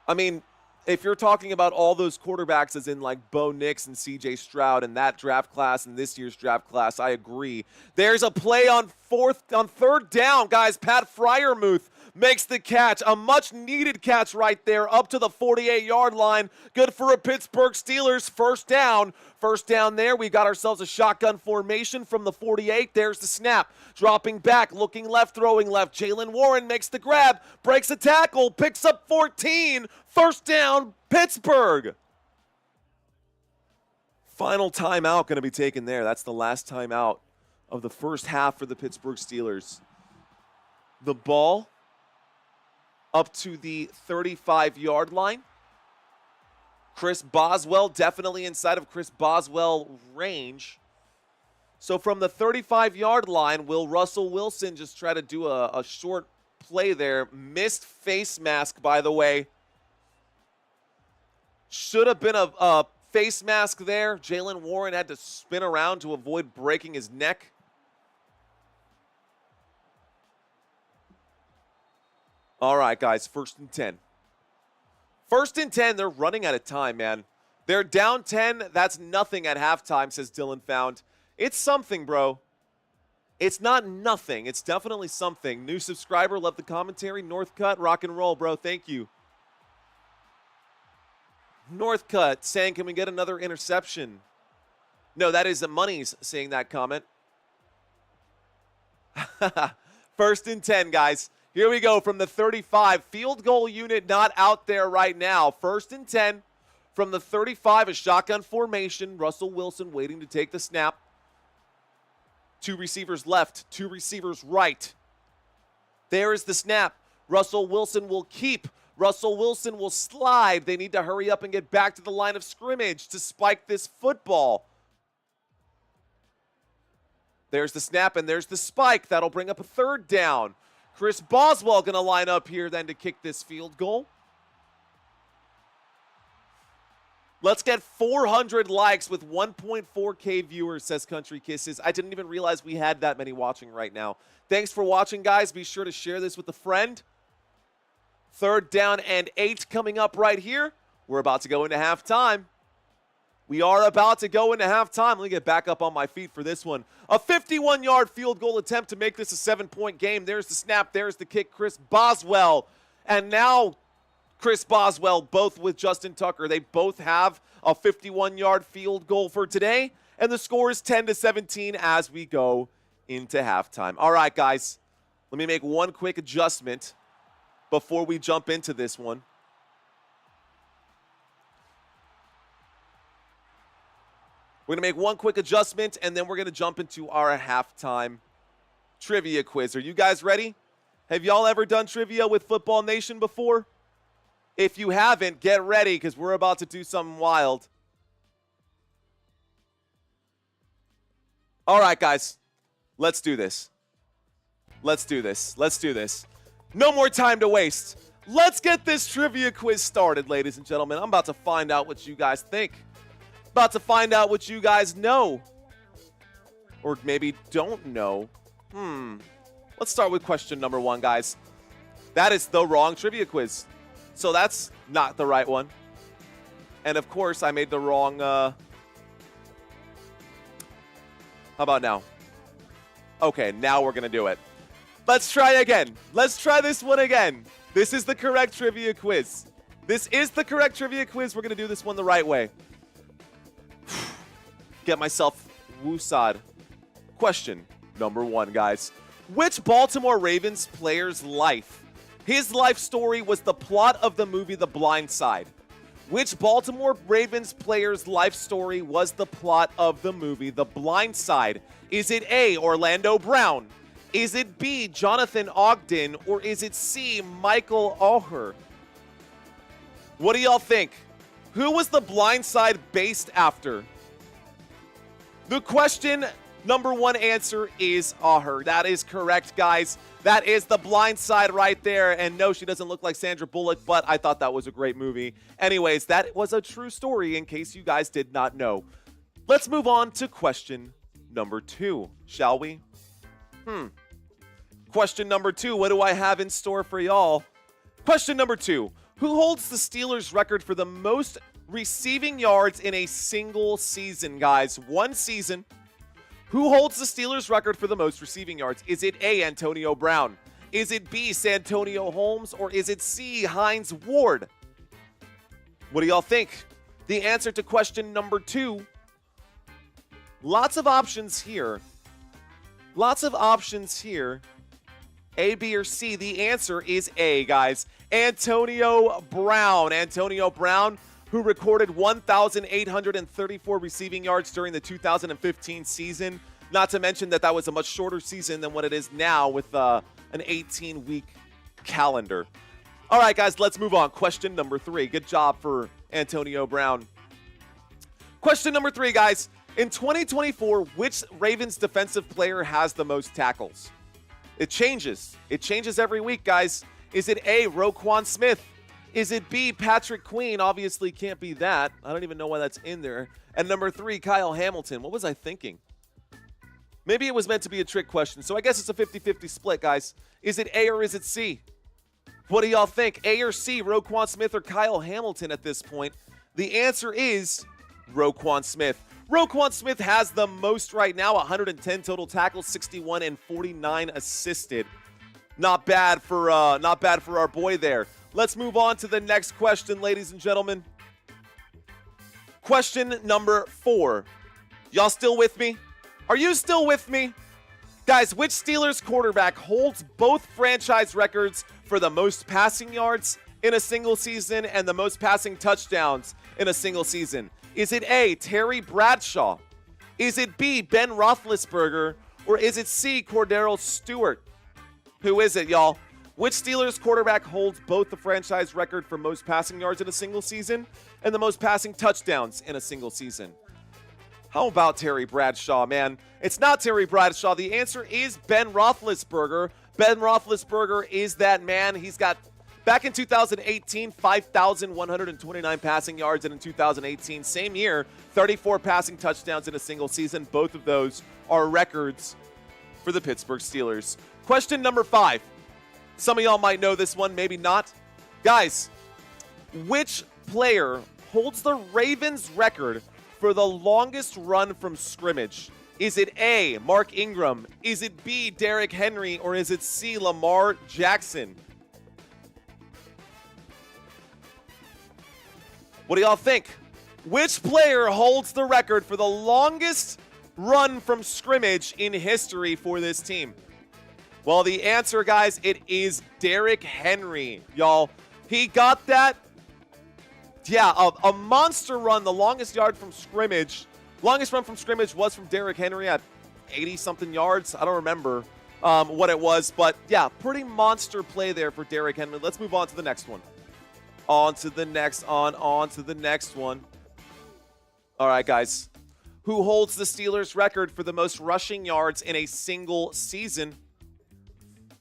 I mean, if you're talking about all those quarterbacks as in like Bo Nix and CJ Stroud in that draft class and this year's draft class, I agree. There's a play on third down, guys. Pat Freiermuth makes the catch. A much-needed catch right there up to the 48-yard line. Good for a Pittsburgh Steelers first down. First down there. We got ourselves a shotgun formation from the 48. There's the snap. Dropping back, looking left, throwing left. Jaylen Warren makes the grab, breaks a tackle, picks up 14. First down, Pittsburgh. Final timeout going to be taken there. That's the last timeout of the first half for the Pittsburgh Steelers. The ball up to the 35-yard line. Chris Boswell definitely inside of Chris Boswell range. So from the 35-yard line, will Russell Wilson just try to do a short play there? Missed face mask, by the way. Should have been a face mask there. Jaylen Warren had to spin around to avoid breaking his neck. All right, guys, 1st and 10. 1st and 10, they're running out of time, man. They're down 10. That's nothing at halftime, says Dylan Found. It's something, bro. It's not nothing. It's definitely something. New subscriber, love the commentary. Northcutt, rock and roll, bro. Thank you. Northcutt saying, can we get another interception? No, that is Money's saying that comment. 1st and 10, guys. Here we go from the 35. Field goal unit not out there right now. 1st and 10 from the 35. A shotgun formation. Russell Wilson waiting to take the snap. 2 receivers left, 2 receivers right. There is the snap. Russell Wilson will keep. Russell Wilson will slide. They need to hurry up and get back to the line of scrimmage to spike this football. There's the snap and there's the spike. That'll bring up a 3rd down. Chris Boswell going to line up here then to kick this field goal. Let's get 400 likes with 1.4K viewers, says Country Kisses. I didn't even realize we had that many watching right now. Thanks for watching, guys. Be sure to share this with a friend. 3rd down and 8 coming up right here. We're about to go into halftime. We are about to go into halftime. Let me get back up on my feet for this one. A 51-yard field goal attempt to make this a 7-point game. There's the snap. There's the kick. Chris Boswell. And now Chris Boswell, both with Justin Tucker. They both have a 51-yard field goal for today. And the score is 10-17 as we go into halftime. All right, guys. Let me make one quick adjustment before we jump into this one. We're going to make one quick adjustment, and then we're going to jump into our halftime trivia quiz. Are you guys ready? Have y'all ever done trivia with Football Nation before? If you haven't, get ready because we're about to do something wild. All right, guys. Let's do this. Let's do this. Let's do this. No more time to waste. Let's get this trivia quiz started, ladies and gentlemen. I'm about to find out what you guys think. About to find out what you guys know. Or maybe don't know. Let's start with question number 1, guys. That is the wrong trivia quiz. So that's not the right one. And of course, I made the wrong... How about now? Okay, now we're going to do it. Let's try again. Let's try this one again. This is the correct trivia quiz. This is the correct trivia quiz. We're going to do this one the right way. Get myself woosad. Question number 1, guys. Which Baltimore Ravens player's life? His life story was the plot of the movie The Blind Side. Which Baltimore Ravens player's life story was the plot of the movie The Blind Side? Is it A, Orlando Brown? Is it B, Jonathan Ogden? Or is it C, Michael Oher? What do y'all think? Who was The Blind Side based after? The question number 1 answer is Oher. That is correct, guys. That is The Blind Side right there. And no, she doesn't look like Sandra Bullock, but I thought that was a great movie. Anyways, that was a true story in case you guys did not know. Let's move on to question number 2, shall we? Question number 2, what do I have in store for y'all? Question number 2, Who holds the Steelers record for the most receiving yards in a single season, guys? One season. Who holds the Steelers record for the most receiving yards? Is it A, Antonio Brown? Is it B, Santonio Holmes? Or is it C, Hines Ward? What do y'all think? The answer to question number 2. Lots of options here. Lots of options here. A, B, or C. The answer is A, guys. Antonio Brown. Antonio Brown, who recorded 1,834 receiving yards during the 2015 season. Not to mention that was a much shorter season than what it is now with an 18-week calendar. All right, guys, let's move on. Question number 3. Good job for Antonio Brown. Question number 3, guys. In 2024, which Ravens defensive player has the most tackles? It changes. It changes every week, guys. Is it A, Roquan Smith? Is it B, Patrick Queen? Obviously can't be that. I don't even know why that's in there. And number 3, Kyle Hamilton. What was I thinking? Maybe it was meant to be a trick question. So I guess it's a 50-50 split, guys. Is it A or is it C? What do y'all think? A or C, Roquan Smith or Kyle Hamilton at this point? The answer is Roquan Smith. Roquan Smith has the most right now, 110 total tackles, 61 and 49 assisted. Not bad for our boy there. Let's move on to the next question, ladies and gentlemen. Question number 4. Y'all still with me? Are you still with me? Guys, which Steelers quarterback holds both franchise records for the most passing yards in a single season and the most passing touchdowns in a single season? Is it A, Terry Bradshaw? Is it B, Ben Roethlisberger? Or is it C, Cordero Stewart? Who is it, y'all? Which Steelers quarterback holds both the franchise record for most passing yards in a single season and the most passing touchdowns in a single season? How about Terry Bradshaw, man? It's not Terry Bradshaw. The answer is Ben Roethlisberger. Ben Roethlisberger is that man. He's got, back in 2018, 5,129 passing yards, and in 2018, same year, 34 passing touchdowns in a single season. Both of those are records for the Pittsburgh Steelers. Question number 5. Some of y'all might know this one, maybe not. Guys, which player holds the Ravens record for the longest run from scrimmage? Is it A, Mark Ingram? Is it B, Derrick Henry? Or is it C, Lamar Jackson? What do y'all think? Which player holds the record for the longest run from scrimmage in history for this team? Well, the answer, guys, it is Derrick Henry, y'all. He got that, a monster run, the longest yard from scrimmage. Longest run from scrimmage was from Derrick Henry at 80-something yards. I don't remember what it was, but yeah, pretty monster play there for Derrick Henry. Let's move on to the next one. On to the next one. All right, guys. Who holds the Steelers record for the most rushing yards in a single season?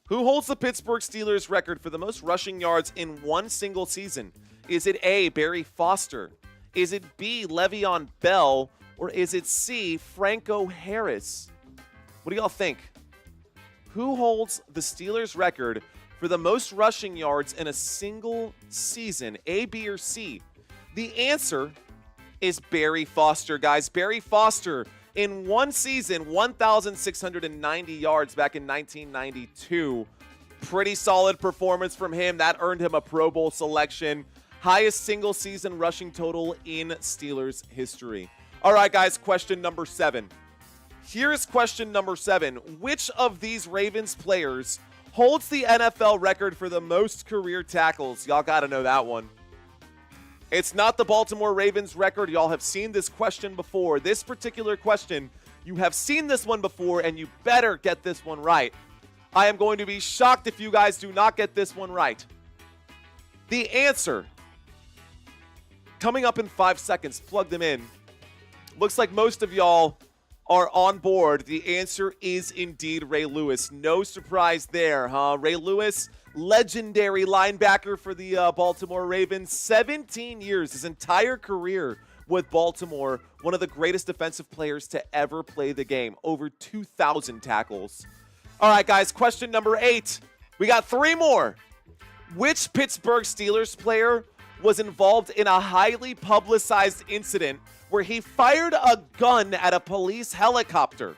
Who holds the Pittsburgh Steelers record for the most rushing yards in one single season? Is it A, Barry Foster? Is it B, Le'Veon Bell? Or is it C, Franco Harris? What do y'all think? Who holds the Steelers record for the most rushing yards in a single season? A, B, or C? The answer is Barry Foster, guys. Barry Foster, in one season, 1,690 yards back in 1992. Pretty solid performance from him. That earned him a Pro Bowl selection. Highest single season rushing total in Steelers history. All right, guys, question number 7. Here's question number 7. Which of these Ravens players holds the NFL record for the most career tackles? Y'all got to know that one. It's not the Baltimore Ravens record. Y'all have seen this question before. This particular question, you have seen this one before, and you better get this one right. I am going to be shocked if you guys do not get this one right. The answer, coming up in 5 seconds, plug them in. Looks like most of y'all are on board. The answer is indeed Ray Lewis. No surprise there, huh? Ray Lewis, legendary linebacker for the Baltimore Ravens. 17 years, his entire career with Baltimore. One of the greatest defensive players to ever play the game. Over 2,000 tackles. All right, guys, question number 8. We got 3 more. Which Pittsburgh Steelers player was involved in a highly publicized incident where he fired a gun at a police helicopter?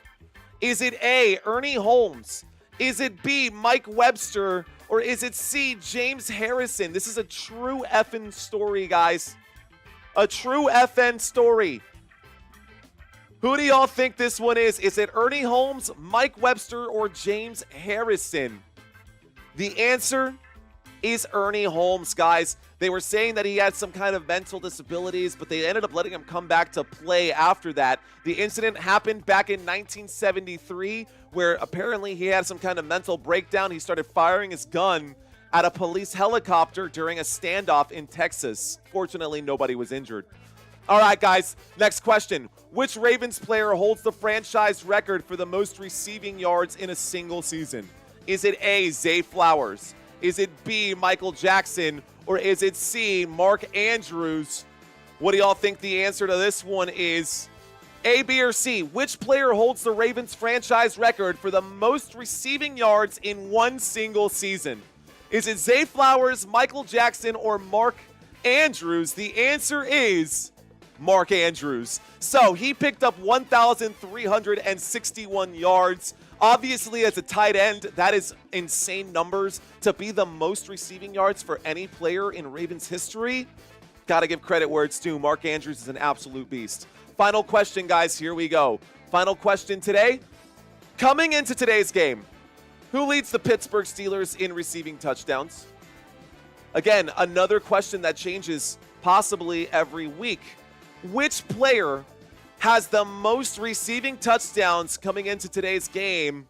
Is it A, Ernie Holmes? Is it B, Mike Webster? Or is it C, James Harrison? This is a true effing story, guys. A true FN story. Who do y'all think this one is? Is it Ernie Holmes, Mike Webster, or James Harrison? The answer is Ernie Holmes, guys. They were saying that he had some kind of mental disabilities, but they ended up letting him come back to play after that. The incident happened back in 1973, where apparently he had some kind of mental breakdown. He started firing his gun at a police helicopter during a standoff in Texas. Fortunately, nobody was injured. All right, guys, next question. Which Ravens player holds the franchise record for the most receiving yards in a single season? Is it A, Zay Flowers? Is it B, Michael Jackson? Or is it C, Mark Andrews? What do y'all think the answer to this one is? A, B, or C? Which player holds the Ravens franchise record for the most receiving yards in one single season? Is it Zay Flowers, Michael Jackson, or Mark Andrews? The answer is Mark Andrews. So he picked up 1,361 yards. Obviously, as a tight end, that is insane numbers. To be the most receiving yards for any player in Ravens history, got to give credit where it's due. Mark Andrews is an absolute beast. Final question, guys. Here we go. Final question today. Coming into today's game, who leads the Pittsburgh Steelers in receiving touchdowns? Again, another question that changes possibly every week. Which player has the most receiving touchdowns coming into today's game?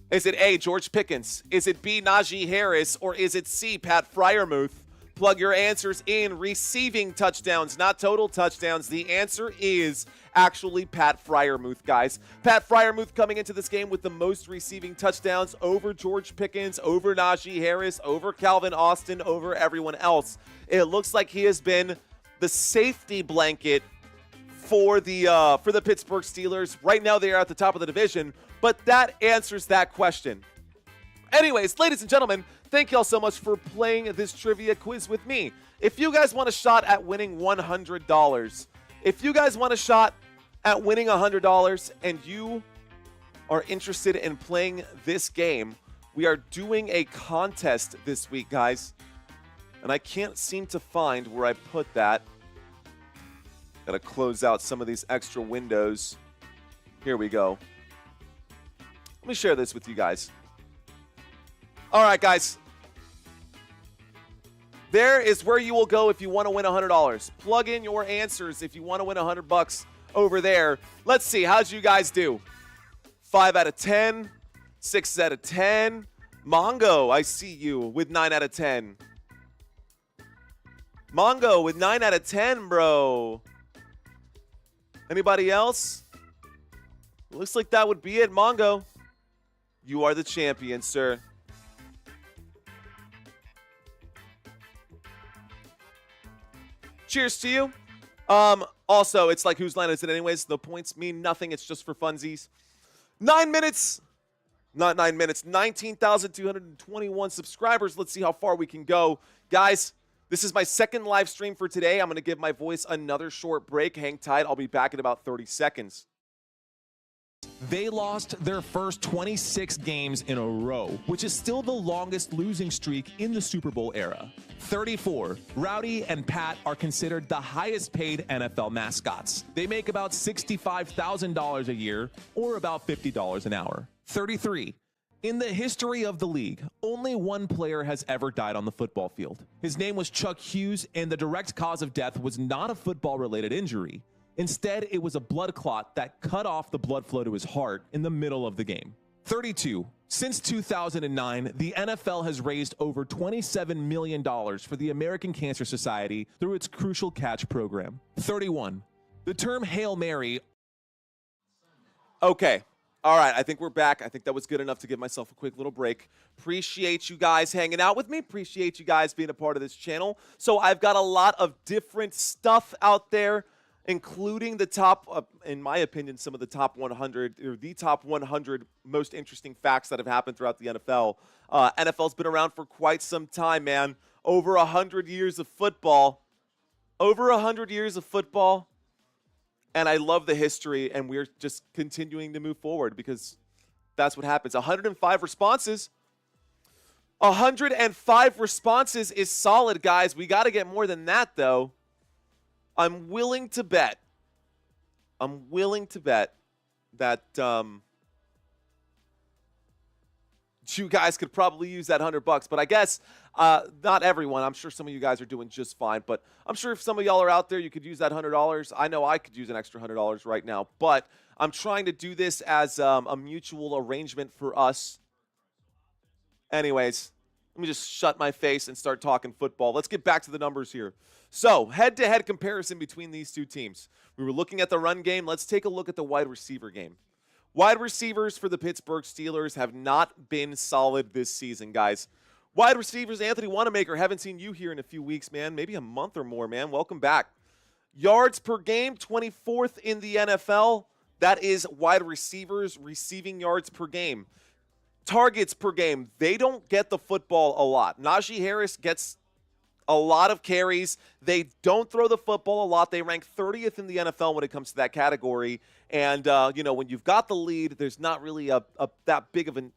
Is it A, George Pickens? Is it B, Najee Harris? Or is it C, Pat Freiermuth? Plug your answers in. Receiving touchdowns, not total touchdowns. The answer is actually Pat Freiermuth, guys. Pat Freiermuth coming into this game with the most receiving touchdowns over George Pickens, over Najee Harris, over Calvin Austin, over everyone else. It looks like he has been the safety blanket for the Pittsburgh Steelers. Right now they are at the top of the division, but that answers that question. Anyways, ladies and gentlemen, thank y'all so much for playing this trivia quiz with me. If you guys want a shot at winning $100, if you guys want a shot at winning $100 and you are interested in playing this game, we are doing a contest this week, guys. And I can't seem to find where I put that. Got to close out some of these extra windows. Here we go. Let me share this with you guys. All right, guys. There is where you will go if you want to win $100. Plug in your answers if you want to win $100 over there. Let's see. How'd you guys do? 5 out of 10. 6 out of 10. Mongo, I see you with 9 out of 10. Mongo with 9 out of 10, bro. Anybody else? Looks like that would be it. Mongo, you are the champion, sir. Cheers to you. Also, it's like whose line is it anyways? The points mean nothing. It's just for funsies. 9 minutes. Not 9 minutes. 19,221 subscribers. Let's see how far we can go. Guys, this is my second live stream for today. I'm going to give my voice another short break. Hang tight. I'll be back in about 30 seconds. They lost their first 26 games in a row, which is still the longest losing streak in the Super Bowl era. 34. Rowdy and Pat are considered the highest paid NFL mascots. They make about $65,000 a year, or about $50 an hour. 33. In the history of the league, only one player has ever died on the football field. His name was Chuck Hughes, and the direct cause of death was not a football-related injury. Instead, it was a blood clot that cut off the blood flow to his heart in the middle of the game. 32. Since 2009, the NFL has raised over $27 million for the American Cancer Society through its Crucial Catch program. 31. The term Hail Mary. Okay. All right. I think we're back. I think that was good enough to give myself a quick little break. Appreciate you guys hanging out with me. Appreciate you guys being a part of this channel. So I've got a lot of different stuff out there including the top, in my opinion, some of the top 100 or the top 100 most interesting facts that have happened throughout the NFL. NFL's been around for quite some time, man. Over 100 years of football. Over 100 years of football. And I love the history, and we're just continuing to move forward because that's what happens. 105 responses. 105 responses is solid, guys. We got to get more than that, though. I'm willing to bet that you guys could probably use that $100, but I guess not everyone. I'm sure some of you guys are doing just fine, but I'm sure if some of y'all are out there, you could use that $100. I know I could use an extra $100 right now, but I'm trying to do this as a mutual arrangement for us. Anyways, let me just shut my face and start talking football. Let's get back to the numbers here. So, head-to-head comparison between these two teams. We were looking at the run game. Let's take a look at the wide receiver game. Wide receivers for the Pittsburgh Steelers have not been solid this season, guys. Wide receivers, Anthony Wanamaker, haven't seen you here in a few weeks, man. Maybe a month or more, man. Welcome back. Yards per game, 24th in the NFL. That is wide receivers receiving yards per game. Targets per game, they don't get the football a lot. Najee Harris gets a lot of carries. They don't throw the football a lot. They rank 30th in the NFL when it comes to that category. And, when you've got the lead, there's not really that big of an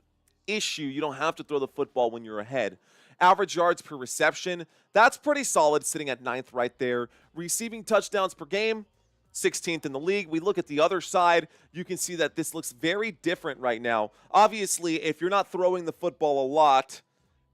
issue. You don't have to throw the football when you're ahead. Average yards per reception, that's pretty solid, sitting at 9th right there. Receiving touchdowns per game, 16th in the league. We look at the other side, you can see that this looks very different right now. Obviously, if you're not throwing the football a lot,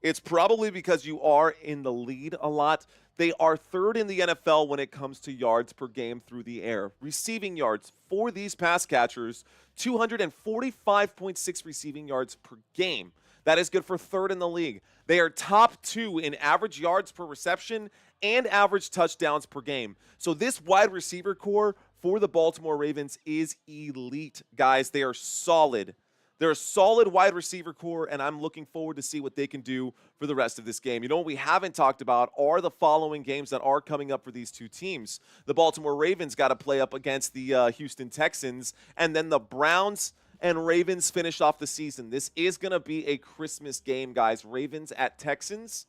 it's probably because you are in the lead a lot. They are 3rd in the NFL when it comes to yards per game through the air. Receiving yards for these pass catchers, 245.6 receiving yards per game. That is good for 3rd in the league. They are top 2 in average yards per reception and average touchdowns per game. So this wide receiver core for the Baltimore Ravens is elite, guys. They are solid. They're a solid wide receiver core, and I'm looking forward to see what they can do for the rest of this game. You know what we haven't talked about are the following games that are coming up for these two teams. The Baltimore Ravens got to play up against the Houston Texans, and then the Browns and Ravens finish off the season. This is going to be a Christmas game, guys. Ravens at Texans.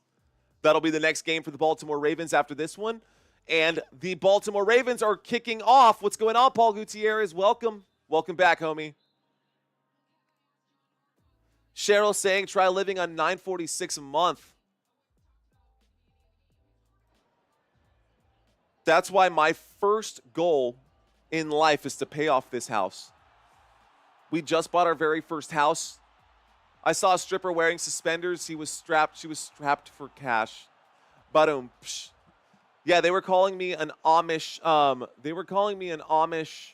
That'll be the next game for the Baltimore Ravens after this one. And the Baltimore Ravens are kicking off. What's going on, Paul Gutierrez? Welcome. Welcome back, homie. Cheryl saying, try living on $946 a month. That's why my first goal in life is to pay off this house. We just bought our very first house. I saw a stripper wearing suspenders. She was strapped for cash. Ba-dum. Yeah, they were calling me an Amish. They were calling me an Amish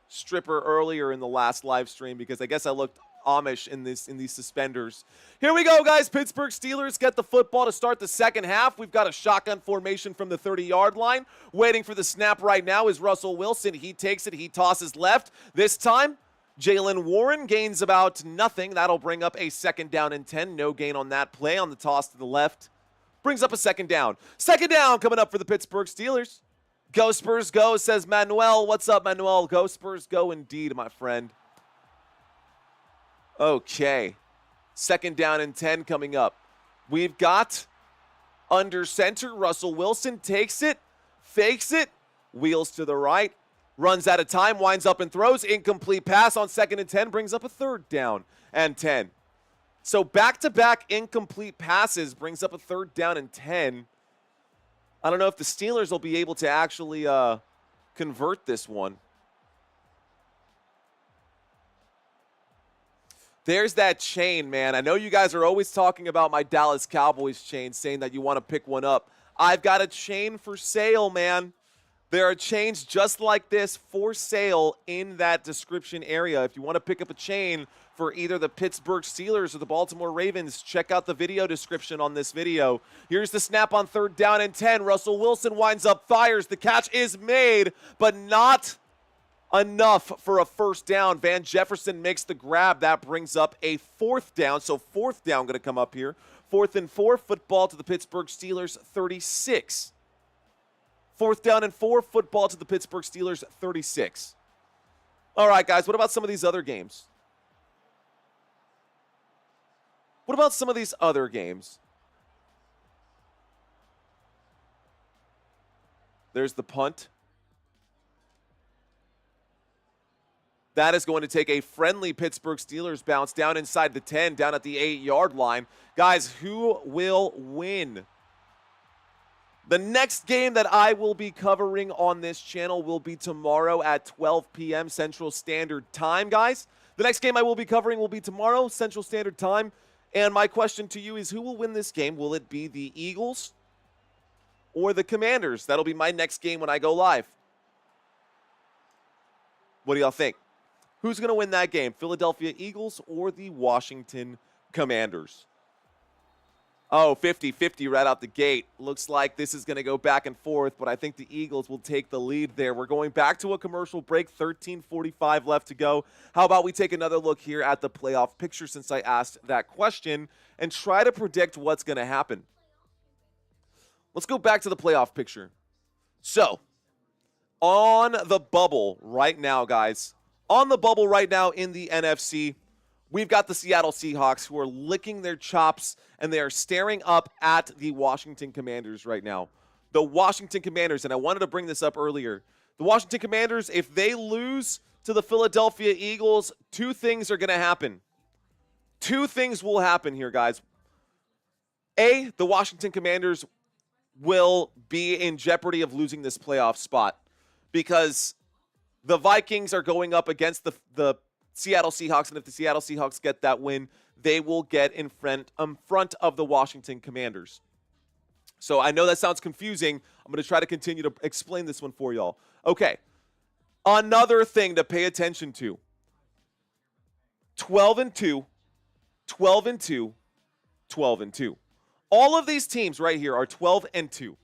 stripper earlier in the last live stream because I guess I looked Amish in these suspenders. Here we go, guys. Pittsburgh Steelers get the football to start the second half. We've got a shotgun formation from the 30-yard line. Waiting for the snap right now is Russell Wilson. He takes it. He tosses left. This time, Jalen Warren gains about nothing. That'll bring up a 2nd down and 10. No gain on that play on the toss to the left. Brings up a 2nd down. 2nd down coming up for the Pittsburgh Steelers. Go Spurs go, says Manuel. What's up, Manuel? Go Spurs go indeed, my friend. Okay, 2nd down and 10 coming up. We've got under center, Russell Wilson takes it, fakes it, wheels to the right, runs out of time, winds up and throws. Incomplete pass on 2nd and 10, brings up a 3rd down and 10. So back-to-back incomplete passes brings up a 3rd down and 10. I don't know if the Steelers will be able to actually convert this one. There's that chain, man. I know you guys are always talking about my Dallas Cowboys chain, saying that you want to pick one up. I've got a chain for sale, man. There are chains just like this for sale in that description area. If you want to pick up a chain for either the Pittsburgh Steelers or the Baltimore Ravens, check out the video description on this video. Here's the snap on 3rd down and 10. Russell Wilson winds up, fires. The catch is made, but not enough for a 1st down. Van Jefferson makes the grab. That brings up a 4th down. So 4th down going to come up here. 4th and 4, football to the Pittsburgh Steelers 36. 4th down and 4, football to the Pittsburgh Steelers, 36. All right, guys, what about some of these other games? What about some of these other games? There's the punt. That is going to take a friendly Pittsburgh Steelers bounce down inside the 10, down at the 8-yard line. Guys, who will win? The next game that I will be covering on this channel will be tomorrow at 12 p.m. Central Standard Time, guys. The next game I will be covering will be tomorrow, Central Standard Time. And my question to you is, who will win this game? Will it be the Eagles or the Commanders? That'll be my next game when I go live. What do y'all think? Who's going to win that game? Philadelphia Eagles or the Washington Commanders? Oh, 50-50 right out the gate. Looks like this is going to go back and forth, but I think the Eagles will take the lead there. We're going back to a commercial break, 13:45 left to go. How about we take another look here at the playoff picture since I asked that question and try to predict what's going to happen. Let's go back to the playoff picture. So, on the bubble right now, guys, on the bubble right now in the NFC, we've got the Seattle Seahawks who are licking their chops and they are staring up at the Washington Commanders right now. The Washington Commanders, and I wanted to bring this up earlier. The Washington Commanders, if they lose to the Philadelphia Eagles, two things are going to happen. Two things will happen here, guys. A, the Washington Commanders will be in jeopardy of losing this playoff spot because the Vikings are going up against the Seattle Seahawks, and if the Seattle Seahawks get that win, they will get in front of the Washington Commanders. So I know that sounds confusing. I'm going to try to continue to explain this one for y'all. Okay, another thing to pay attention to. 12-2, 12-2, 12-2. All of these teams right here are 12-2.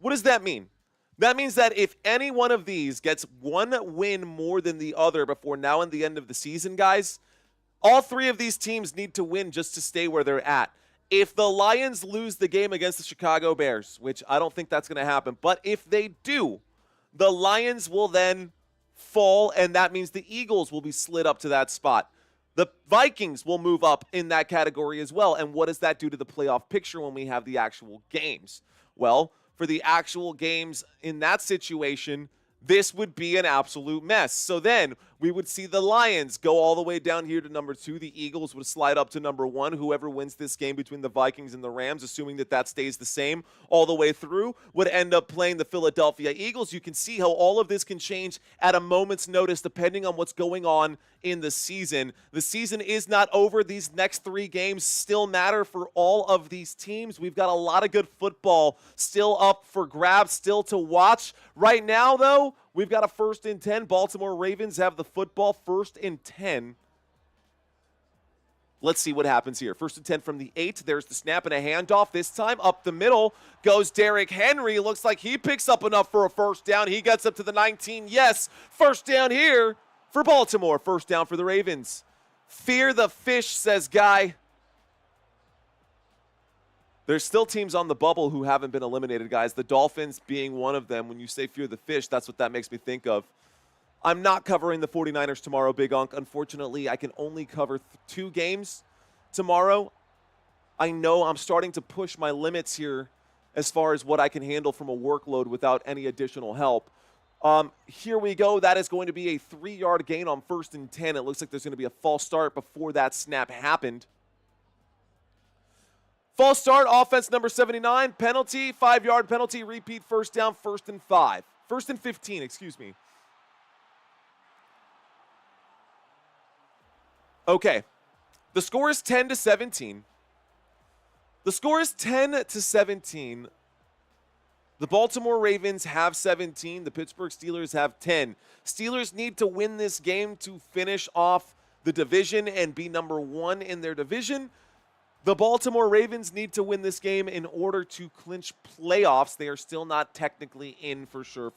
What does that mean? That means that if any one of these gets one win more than the other before now and the end of the season, guys, all three of these teams need to win just to stay where they're at. If the Lions lose the game against the Chicago Bears, which I don't think that's going to happen, but if they do, the Lions will then fall, and that means the Eagles will be slid up to that spot. The Vikings will move up in that category as well. And what does that do to the playoff picture when we have the actual games? Well, for the actual games in that situation, this would be an absolute mess. So then we would see the Lions go all the way down here to number 2. The Eagles would slide up to number 1. Whoever wins this game between the Vikings and the Rams, assuming that that stays the same all the way through, would end up playing the Philadelphia Eagles. You can see how all of this can change at a moment's notice depending on what's going on in the season. The season is not over. These next 3 games still matter for all of these teams. We've got a lot of good football still up for grabs, still to watch. Right now, though, we've got a 1st and 10. Baltimore Ravens have the football, 1st and 10. Let's see what happens here. 1st and 10 from the 8. There's the snap and a handoff. This time up the middle goes Derrick Henry. Looks like he picks up enough for a 1st down. He gets up to the 19. Yes, 1st down here for Baltimore. 1st down for the Ravens. Fear the fish, says Guy. There's still teams on the bubble who haven't been eliminated, guys. The Dolphins being one of them. When you say fear the fish, that's what that makes me think of. I'm not covering the 49ers tomorrow, Big Unk. Unfortunately, I can only cover 2 games tomorrow. I know I'm starting to push my limits here as far as what I can handle from a workload without any additional help. Here we go. That is going to be a 3-yard gain on 1st and 10. It looks like there's going to be a false start before that snap happened. False start, offense number 79, penalty, 5-yard penalty, repeat 1st down, 1st and 5. 1st and 15, excuse me. Okay, the score is 10-17. The score is 10-17. The Baltimore Ravens have 17. The Pittsburgh Steelers have 10. Steelers need to win this game to finish off the division and be number 1 in their division. The Baltimore Ravens need to win this game in order to clinch playoffs. They are still not technically in for sure.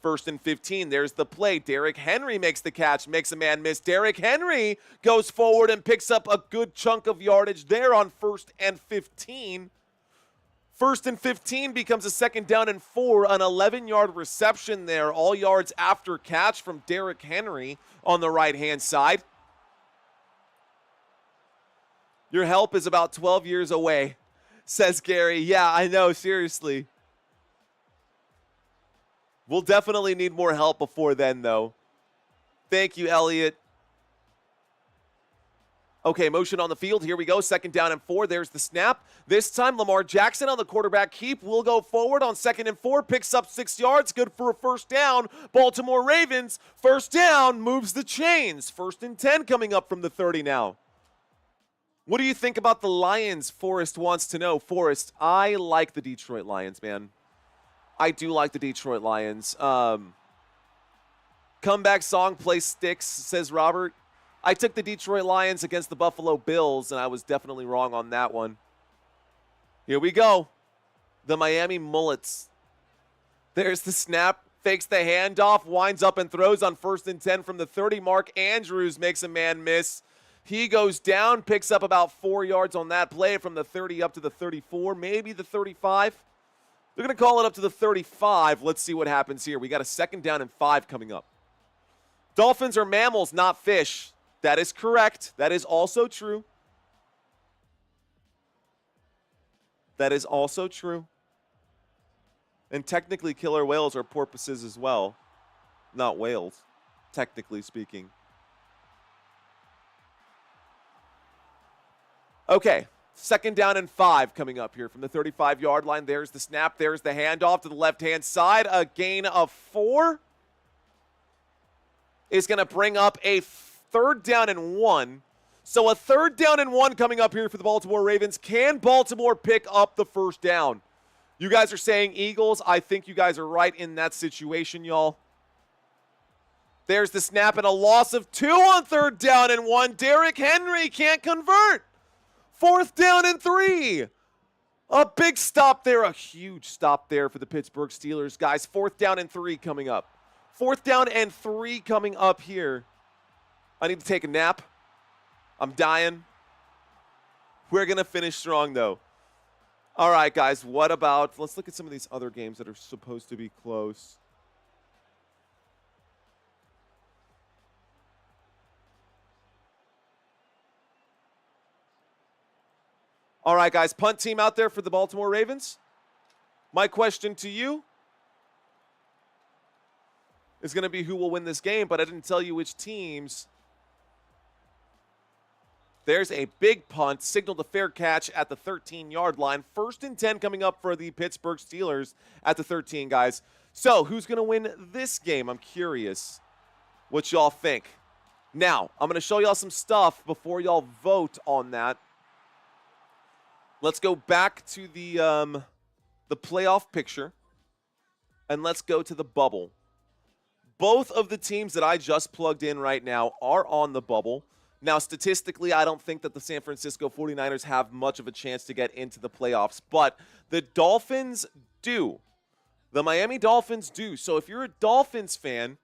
1st and 15. There's the play. Derrick Henry makes the catch, makes a man miss. Derrick Henry goes forward and picks up a good chunk of yardage there on 1st and 15. First and 15 becomes a second down and 4. An 11-yard reception there. All yards after catch from Derrick Henry on the right-hand side. Your help is about 12 years away, says Gary. Yeah, I know, seriously. We'll definitely need more help before then, though. Thank you, Elliot. Okay, motion on the field. Here we go. Second down and 4. There's the snap. This time, Lamar Jackson on the quarterback keep will go forward on second and 4. Picks up 6 yards. Good for a first down. Baltimore Ravens, first down, moves the chains. First and 10 coming up from the 30 now. What do you think about the Lions? Forrest wants to know. Forrest, I like the Detroit Lions, man. I do like the Detroit Lions. Comeback song play sticks, says Robert. I took the Detroit Lions against the Buffalo Bills, and I was definitely wrong on that one. Here we go. The Miami Mullets. There's the snap. Fakes the handoff. Winds up and throws on first and 10 from the 30. Mark Andrews makes a man miss. He goes down, picks up about 4 yards on that play from the 30 up to the 34, maybe the 35. They're going to call it up to the 35. Let's see what happens here. We got a second down and 5 coming up. Dolphins are mammals, not fish. That is correct. That is also true. That is also true. And technically, killer whales are porpoises as well. Not whales, technically speaking. Okay, second down and 5 coming up here from the 35-yard line. There's the snap. There's the handoff to the left-hand side. A gain of 4 is going to bring up a third down and 1. So a third down and 1 coming up here for the Baltimore Ravens. Can Baltimore pick up the first down? You guys are saying Eagles. I think you guys are right in that situation, y'all. There's the snap and a loss of 2 on third down and 1. Derrick Henry can't convert. Fourth down and 3. A big stop there, a huge stop there for the Pittsburgh Steelers, guys. Fourth down and 3 coming up. Fourth down and 3 coming up here. I need to take a nap. I'm dying. We're going to finish strong, though. All right, guys, what about, let's look at some of these other games that are supposed to be close. All right, guys, punt team out there for the Baltimore Ravens. My question to you is going to be who will win this game, but I didn't tell you which teams. There's a big punt, signaled a fair catch at the 13-yard line. First and 10 coming up for the Pittsburgh Steelers at the 13, guys. So who's going to win this game? I'm curious what y'all think. Now, I'm going to show y'all some stuff before y'all vote on that. Let's go back to the playoff picture, and let's go to the bubble. Both of the teams that I just plugged in right now are on the bubble. Now, statistically, I don't think that the San Francisco 49ers have much of a chance to get into the playoffs, but the Dolphins do. The Miami Dolphins do. So if you're a Dolphins fan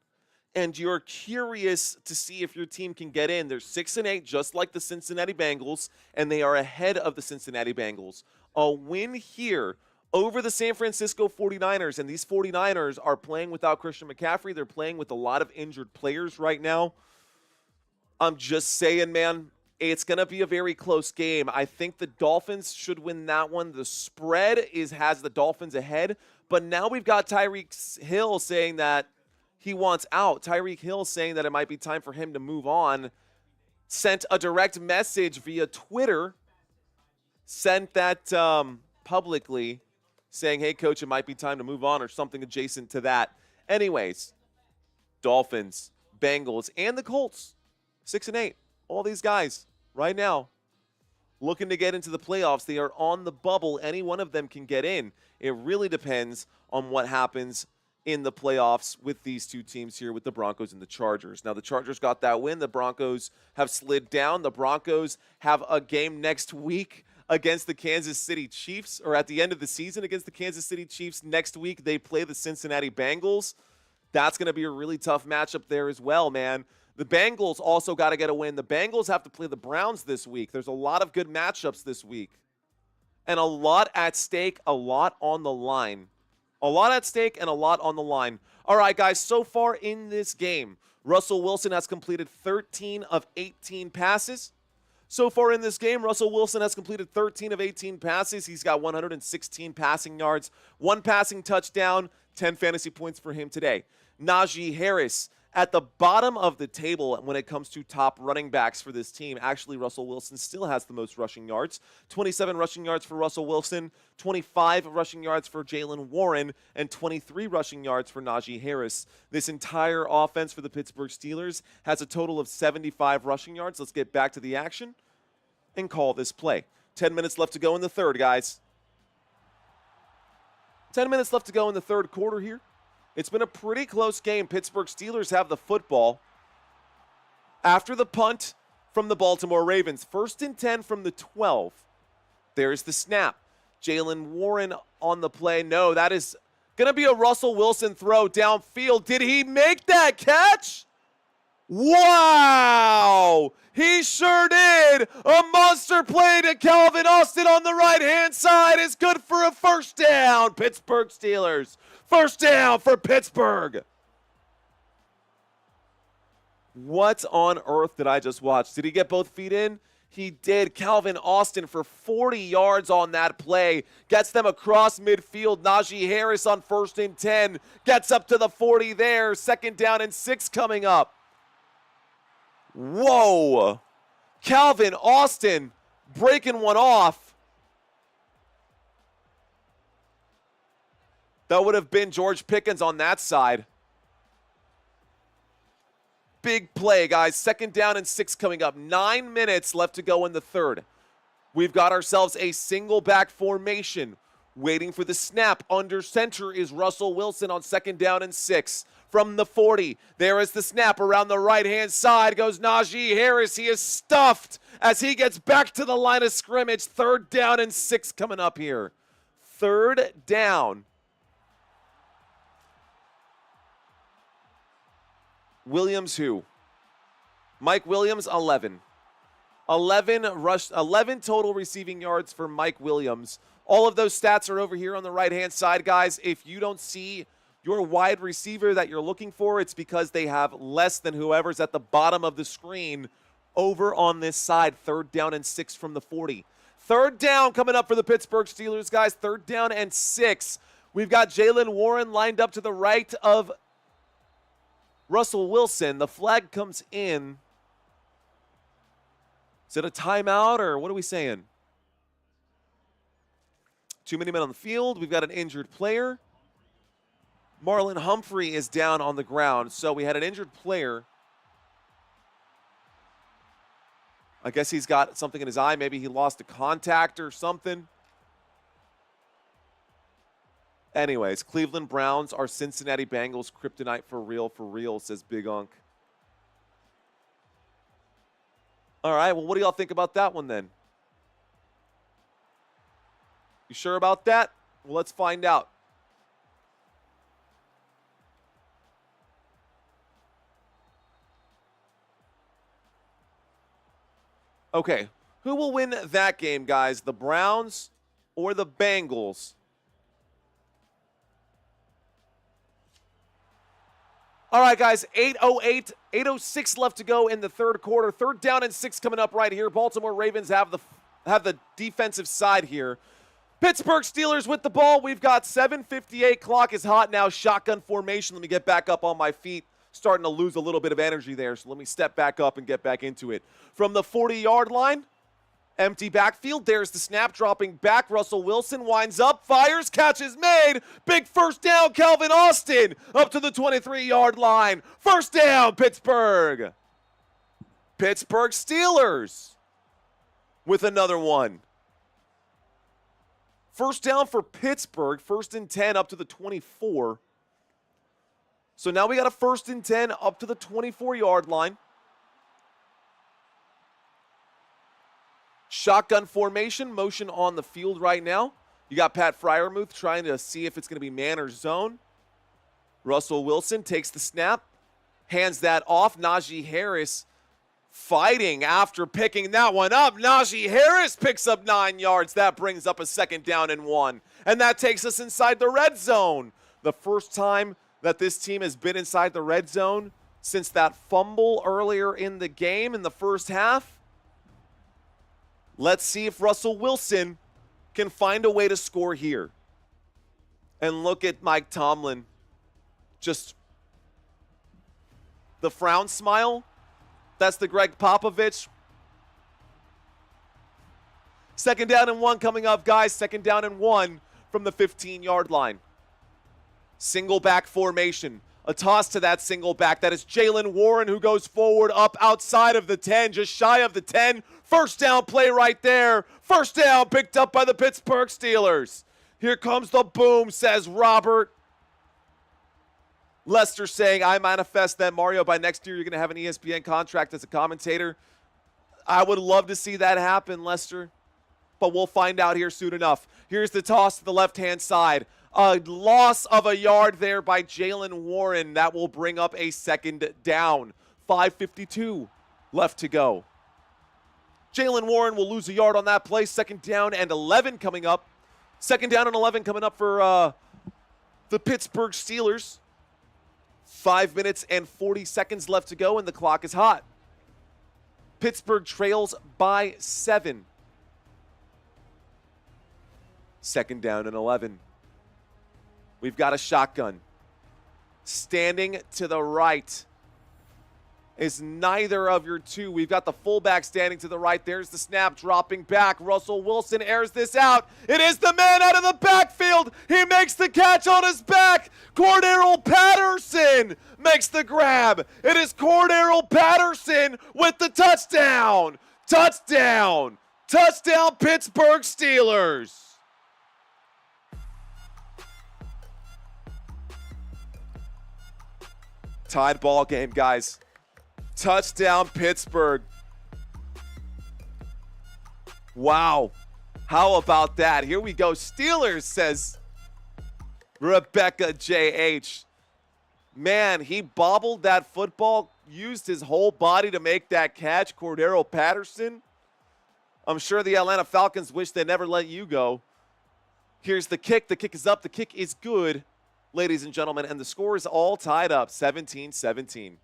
and you're curious to see if your team can get in, they're 6-8, just like the Cincinnati Bengals, and they are ahead of the Cincinnati Bengals. A win here over the San Francisco 49ers, and these 49ers are playing without Christian McCaffrey. They're playing with a lot of injured players right now. I'm just saying, man, it's going to be a very close game. I think the Dolphins should win that one. The spread has the Dolphins ahead, but now we've got Tyreek Hill saying that he wants out. Tyreek Hill saying that it might be time for him to move on. Sent a direct message via Twitter. Sent that publicly saying, hey, coach, it might be time to move on or something adjacent to that. Anyways, Dolphins, Bengals, and the Colts, 6-8. All these guys right now looking to get into the playoffs. They are on the bubble. Any one of them can get in. It really depends on what happens in the playoffs with these two teams here, with the Broncos and the Chargers. Now, the Chargers got that win. The Broncos have slid down. The Broncos have a game next week against the Kansas City Chiefs, or at the end of the season against the Kansas City Chiefs. Next week, they play the Cincinnati Bengals. That's going to be a really tough matchup there as well, man. The Bengals also got to get a win. The Bengals have to play the Browns this week. There's a lot of good matchups this week. and a lot at stake, a lot on the line. A lot at stake and a lot on the line. All right, guys, so far in this game, Russell Wilson has completed 13 of 18 passes. So far in this game, Russell Wilson has completed 13 of 18 passes. He's got 116 passing yards, 1 passing touchdown, 10 fantasy points for him today. Najee Harris at the bottom of the table when it comes to top running backs for this team. Actually, Russell Wilson still has the most rushing yards. 27 rushing yards for Russell Wilson, 25 rushing yards for Jaylen Warren, and 23 rushing yards for Najee Harris. This entire offense for the Pittsburgh Steelers has a total of 75 rushing yards. Let's get back to the action and call this play. 10 minutes left to go in the third, guys. 10 minutes left to go in the third quarter here. It's been a pretty close game. Pittsburgh Steelers have the football after the punt from the Baltimore Ravens. 1st and 10 from the 12. There's the snap. Jaylen Warren on the play. No, that is going to be a Russell Wilson throw downfield. Did he make that catch? Wow! He sure did! A monster play to Calvin Austin on the right-hand side is good for a first down. Pittsburgh Steelers. First down for Pittsburgh. What on earth did I just watch? Did he get both feet in? He did. Calvin Austin for 40 yards on that play. Gets them across midfield. Najee Harris on 1st and 10. Gets up to the 40 there. 2nd down and 6 coming up. Whoa. Calvin Austin breaking one off. That would have been George Pickens on that side. Big play, guys. 2nd down and 6 coming up. 9 minutes left to go in the third. We've got ourselves a single back formation. Waiting for the snap. Under center is Russell Wilson on 2nd down and 6. From the 40, there is the snap. Around the right-hand side goes Najee Harris. He is stuffed as he gets back to the line of scrimmage. 3rd down and 6 coming up here. 3rd down. Williams who? Mike Williams, 11. 11 total receiving yards for Mike Williams. All of those stats are over here on the right-hand side, guys. If you don't see your wide receiver that you're looking for, it's because they have less than whoever's at the bottom of the screen over on this side. 3rd down and 6 from the 40. 3rd down coming up for the Pittsburgh Steelers, guys. 3rd down and 6. We've got Jaylen Warren lined up to the right of Russell Wilson. The flag comes in. Is it a timeout or what are we saying? Too many men on the field. We've got an injured player. Marlon Humphrey is down on the ground. So we had an injured player. I guess he's got something in his eye. Maybe he lost a contact or something. Anyways, Cleveland Browns are Cincinnati Bengals kryptonite for real, says Big Unk. All right, well, what do y'all think about that one then? You sure about that? Well, let's find out. Okay, who will win that game, guys? The Browns or the Bengals? All right, guys, 8:08, 8:06 left to go in the third quarter. 3rd down and 6 coming up right here. Baltimore Ravens have the defensive side here. Pittsburgh Steelers with the ball. We've got 7:58. Clock is hot now. Shotgun formation. Let me get back up on my feet. Starting to lose a little bit of energy there, so let me step back up and get back into it. From the 40-yard line, empty backfield. There's the snap, dropping back. Russell Wilson winds up, fires, catch is made. Big first down, Calvin Austin up to the 23-yard line. First down, Pittsburgh. Pittsburgh Steelers with another one. First down for Pittsburgh, 1st and 10 up to the 24. So now we got a 1st and 10 up to the 24-yard line. Shotgun formation, motion on the field right now. You got Pat Freiermuth trying to see if it's going to be man or zone. Russell Wilson takes the snap, hands that off. Najee Harris fighting after picking that one up. Najee Harris picks up 9 yards. That brings up a 2nd down and 1. And that takes us inside the red zone. The first time that this team has been inside the red zone since that fumble earlier in the game in the first half. Let's see if Russell Wilson can find a way to score here. And look at Mike Tomlin. Just the frown smile. That's the Greg Popovich. 2nd down and 1 coming up, guys. 2nd down and 1 from the 15-yard line. Single back formation. A toss to that single back. That is Jaylen Warren, who goes forward up outside of the 10, just shy of the 10. First down play right there. First down picked up by the Pittsburgh Steelers. Here comes the boom, says Robert. Lester saying, I manifest that, Mario, by next year you're going to have an ESPN contract as a commentator. I would love to see that happen, Lester. But we'll find out here soon enough. Here's the toss to the left-hand side. A loss of a yard there by Jaylen Warren. That will bring up a 2nd down. 5:52 left to go. Jaylen Warren will lose a yard on that play. 2nd down and 11 coming up. 2nd down and 11 coming up for the Pittsburgh Steelers. 5 minutes and 40 seconds left to go, and the clock is hot. Pittsburgh trails by 7. 2nd down and 11. We've got a shotgun. Standing to the right is neither of your two. We've got the fullback standing to the right. There's the snap, dropping back. Russell Wilson airs this out. It is the man out of the backfield. He makes the catch on his back. Cordero Patterson makes the grab. It is Cordero Patterson with the touchdown. Touchdown. Touchdown, Pittsburgh Steelers. Tied ball game, guys. Touchdown, Pittsburgh. Wow. How about that? Here we go. Steelers, says Rebecca J.H. Man, he bobbled that football, used his whole body to make that catch. Cordero Patterson. I'm sure the Atlanta Falcons wish they never let you go. Here's the kick. The kick is up. The kick is good, ladies and gentlemen, and the score is all tied up, 17-17.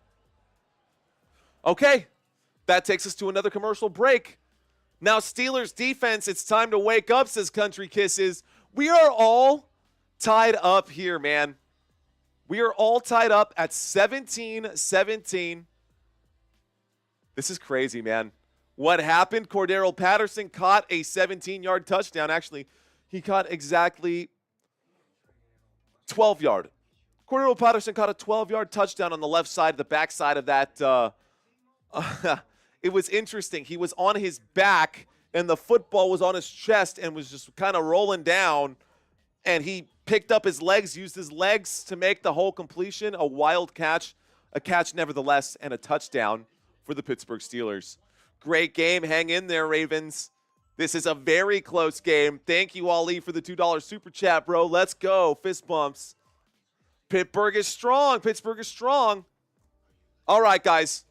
Okay, that takes us to another commercial break. Now, Steelers defense, it's time to wake up, says Country Kisses. We are all tied up here, man. We are all tied up at 17-17. This is crazy, man. What happened? Cordero Patterson caught a 17-yard touchdown. Actually, he caught exactly 12-yard. Cordero Patterson caught a 12-yard touchdown on the left side, the back side of that. It was interesting. He was on his back, and the football was on his chest and was just kind of rolling down. And he picked up his legs, used his legs to make the whole completion. A wild catch, a catch nevertheless, and a touchdown for the Pittsburgh Steelers. Great game. Hang in there, Ravens. This is a very close game. Thank you, Ali, for the $2 super chat, bro. Let's go. Fist bumps. Pittsburgh is strong. Pittsburgh is strong. All right, guys.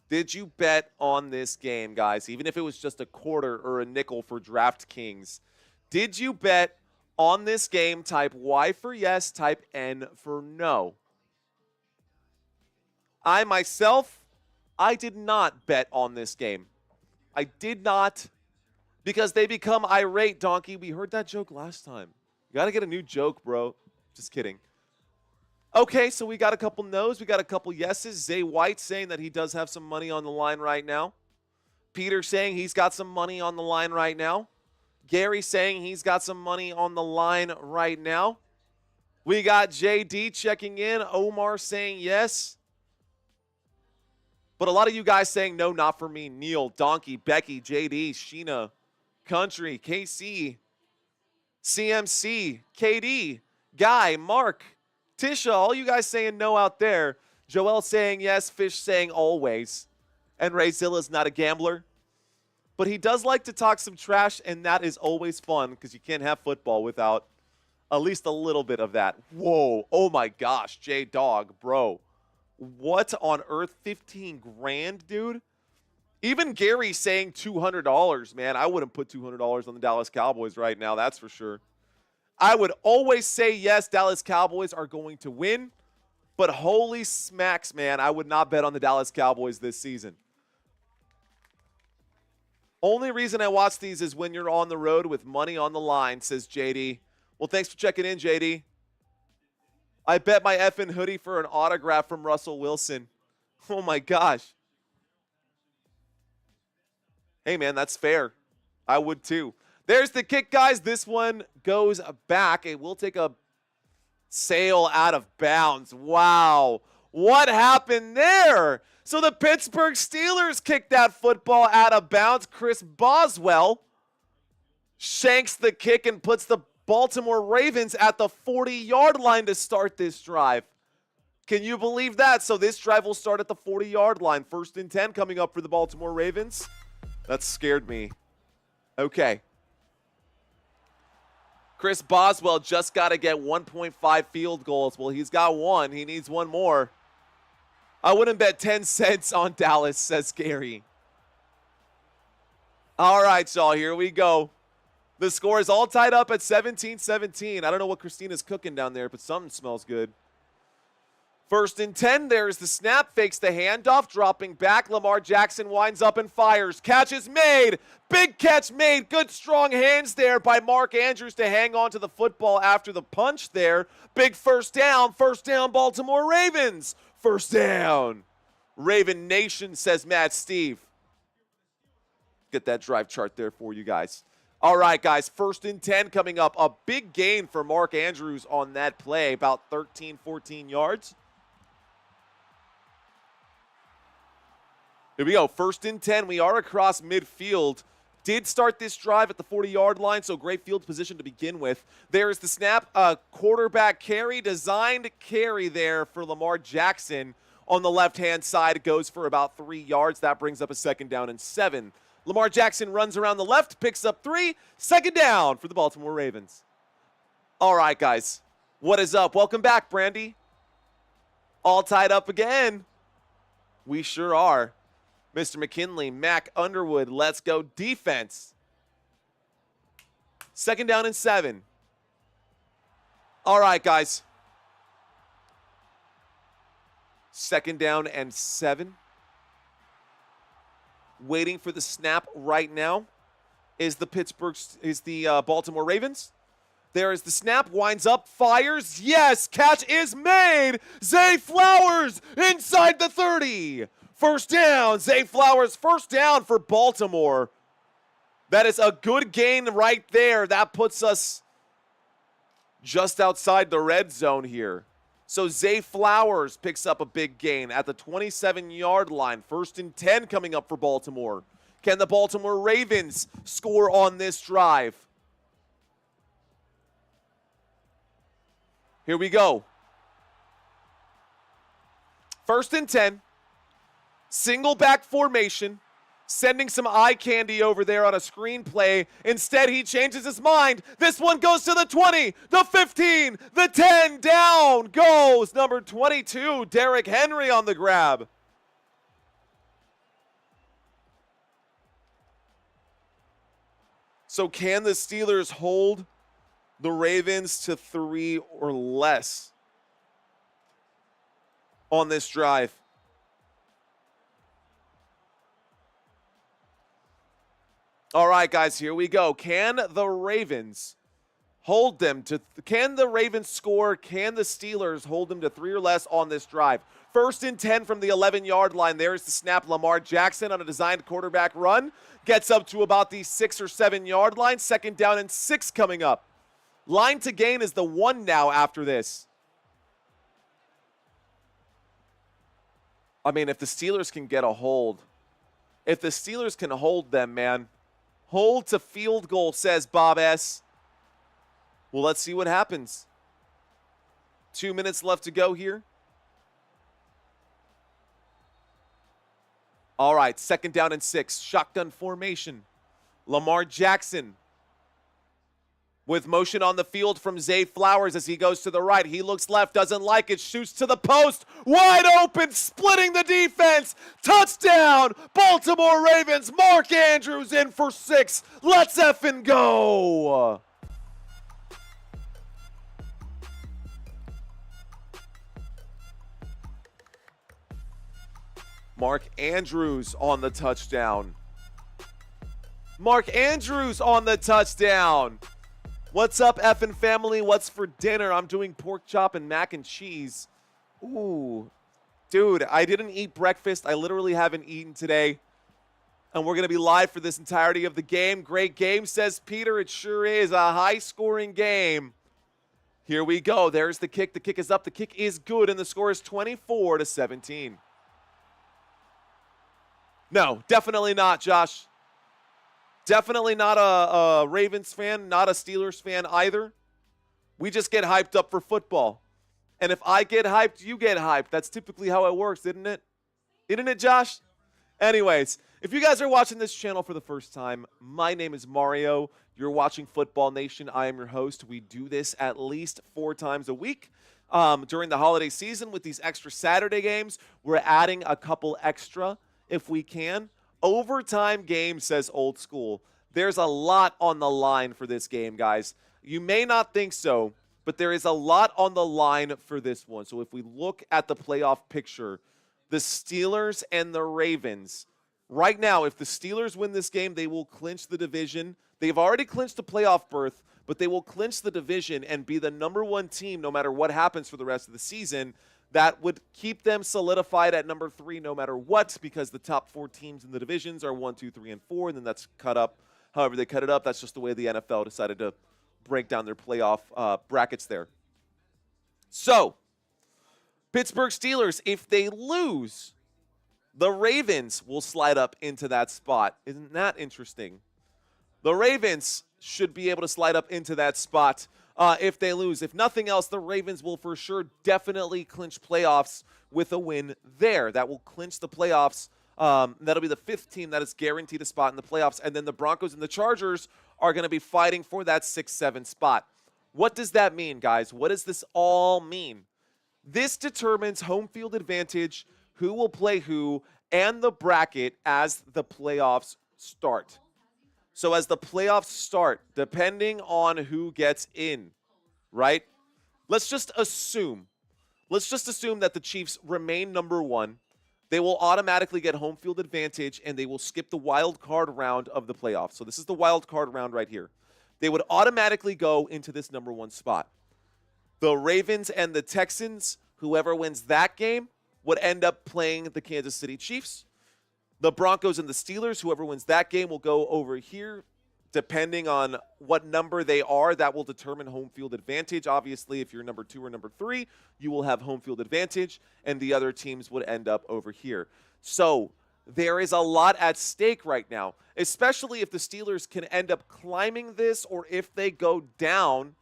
Did you bet on this game, guys? Even if it was just a quarter or a nickel for DraftKings. Did you bet on this game? Type Y for yes, type N for no. I did not bet on this game. I did not, because they become irate, Donkey. We heard that joke last time. You got to get a new joke, bro. Just kidding. Okay, so we got a couple no's. We got a couple yeses. Zay White saying that he does have some money on the line right now. Peter saying he's got some money on the line right now. Gary saying he's got some money on the line right now. We got JD checking in. Omar saying yes. But a lot of you guys saying no, not for me. Neil, Donkey, Becky, JD, Sheena, Country, KC, CMC, KD, Guy, Mark, Tisha, all you guys saying no out there. Joel saying yes, Fish saying always. And Rayzilla's not a gambler. But he does like to talk some trash, and that is always fun because you can't have football without At least a little bit of that. Whoa. Oh my gosh. J-Dog, bro. What on earth? 15 grand, dude? Even Gary saying $200, man. I wouldn't put $200 on the Dallas Cowboys right now, that's for sure. I would always say yes, Dallas Cowboys are going to win. But holy smacks, man, I would not bet on the Dallas Cowboys this season. Only reason I watch these is when you're on the road with money on the line, says JD. Well, thanks for checking in, JD. I bet my effing hoodie for an autograph from Russell Wilson. Oh, my gosh. Hey, man, that's fair. I would, too. There's the kick, guys. This one goes back. It will take a sail out of bounds. Wow. What happened there? So the Pittsburgh Steelers kicked that football out of bounds. Chris Boswell shanks the kick and puts the Baltimore Ravens at the 40-yard line to start this drive. Can you believe that? So this drive will start at the 40-yard line. 1st and 10 coming up for the Baltimore Ravens. That scared me. Okay. Chris Boswell just got to get 1.5 field goals. Well, he's got one. He needs one more. I wouldn't bet 10 cents on Dallas, says Gary. All right, y'all, here we go. The score is all tied up at 17-17. I don't know what Christina's cooking down there, but something smells good. 1st and 10, there's the snap, fakes the handoff, dropping back. Lamar Jackson winds up and fires. Catch is made. Big catch made. Good strong hands there by Mark Andrews to hang on to the football after the punch there. Big first down. First down, Baltimore Ravens. First down. Raven Nation, says Matt Steve. Get that drive chart there for you guys. All right, guys, 1st and 10 coming up. A big gain for Mark Andrews on that play, about 13, 14 yards. Here we go, 1st and 10. We are across midfield. Did start this drive at the 40-yard line, so great field position to begin with. There's the snap, quarterback carry, designed carry there for Lamar Jackson. On the left-hand side, it goes for about 3 yards. That brings up a 2nd down and 7. Lamar Jackson runs around the left, picks up 3. 2nd down for the Baltimore Ravens. All right, guys. What is up? Welcome back, Brandy. All tied up again. We sure are. Mr. McKinley, Mac Underwood, let's go defense. 2nd down and 7. All right, guys. 2nd down and 7. Waiting for the snap right now is the Baltimore Ravens. There is the snap, winds up, fires. Yes, catch is made. Zay Flowers inside the 30. First down, Zay Flowers, first down for Baltimore. That is a good gain right there. That puts us just outside the red zone here. So Zay Flowers picks up a big gain at the 27-yard line. 1st and 10 coming up for Baltimore. Can the Baltimore Ravens score on this drive? Here we go. 1st and 10. Single back formation. Sending some eye candy over there on a screenplay. Instead, he changes his mind. This one goes to the 20, the 15, the 10. Down goes number 22, Derrick Henry on the grab. So can the Steelers hold the Ravens to 3 or less on this drive? All right, guys, here we go. Can the Ravens hold them to, can the Ravens score? Can the Steelers hold them to 3 or less on this drive? 1st and 10 from the 11-yard line. There's the snap. Lamar Jackson on a designed quarterback run. Gets up to about the 6 or 7-yard line. 2nd down and 6 coming up. Line to gain is the 1 now after this. I mean, if the Steelers can get a hold, if the Steelers can hold them, man. Hold to field goal, says Bob S. Well, let's see what happens. 2 minutes left to go here. All right, 2nd down and 6. Shotgun formation. Lamar Jackson With motion on the field from Zay Flowers as he goes to the right. He looks left, doesn't like it, shoots to the post. Wide open, splitting the defense. Touchdown, Baltimore Ravens. Mark Andrews in for 6. Let's effing go. Mark Andrews on the touchdown. Mark Andrews on the touchdown. What's up, effing family? What's for dinner? I'm doing pork chop and mac and cheese. Ooh. Dude, I didn't eat breakfast. I literally haven't eaten today. And we're going to be live for this entirety of the game. Great game, says Peter. It sure is a high-scoring game. Here we go. There's the kick. The kick is up. The kick is good, and the score is 24-17. No, definitely not, Josh. Definitely not a Ravens fan, not a Steelers fan either. We just get hyped up for football. And if I get hyped, you get hyped. That's typically how it works, isn't it? Isn't it, Josh? Anyways, if you guys are watching this channel for the first time, my name is Mario. You're watching Football Nation. I am your host. We do this at least 4 times a week. During the holiday season with these extra Saturday games, we're adding a couple extra if we can. Overtime game, says Old School. There's a lot on the line for this game, guys. You may not think so, but there is a lot on the line for this one. So if we look at the playoff picture, the Steelers and the Ravens, right now, if the Steelers win this game, they will clinch the division. They've already clinched the playoff berth, but they will clinch the division and be the #1 team no matter what happens for the rest of the season. That would keep them solidified at number 3 no matter what, because the top 4 teams in the divisions are 1, 2, 3, and 4, and then that's cut up however they cut it up. That's just the way the NFL decided to break down their playoff brackets there. So, Pittsburgh Steelers, if they lose, the Ravens will slide up into that spot. Isn't that interesting? The Ravens should be able to slide up into that spot if they lose. If nothing else, the Ravens will for sure definitely clinch playoffs with a win there. That will clinch the playoffs. That'll be the 5th team that is guaranteed a spot in the playoffs. And then the Broncos and the Chargers are going to be fighting for that 6-7 spot. What does that mean, guys? What does this all mean? This determines home field advantage, who will play who, and the bracket as the playoffs start. So as the playoffs start, depending on who gets in, right? Let's just assume that the Chiefs remain #1. They will automatically get home field advantage, and they will skip the wild card round of the playoffs. So this is the wild card round right here. They would automatically go into this #1 spot. The Ravens and the Texans, whoever wins that game, would end up playing the Kansas City Chiefs. The Broncos and the Steelers, whoever wins that game, will go over here. Depending on what number they are, that will determine home field advantage. Obviously, if you're number 2 or number 3, you will have home field advantage, and the other teams would end up over here. So there is a lot at stake right now, especially if the Steelers can end up climbing this or if they go down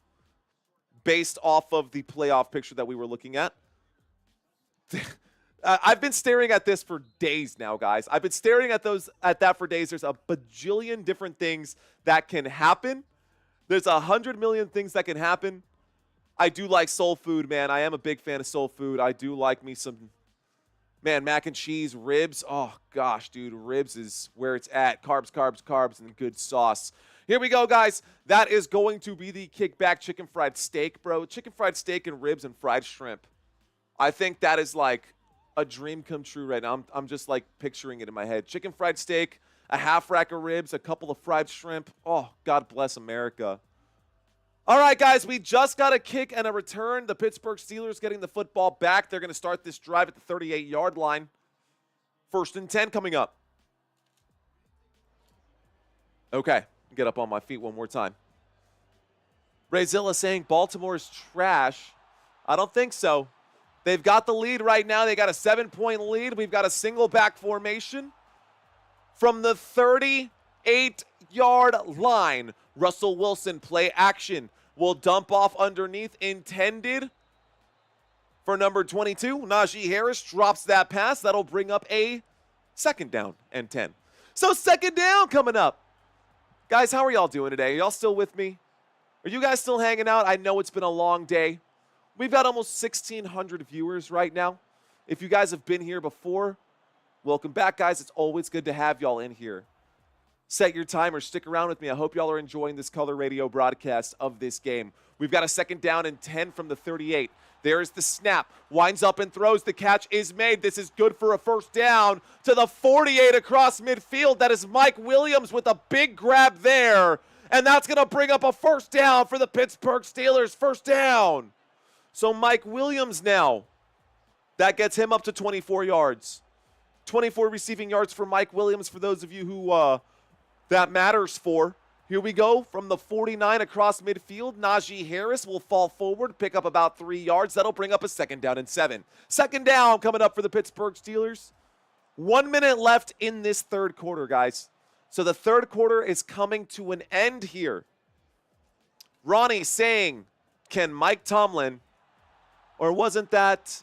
based off of the playoff picture that we were looking at. I've been staring at this for days now, guys. I've been staring at that for days. There's a bajillion different things that can happen. There's 100 million things that can happen. I do like soul food, man. I am a big fan of soul food. I do like me some, man, mac and cheese, ribs. Oh, gosh, dude, ribs is where it's at. Carbs, carbs, carbs, and good sauce. Here we go, guys. That is going to be the kickback chicken fried steak, bro. Chicken fried steak and ribs and fried shrimp. I think that is like a dream come true right now. I'm just like picturing it in my head. Chicken fried steak, a half rack of ribs, a couple of fried shrimp. Oh, God bless America. All right, guys, we just got a kick and a return. The Pittsburgh Steelers getting the football back. They're going to start this drive at the 38-yard line. 1st and 10 coming up. Okay, get up on my feet one more time. Rayzilla saying Baltimore is trash. I don't think so. They've got the lead right now. They got a 7-point lead. We've got a single back formation. From the 38-yard line, Russell Wilson, play action, will dump off underneath, intended for number 22. Najee Harris drops that pass. That'll bring up a 2nd down and 10. So 2nd down coming up. Guys, how are y'all doing today? Are y'all still with me? Are you guys still hanging out? I know it's been a long day. We've got almost 1,600 viewers right now. If you guys have been here before, welcome back, guys. It's always good to have y'all in here. Set your timer. Stick around with me. I hope y'all are enjoying this color radio broadcast of this game. We've got a 2nd down and 10 from the 38. There's the snap. Winds up and throws. The catch is made. This is good for a 1st down to the 48 across midfield. That is Mike Williams with a big grab there. And that's going to bring up a 1st down for the Pittsburgh Steelers. 1st down. So Mike Williams now. That gets him up to 24 yards. 24 receiving yards for Mike Williams for those of you who that matters for. Here we go from the 49 across midfield. Najee Harris will fall forward, pick up about 3 yards. That'll bring up a 2nd down and 7. 2nd down coming up for the Pittsburgh Steelers. 1 minute left in this 3rd quarter, guys. So the 3rd quarter is coming to an end here. Ronnie saying, can Mike Tomlin, or wasn't that,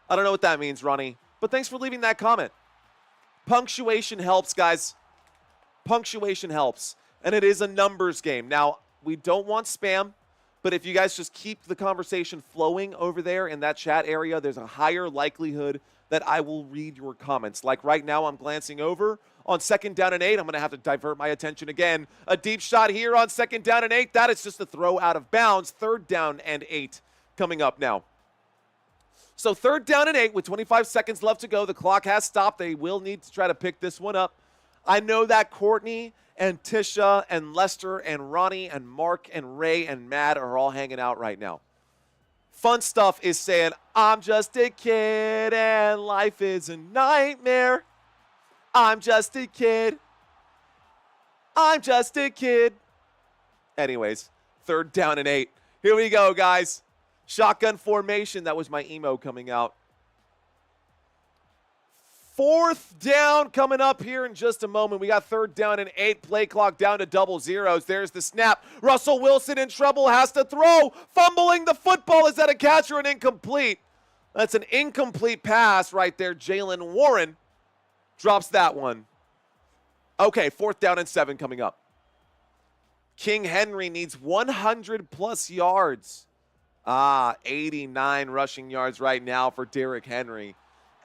I don't know what that means, Ronnie, but thanks for leaving that comment. Punctuation helps, guys. Punctuation helps. And it is a numbers game. Now, we don't want spam, but if you guys just keep the conversation flowing over there in that chat area, there's a higher likelihood that I will read your comments. Like right now, I'm glancing over. On 2nd down and 8, I'm going to have to divert my attention again. A deep shot here on 2nd down and 8. That is just a throw out of bounds. 3rd down and 8 coming up now. So 3rd down and 8 with 25 seconds left to go. The clock has stopped. They will need to try to pick this one up. I know that Courtney and Tisha and Lester and Ronnie and Mark and Ray and Matt are all hanging out right now. Fun Stuff is saying, I'm just a kid and life is a nightmare. I'm just a kid. I'm just a kid. Anyways, 3rd down and 8. Here we go, guys. Shotgun formation. That was my emo coming out. 4th down coming up here in just a moment. We got 3rd down and 8. Play clock down to double zeros. There's the snap. Russell Wilson in trouble. Has to throw. Fumbling the football. Is that a catch or an incomplete? That's an incomplete pass right there. Jalen Warren drops that one. Okay, 4th down and 7 coming up. King Henry needs 100-plus yards. 89 rushing yards right now for Derrick Henry.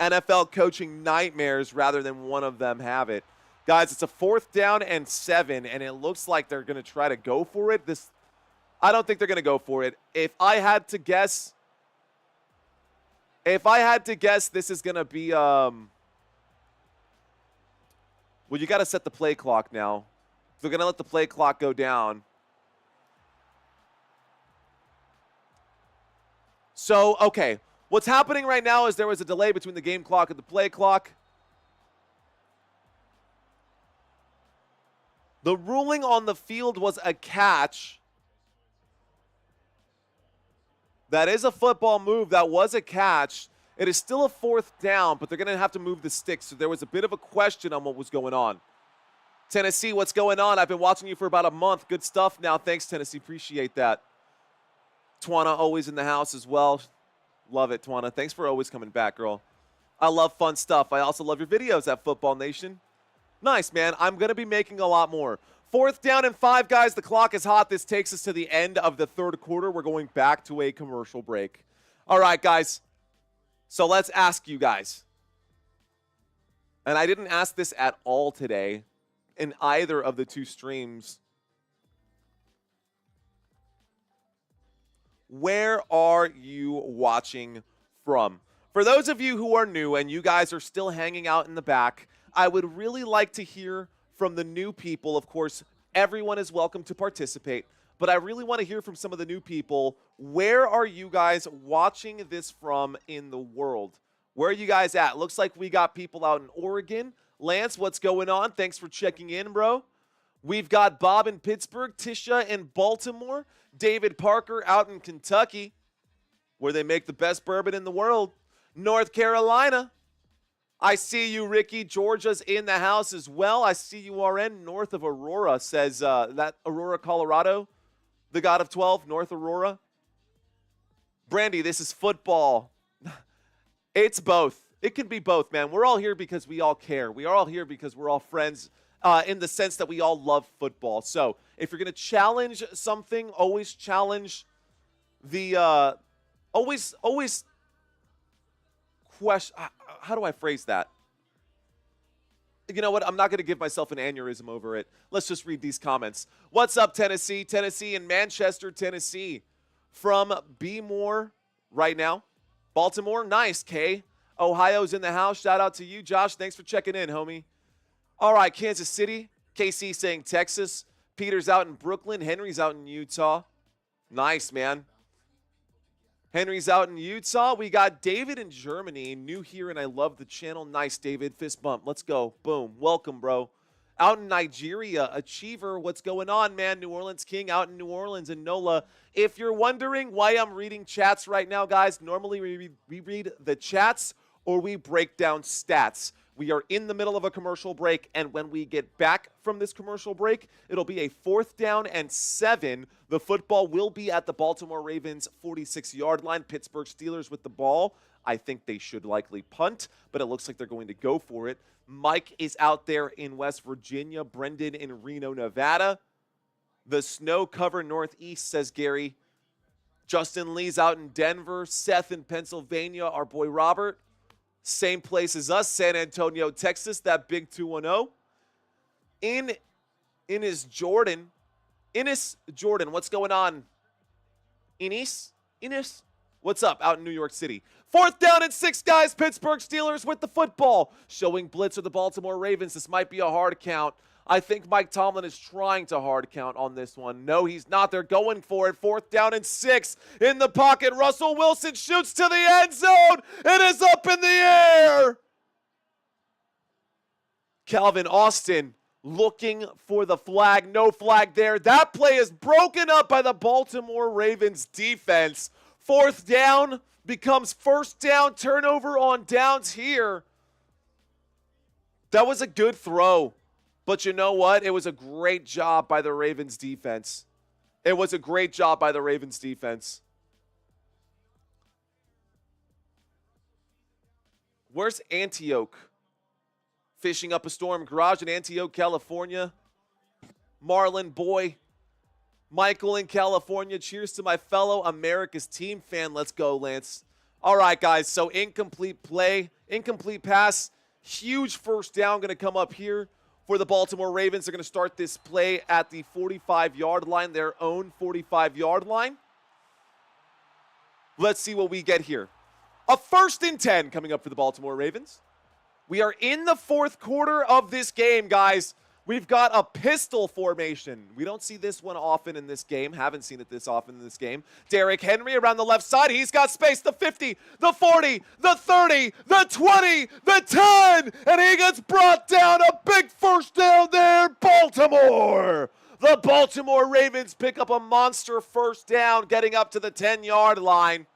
NFL coaching nightmares rather than one of them have it. Guys, it's a 4th down and 7, and it looks like they're going to try to go for it. I don't think they're going to go for it. If I had to guess, this is going to be, well, you got to set the play clock now. They're going to let the play clock go down. So, okay. What's happening right now is there was a delay between the game clock and the play clock. The ruling on the field was a catch. That is a football move. That was a catch. It is still a 4th down, but they're going to have to move the sticks. So there was a bit of a question on what was going on. Tennessee, what's going on? I've been watching you for about a month. Good stuff now. Thanks, Tennessee. Appreciate that. Twana always in the house as well. Love it, Twana. Thanks for always coming back, girl. I love Fun Stuff. I also love your videos at Football Nation. Nice, man. I'm going to be making a lot more. 4th down and 5, guys. The clock is hot. This takes us to the end of the 3rd quarter. We're going back to a commercial break. All right, guys. So let's ask you guys. And I didn't ask this at all today in either of the 2 streams. Where are you watching from? For those of you who are new and you guys are still hanging out in the back, I would really like to hear from the new people. Of course, everyone is welcome to participate, but I really want to hear from some of the new people. Where are you guys watching this from in the world? Where are you guys at? Looks like we got people out in Oregon. Lance, what's going on? Thanks for checking in, bro. We've got Bob in Pittsburgh, Tisha in Baltimore, David Parker out in Kentucky, where they make the best bourbon in the world, North Carolina. I see you, Ricky. Georgia's in the house as well. I see you are in north of Aurora, says that Aurora, Colorado, the God of 12, North Aurora. Brandy, this is football. It's both. It can be both, man. We're all here because we all care. We are all here because we're all friends in the sense that we all love football. So if you're going to challenge something, always challenge the always question. How do I phrase that? You know what? I'm not going to give myself an aneurysm over it. Let's just read these comments. What's up, Tennessee? Tennessee in Manchester, Tennessee. From B. Moore right now. Baltimore, nice, Kay. Ohio's in the house. Shout out to you, Josh. Thanks for checking in, homie. All right, Kansas City. KC saying Texas. Peter's out in Brooklyn. Henry's out in Utah. Nice, man. Henry's out in Utah. We got David in Germany. New here, and I love the channel. Nice, David. Fist bump. Let's go. Boom. Welcome, bro. Out in Nigeria, Achiever. What's going on, man? New Orleans King out in New Orleans and NOLA. If you're wondering why I'm reading chats right now, guys, normally we read the chats or we break down stats. We are in the middle of a commercial break, and when we get back from this commercial break, it'll be a 4th down and 7. The football will be at the Baltimore Ravens 46-yard line. Pittsburgh Steelers with the ball. I think they should likely punt, but it looks like they're going to go for it. Mike is out there in West Virginia. Brendan in Reno, Nevada. The snow cover northeast, says Gary. Justin Lee's out in Denver. Seth in Pennsylvania. Our boy Robert. Same place as us, San Antonio, Texas, that big 210. Innis Jordan, what's going on? Innis, what's up out in New York City? 4th down and 6, guys. Pittsburgh Steelers with the football. Showing blitz of the Baltimore Ravens. This might be a hard count. I think Mike Tomlin is trying to hard count on this one. No, he's not. They're going for it. 4th down and 6 in the pocket. Russell Wilson shoots to the end zone. It is up in the air. Calvin Austin looking for the flag. No flag there. That play is broken up by the Baltimore Ravens defense. 4th down becomes 1st down. Turnover on downs here. That was a good throw. But you know what? It was a great job by the Ravens defense. It was a great job by the Ravens defense. Where's Antioch? Fishing up a storm garage in Antioch, California. Marlon Boy. Michael in California. Cheers to my fellow America's team fan. Let's go, Lance. All right, guys. So incomplete play. Incomplete pass. Huge 1st down going to come up here. For the Baltimore Ravens, they're going to start this play at the 45-yard line, their own 45-yard line. Let's see what we get here. A 1st and 10 coming up for the Baltimore Ravens. We are in the 4th quarter of this game, guys. We've got a pistol formation. We don't see this one often in this game. Haven't seen it this often in this game. Derrick Henry around the left side. He's got space. The 50, the 40, the 30, the 20, the 10. And he gets brought down. A big 1st down there. Baltimore. The Baltimore Ravens pick up a monster 1st down, getting up to the 10-yard line.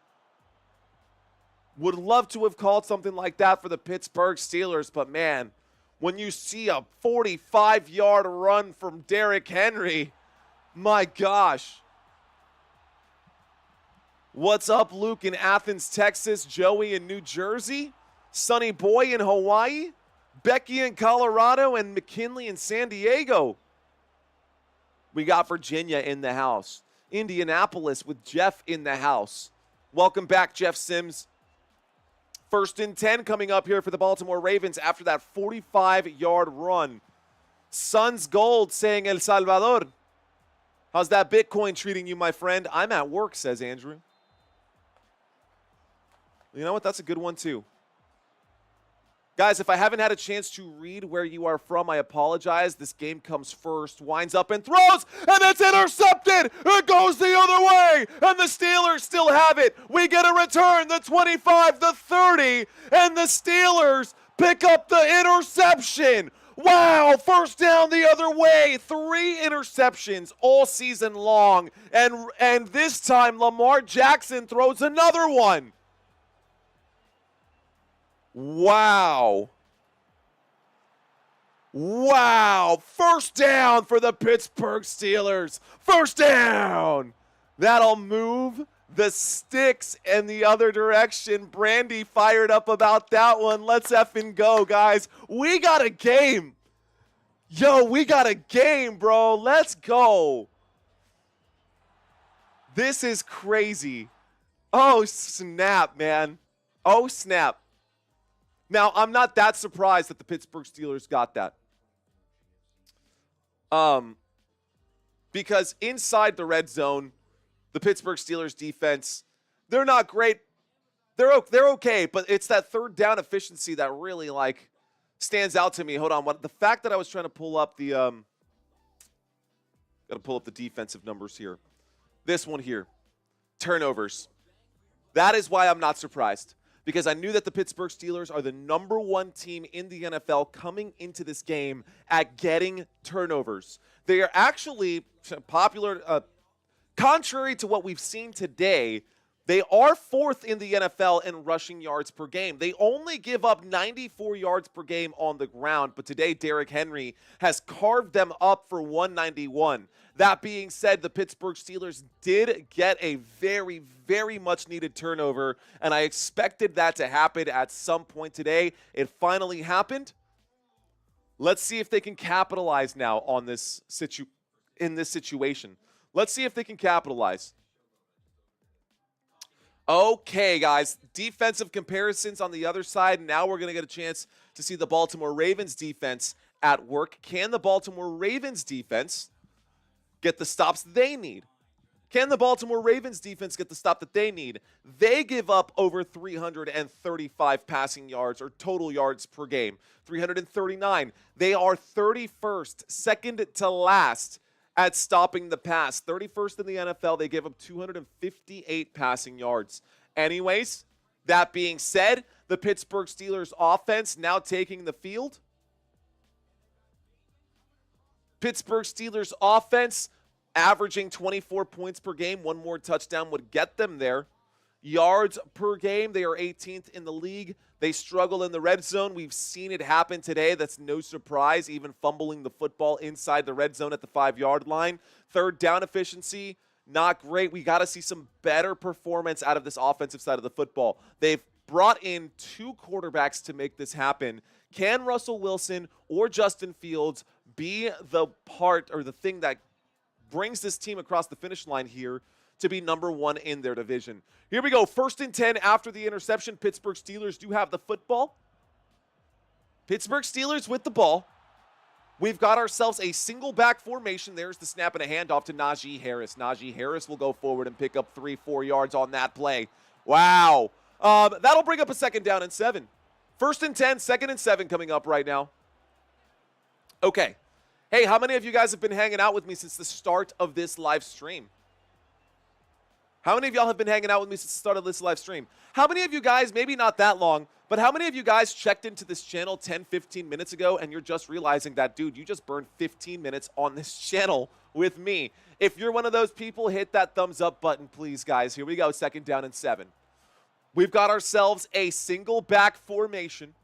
Would love to have called something like that for the Pittsburgh Steelers, but man, when you see a 45-yard run from Derrick Henry, my gosh. What's up, Luke in Athens, Texas? Joey in New Jersey? Sonny Boy in Hawaii? Becky in Colorado? And McKinley in San Diego? We got Virginia in the house. Indianapolis with Jeff in the house. Welcome back, Jeff Sims. 1st and 10 coming up here for the Baltimore Ravens after that 45-yard run. Suns Gold saying El Salvador. How's that Bitcoin treating you, my friend? I'm at work, says Andrew. You know what? That's a good one, too. Guys, if I haven't had a chance to read where you are from, I apologize. This game comes first, winds up and throws, and it's intercepted. It goes the other way, and the Steelers still have it. We get a return, the 25, the 30, and the Steelers pick up the interception. Wow, 1st down the other way. 3 interceptions all season long, and this time Lamar Jackson throws another one. Wow. Wow. 1st down for the Pittsburgh Steelers. 1st down. That'll move the sticks in the other direction. Brandy fired up about that one. Let's effing go, guys. We got a game. Yo, we got a game, bro. Let's go. This is crazy. Oh, snap, man. Oh, snap. Now, I'm not that surprised that the Pittsburgh Steelers got that. Because inside the red zone, the Pittsburgh Steelers defense, they're not great. They're okay, but it's that third down efficiency that really, like, stands out to me. Hold on. The fact that I was trying to pull up the got to pull up the defensive numbers here. This one here. Turnovers. That is why I'm not surprised, because I knew that the Pittsburgh Steelers are the #1 team in the NFL coming into this game at getting turnovers. They are actually popular, contrary to what we've seen today, they are 4th in the NFL in rushing yards per game. They only give up 94 yards per game on the ground, but today Derrick Henry has carved them up for 191. That being said, the Pittsburgh Steelers did get a very, very much needed turnover, and I expected that to happen at some point today. It finally happened. Let's see if they can capitalize now on this situation. Let's see if they can capitalize. Okay, guys, defensive comparisons on the other side. Now we're going to get a chance to see the Baltimore Ravens defense at work. Can the Baltimore Ravens defense get the stops they need? Can the Baltimore Ravens defense get the stop that they need? They give up over 335 passing yards or total yards per game, 339. They are 31st, second to last at stopping the pass. 31st in the NFL, they give up 258 passing yards. Anyways, that being said, the Pittsburgh Steelers offense now taking the field. Pittsburgh Steelers offense averaging 24 points per game. One more touchdown would get them there. Yards per game, they are 18th in the league. They struggle in the red zone. We've seen it happen today. That's no surprise, even fumbling the football inside the red zone at the 5-yard line. Third down efficiency, not great. We got to see some better performance out of this offensive side of the football. They've brought in 2 quarterbacks to make this happen. Can Russell Wilson or Justin Fields be the part or the thing that brings this team across the finish line here to be #1 in their division? Here we go. 1st and 10 after the interception. Pittsburgh Steelers do have the football. Pittsburgh Steelers with the ball. We've got ourselves a single back formation. There's the snap and a handoff to Najee Harris. Najee Harris will go forward and pick up 3-4 yards on that play. Wow. That'll bring up a 2nd down and 7. 1st and 10, 2nd and 7 coming up right now. Okay. Hey, how many of you guys have been hanging out with me since the start of this live stream? How many of y'all have been hanging out with me since the start of this live stream? How many of you guys, maybe not that long, but how many of you guys checked into this channel 10, 15 minutes ago and you're just realizing that, dude, you just burned 15 minutes on this channel with me? If you're one of those people, hit that thumbs up button, please, guys. Here we go, 2nd down and 7. We've got ourselves a single back formation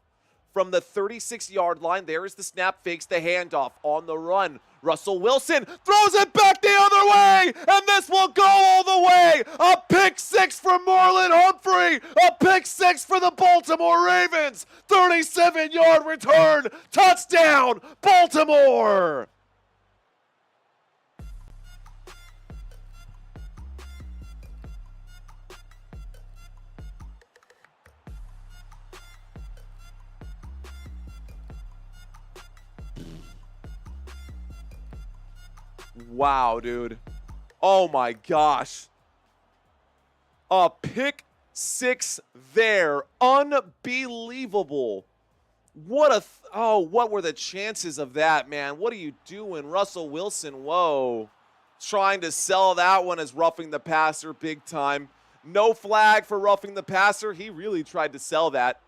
from the 36-yard line. There is the snap, fakes the handoff on the run. Russell Wilson throws it back the other way, and this will go all the way. A pick 6 for Marlon Humphrey. A pick 6 for the Baltimore Ravens. 37-yard return. Touchdown, Baltimore. Wow, dude. Oh, my gosh. A pick 6 there. Unbelievable. What were the chances of that, man? What are you doing? Russell Wilson, whoa. Trying to sell that one as roughing the passer big time. No flag for roughing the passer. He really tried to sell that.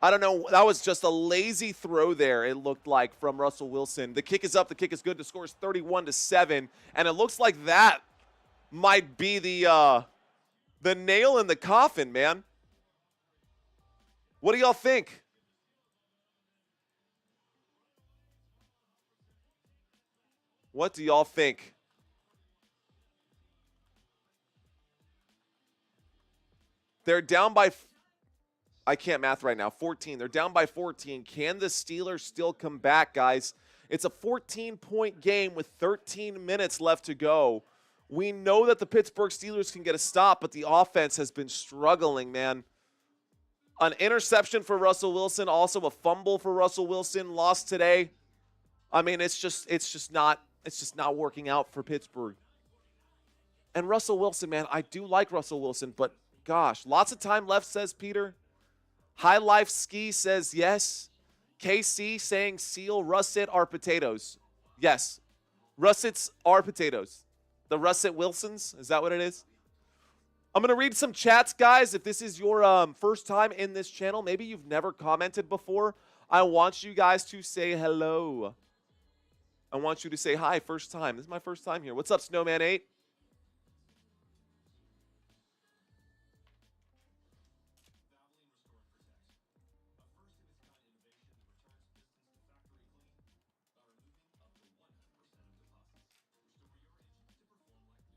I don't know. That was just a lazy throw there, it looked like, from Russell Wilson. The kick is up. The kick is good. The score is 31-7. And it looks like that might be the nail in the coffin, man. What do y'all think? What do y'all think? They're down by I can't math right now. 14. They're down by 14. Can the Steelers still come back, guys? It's a 14-point game with 13 minutes left to go. We know that the Pittsburgh Steelers can get a stop, but the offense has been struggling, man. An interception for Russell Wilson, also a fumble for Russell Wilson, lost today. I mean, it's just not working out for Pittsburgh. And Russell Wilson, man, I do like Russell Wilson, but gosh, lots of time left, says Peter. High Life Ski says yes. KC saying seal russet are potatoes. Yes, russets are potatoes. The russet Wilsons, is that what it is? I'm going to read some chats, guys. If this is your first time in this channel, maybe you've never commented before, I want you guys to say hello. I want you to say hi, first time. This is my first time here. What's up, Snowman 8?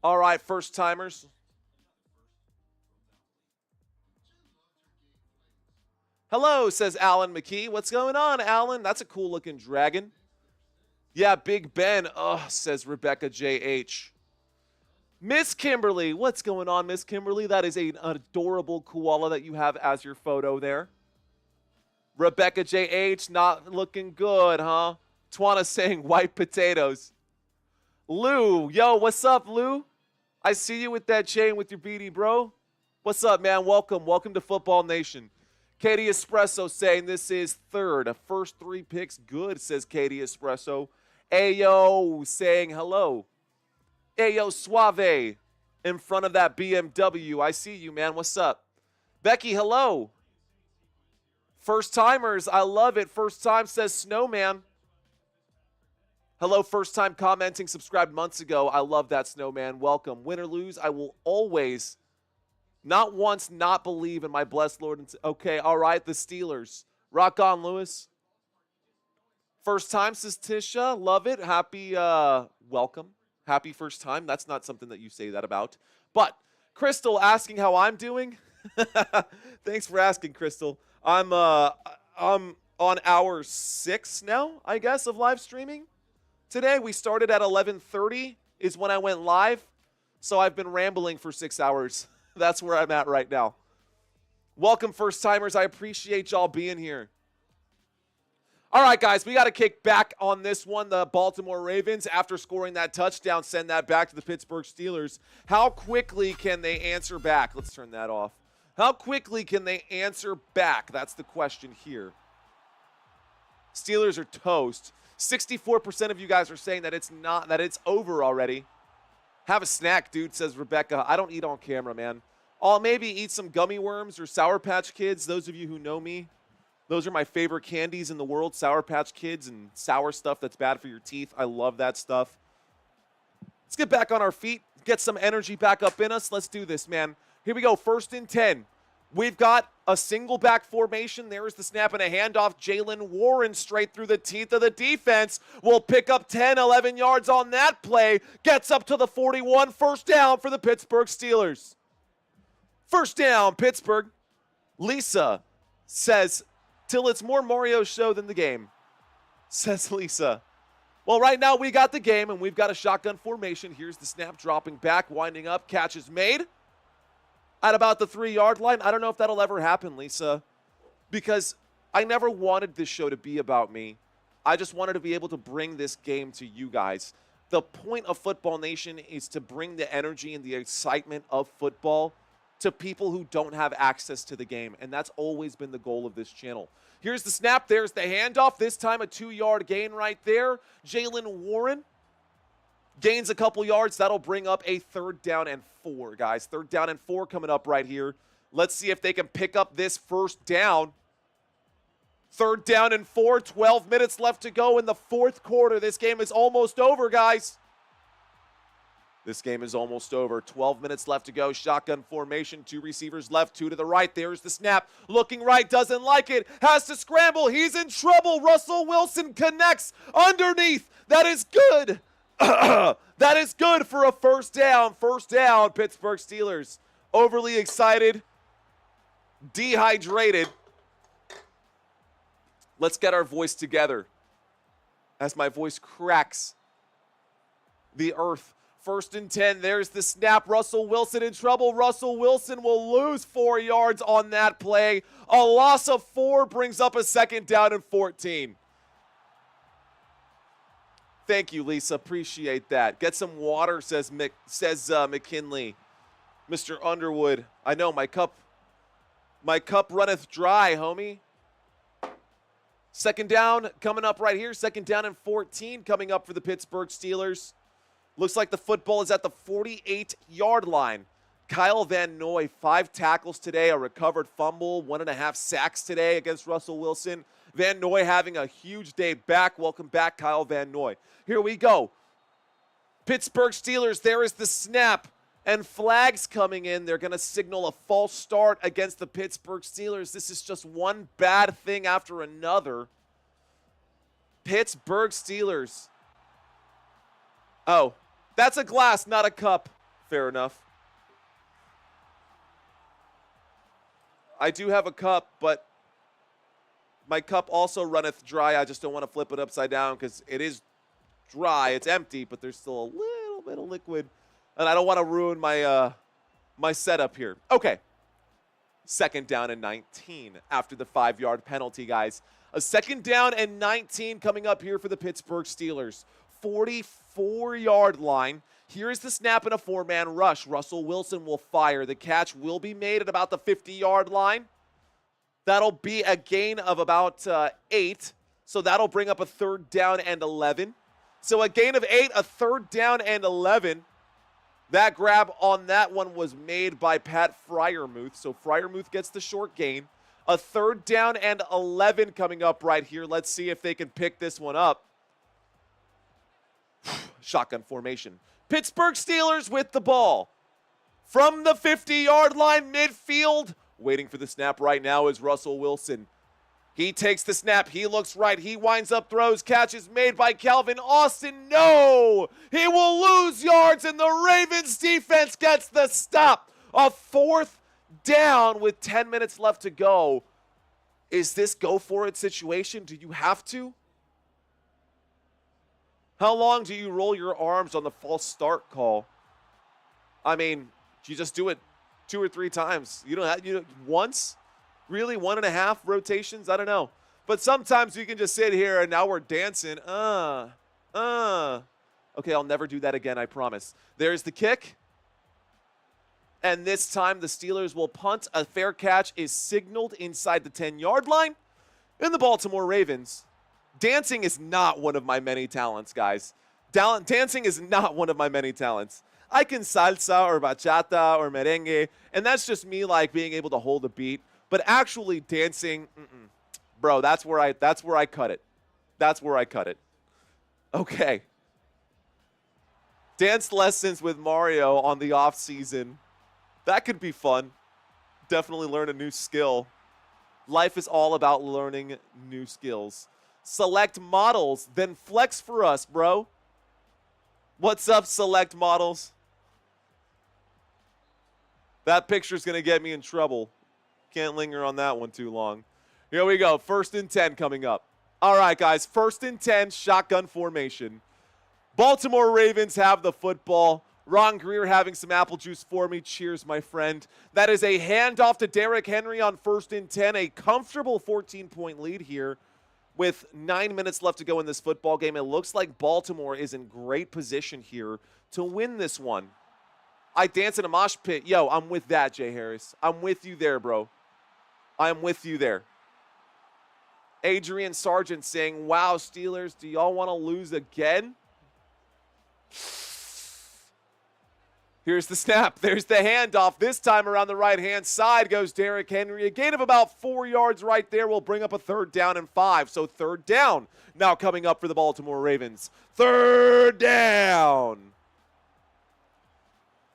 All right, first timers. Hello, says Alan McKee. What's going on, Alan? That's a cool looking dragon. Yeah, Big Ben. Says Rebecca JH. Miss Kimberly. What's going on, Miss Kimberly? That is an adorable koala that you have as your photo there. Rebecca JH, not looking good, huh? Twana saying white potatoes. Lou. Yo, what's up, Lou? I see you with that chain with your beanie, bro. What's up, man? Welcome. Welcome to Football Nation. Katie Espresso saying this is third. First 3 picks good, says Katie Espresso. Ayo saying hello. Ayo Suave in front of that BMW. I see you, man. What's up? Becky, hello. First timers, I love it. First time, says Snowman. Hello, first time commenting, subscribed months ago. I love that, Snowman. Welcome. Win or lose, I will always, not once, not believe in my blessed Lord. Okay, all right, the Steelers. Rock on, Lewis. First time, says Tisha. Love it. Happy, welcome. Happy first time. That's not something that you say that about. But Crystal asking how I'm doing. Thanks for asking, Crystal. I'm on hour 6 now, I guess, of live streaming. Today we started at 11:30 is when I went live. So I've been rambling for 6 hours. That's where I'm at right now. Welcome, first timers. I appreciate y'all being here. All right, guys, we got to kick back on this one. The Baltimore Ravens, after scoring that touchdown, send that back to the Pittsburgh Steelers. How quickly can they answer back? Let's turn that off. How quickly can they answer back? That's the question here. Steelers are toast. 64% of you guys are saying that it's not, that it's over already. Have a snack, dude, says Rebecca. I don't eat on camera, man. I'll maybe eat some gummy worms or Sour Patch Kids. Those of you who know me, those are my favorite candies in the world, Sour Patch Kids and sour stuff that's bad for your teeth. I love that stuff. Let's get back on our feet, get some energy back up in us. Let's do this, man. Here we go, 1st and 10. We've got a single back formation. There's the snap and a handoff. Jalen Warren straight through the teeth of the defense. Will pick up 10, 11 yards on that play. Gets up to the 41. First down for the Pittsburgh Steelers. First down, Pittsburgh. Lisa says, till it's more Mario show than the game, says Lisa. Well, right now we got the game, and we've got a shotgun formation. Here's the snap, dropping back, winding up. Catch is made at about the 3-yard line. I don't know if that'll ever happen, Lisa, because I never wanted this show to be about me. I just wanted to be able to bring this game to you guys. The point of Football Nation is to bring the energy and the excitement of football to people who don't have access to the game, and that's always been the goal of this channel. Here's the snap. There's the handoff. This time a 2-yard gain right there. Jalen Warren gains a couple yards. That'll bring up a 3rd down and 4, guys. 3rd down and 4 coming up right here. Let's see if they can pick up this first down. 3rd down and 4, 12 minutes left to go in the 4th quarter. This game is almost over, guys. This game is almost over. 12 minutes left to go. Shotgun formation. 2 receivers left, 2 to the right. There's the snap. Looking right, doesn't like it. Has to scramble. He's in trouble. Russell Wilson connects underneath. That is good. That is good for a first down. First down, Pittsburgh Steelers. Overly excited. dehydrated. Let's get our voice together as my voice cracks the earth. 1st and 10, there's the snap. Russell Wilson in trouble. Russell Wilson will lose 4 yards on that play. A loss of 4 brings up a 2nd down and 14. Thank you, Lisa. Appreciate that. Get some water, says McKinley. Mr. Underwood, I know my cup runneth dry, homie. 2nd down coming up right here. 2nd down and 14 coming up for the Pittsburgh Steelers. Looks like the football is at the 48-yard line. Kyle Van Noy, 5 tackles today, a recovered fumble, 1.5 sacks today against Russell Wilson. Van Noy having a huge day back. Welcome back, Kyle Van Noy. Here we go. Pittsburgh Steelers, there is the snap. And flags coming in. They're going to signal a false start against the Pittsburgh Steelers. This is just one bad thing after another. Pittsburgh Steelers. Oh, that's a glass, not a cup. Fair enough. I do have a cup, but my cup also runneth dry. I just don't want to flip it upside down because it is dry. It's empty, but there's still a little bit of liquid. And I don't want to ruin my my setup here. Okay. 2nd down and 19 after the 5-yard penalty, guys. A 2nd down and 19 coming up here for the Pittsburgh Steelers. 44-yard line. Here is the snap in a 4-man rush. Russell Wilson will fire. The catch will be made at about the 50-yard line. That'll be a gain of about 8. So that'll bring up a 3rd down and 11. So a gain of 8, a 3rd down and 11. That grab on that one was made by Pat Freiermuth. So Freiermuth gets the short gain. A 3rd down and 11 coming up right here. Let's see if they can pick this one up. Shotgun formation. Pittsburgh Steelers with the ball. From the 50-yard line, midfield. Waiting for the snap right now is Russell Wilson. He takes the snap. He looks right. He winds up, throws. Catch is made by Calvin Austin. No! He will lose yards, and the Ravens defense gets the stop. A 4th down with 10 minutes left to go. Is this go-for-it situation? Do you have to? How long do you roll your arms on the false start call? I mean, you just do it 2 or 3 times. You don't have, once? Really? 1.5 rotations? I don't know. But sometimes you can just sit here and now we're dancing. Okay, I'll never do that again, I promise. There's the kick. And this time the Steelers will punt. A fair catch is signaled inside the 10-yard line. And the Baltimore Ravens. Dancing is not one of my many talents, guys. Dancing is not one of my many talents. I can salsa or bachata or merengue, and that's just me like being able to hold a beat. But actually dancing, bro, that's where I cut it. That's where I cut it. Okay. Dance lessons with Mario on the off season. That could be fun. Definitely learn a new skill. Life is all about learning new skills. Select models, then flex for us, bro. What's up, select models? That picture's going to get me in trouble. Can't linger on that one too long. Here we go. 1st and 10 coming up. All right, guys. 1st and 10, shotgun formation. Baltimore Ravens have the football. Ron Greer having some apple juice for me. Cheers, my friend. That is a handoff to Derrick Henry on 1st and 10. A comfortable 14-point lead here with 9 minutes left to go in this football game. It looks like Baltimore is in great position here to win this one. I dance in a mosh pit. Yo, I'm with that, Jay Harris. I'm with you there, bro. I'm with you there. Adrian Sargent saying, wow, Steelers, do y'all want to lose again? Here's the snap. There's the handoff. This time around the right-hand side goes Derrick Henry. A gain of about 4 yards right there will bring up a 3rd down and 5. So 3rd down now coming up for the Baltimore Ravens. 3rd down.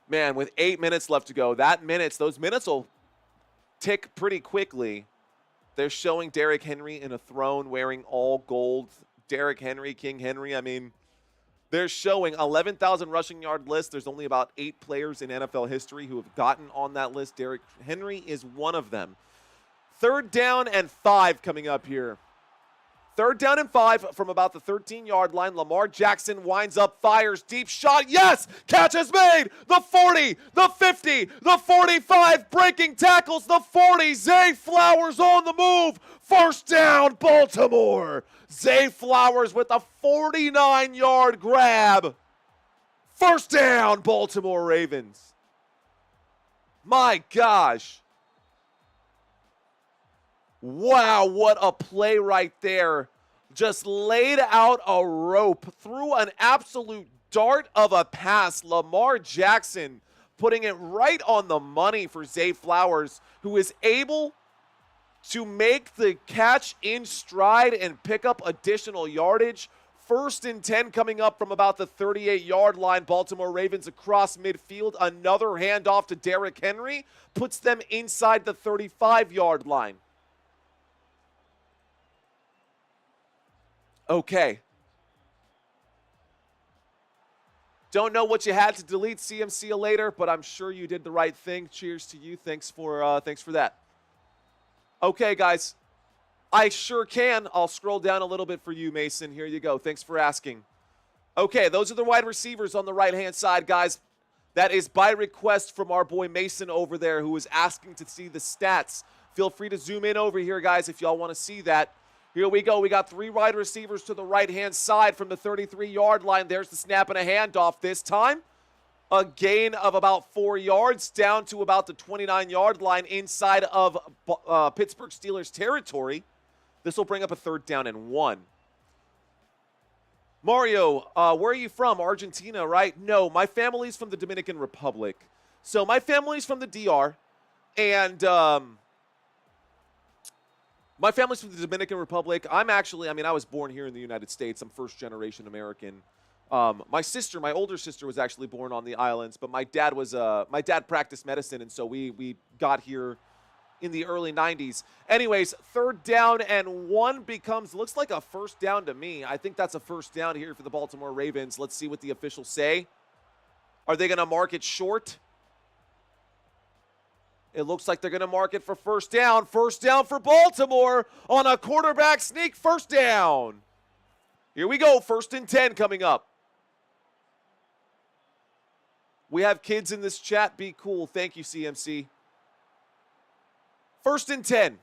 Man, with 8 minutes left to go, those minutes will tick pretty quickly. They're showing Derrick Henry in a throne wearing all gold. Derrick Henry, King Henry. I mean, they're showing 11,000 rushing yard list. There's only about 8 players in NFL history who have gotten on that list. Derrick Henry is one of them. 3rd down and 5 coming up here. 3rd down and 5 from about the 13-yard line. Lamar Jackson winds up, fires, deep shot. Yes! Catch is made! The 40, the 50, the 45, breaking tackles, the 40. Zay Flowers on the move. 1st down, Baltimore. Zay Flowers with a 49-yard grab. 1st down, Baltimore Ravens. My gosh. Wow, what a play right there. Just laid out a rope, threw an absolute dart of a pass. Lamar Jackson putting it right on the money for Zay Flowers, who is able to make the catch in stride and pick up additional yardage. 1st and 10 coming up from about the 38-yard line. Baltimore Ravens across midfield. Another handoff to Derrick Henry puts them inside the 35-yard line. Okay. Don't know what you had to delete, CMC later, but I'm sure you did the right thing. Cheers to you. Thanks for that. Okay, guys. I sure can. I'll scroll down a little bit for you, Mason. Here you go. Thanks for asking. Okay, those are the wide receivers on the right-hand side, guys. That is by request from our boy Mason over there, who was asking to see the stats. Feel free to zoom in over here, guys, if y'all want to see that. Here we go. We got 3 wide receivers to the right-hand side from the 33-yard line. There's the snap and a handoff this time. A gain of about 4 yards down to about the 29-yard line inside of Pittsburgh Steelers territory. This will bring up a 3rd down and 1. Mario, where are you from? Argentina, right? No, my family's from the Dominican Republic. So my family's from the DR, and my family's from the Dominican Republic. I was born here in the United States. I'm 1st-generation American. My older sister was actually born on the islands, but my dad practiced medicine, and so we got here in the early 90s. Anyways, 3rd down and 1 looks like a 1st down to me. I think that's a 1st down here for the Baltimore Ravens. Let's see what the officials say. Are they going to mark it short? It looks like they're going to mark it for 1st down. 1st down for Baltimore on a quarterback sneak. 1st down. Here we go. 1st and 10 coming up. We have kids in this chat. Be cool. Thank you, CMC. 1st and 10.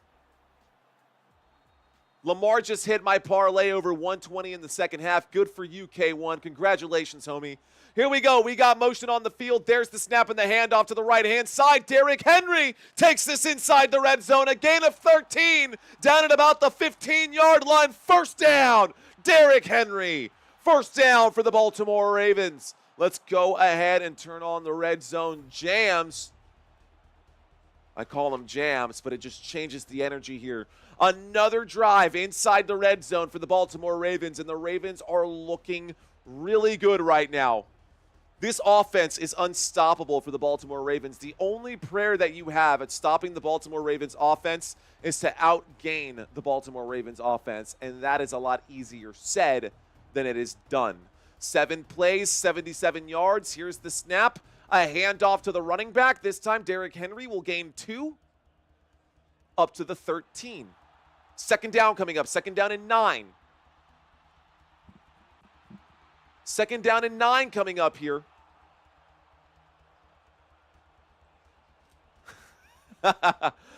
Lamar just hit my parlay over 120 in the 2nd half. Good for you, K1. Congratulations, homie. Here we go. We got motion on the field. There's the snap and the handoff to the right-hand side. Derrick Henry takes this inside the red zone. A gain of 13 down at about the 15-yard line. 1st down. Derrick Henry. 1st down for the Baltimore Ravens. Let's go ahead and turn on the red zone jams. I call them jams, but it just changes the energy here. Another drive inside the red zone for the Baltimore Ravens, and the Ravens are looking really good right now. This offense is unstoppable for the Baltimore Ravens. The only prayer that you have at stopping the Baltimore Ravens offense is to outgain the Baltimore Ravens offense, and that is a lot easier said than it is done. 7 plays, 77 yards. Here's the snap. A handoff to the running back. This time, Derrick Henry will gain 2 up to the 13. 2nd down coming up. 2nd down and 9. 2nd down and 9 coming up here.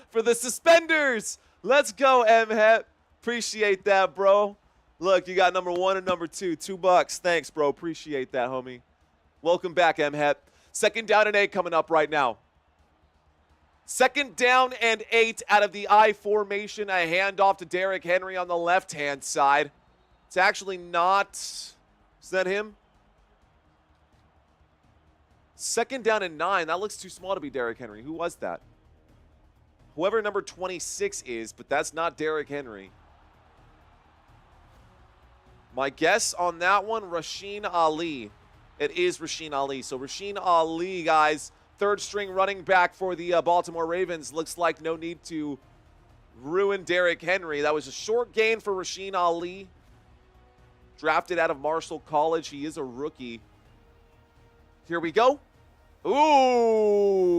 For the suspenders. Let's go, M-Het. Appreciate that, bro. Look, you got number 1 and number 2. $2. Thanks, bro. Appreciate that, homie. Welcome back, M-Het. 2nd down and 8 coming up right now. 2nd down and 8 out of the I formation. A handoff to Derrick Henry on the left-hand side. It's actually not... Is that him? 2nd down and 9. That looks too small to be Derrick Henry. Who was that? Whoever number 26 is, but that's not Derrick Henry. My guess on that one, Rasheen Ali. It is Rasheen Ali. So Rasheen Ali, guys, 3rd-string running back for the Baltimore Ravens. Looks like no need to ruin Derrick Henry. That was a short gain for Rasheen Ali. Drafted out of Marshall College. He is a rookie. Here we go. Ooh.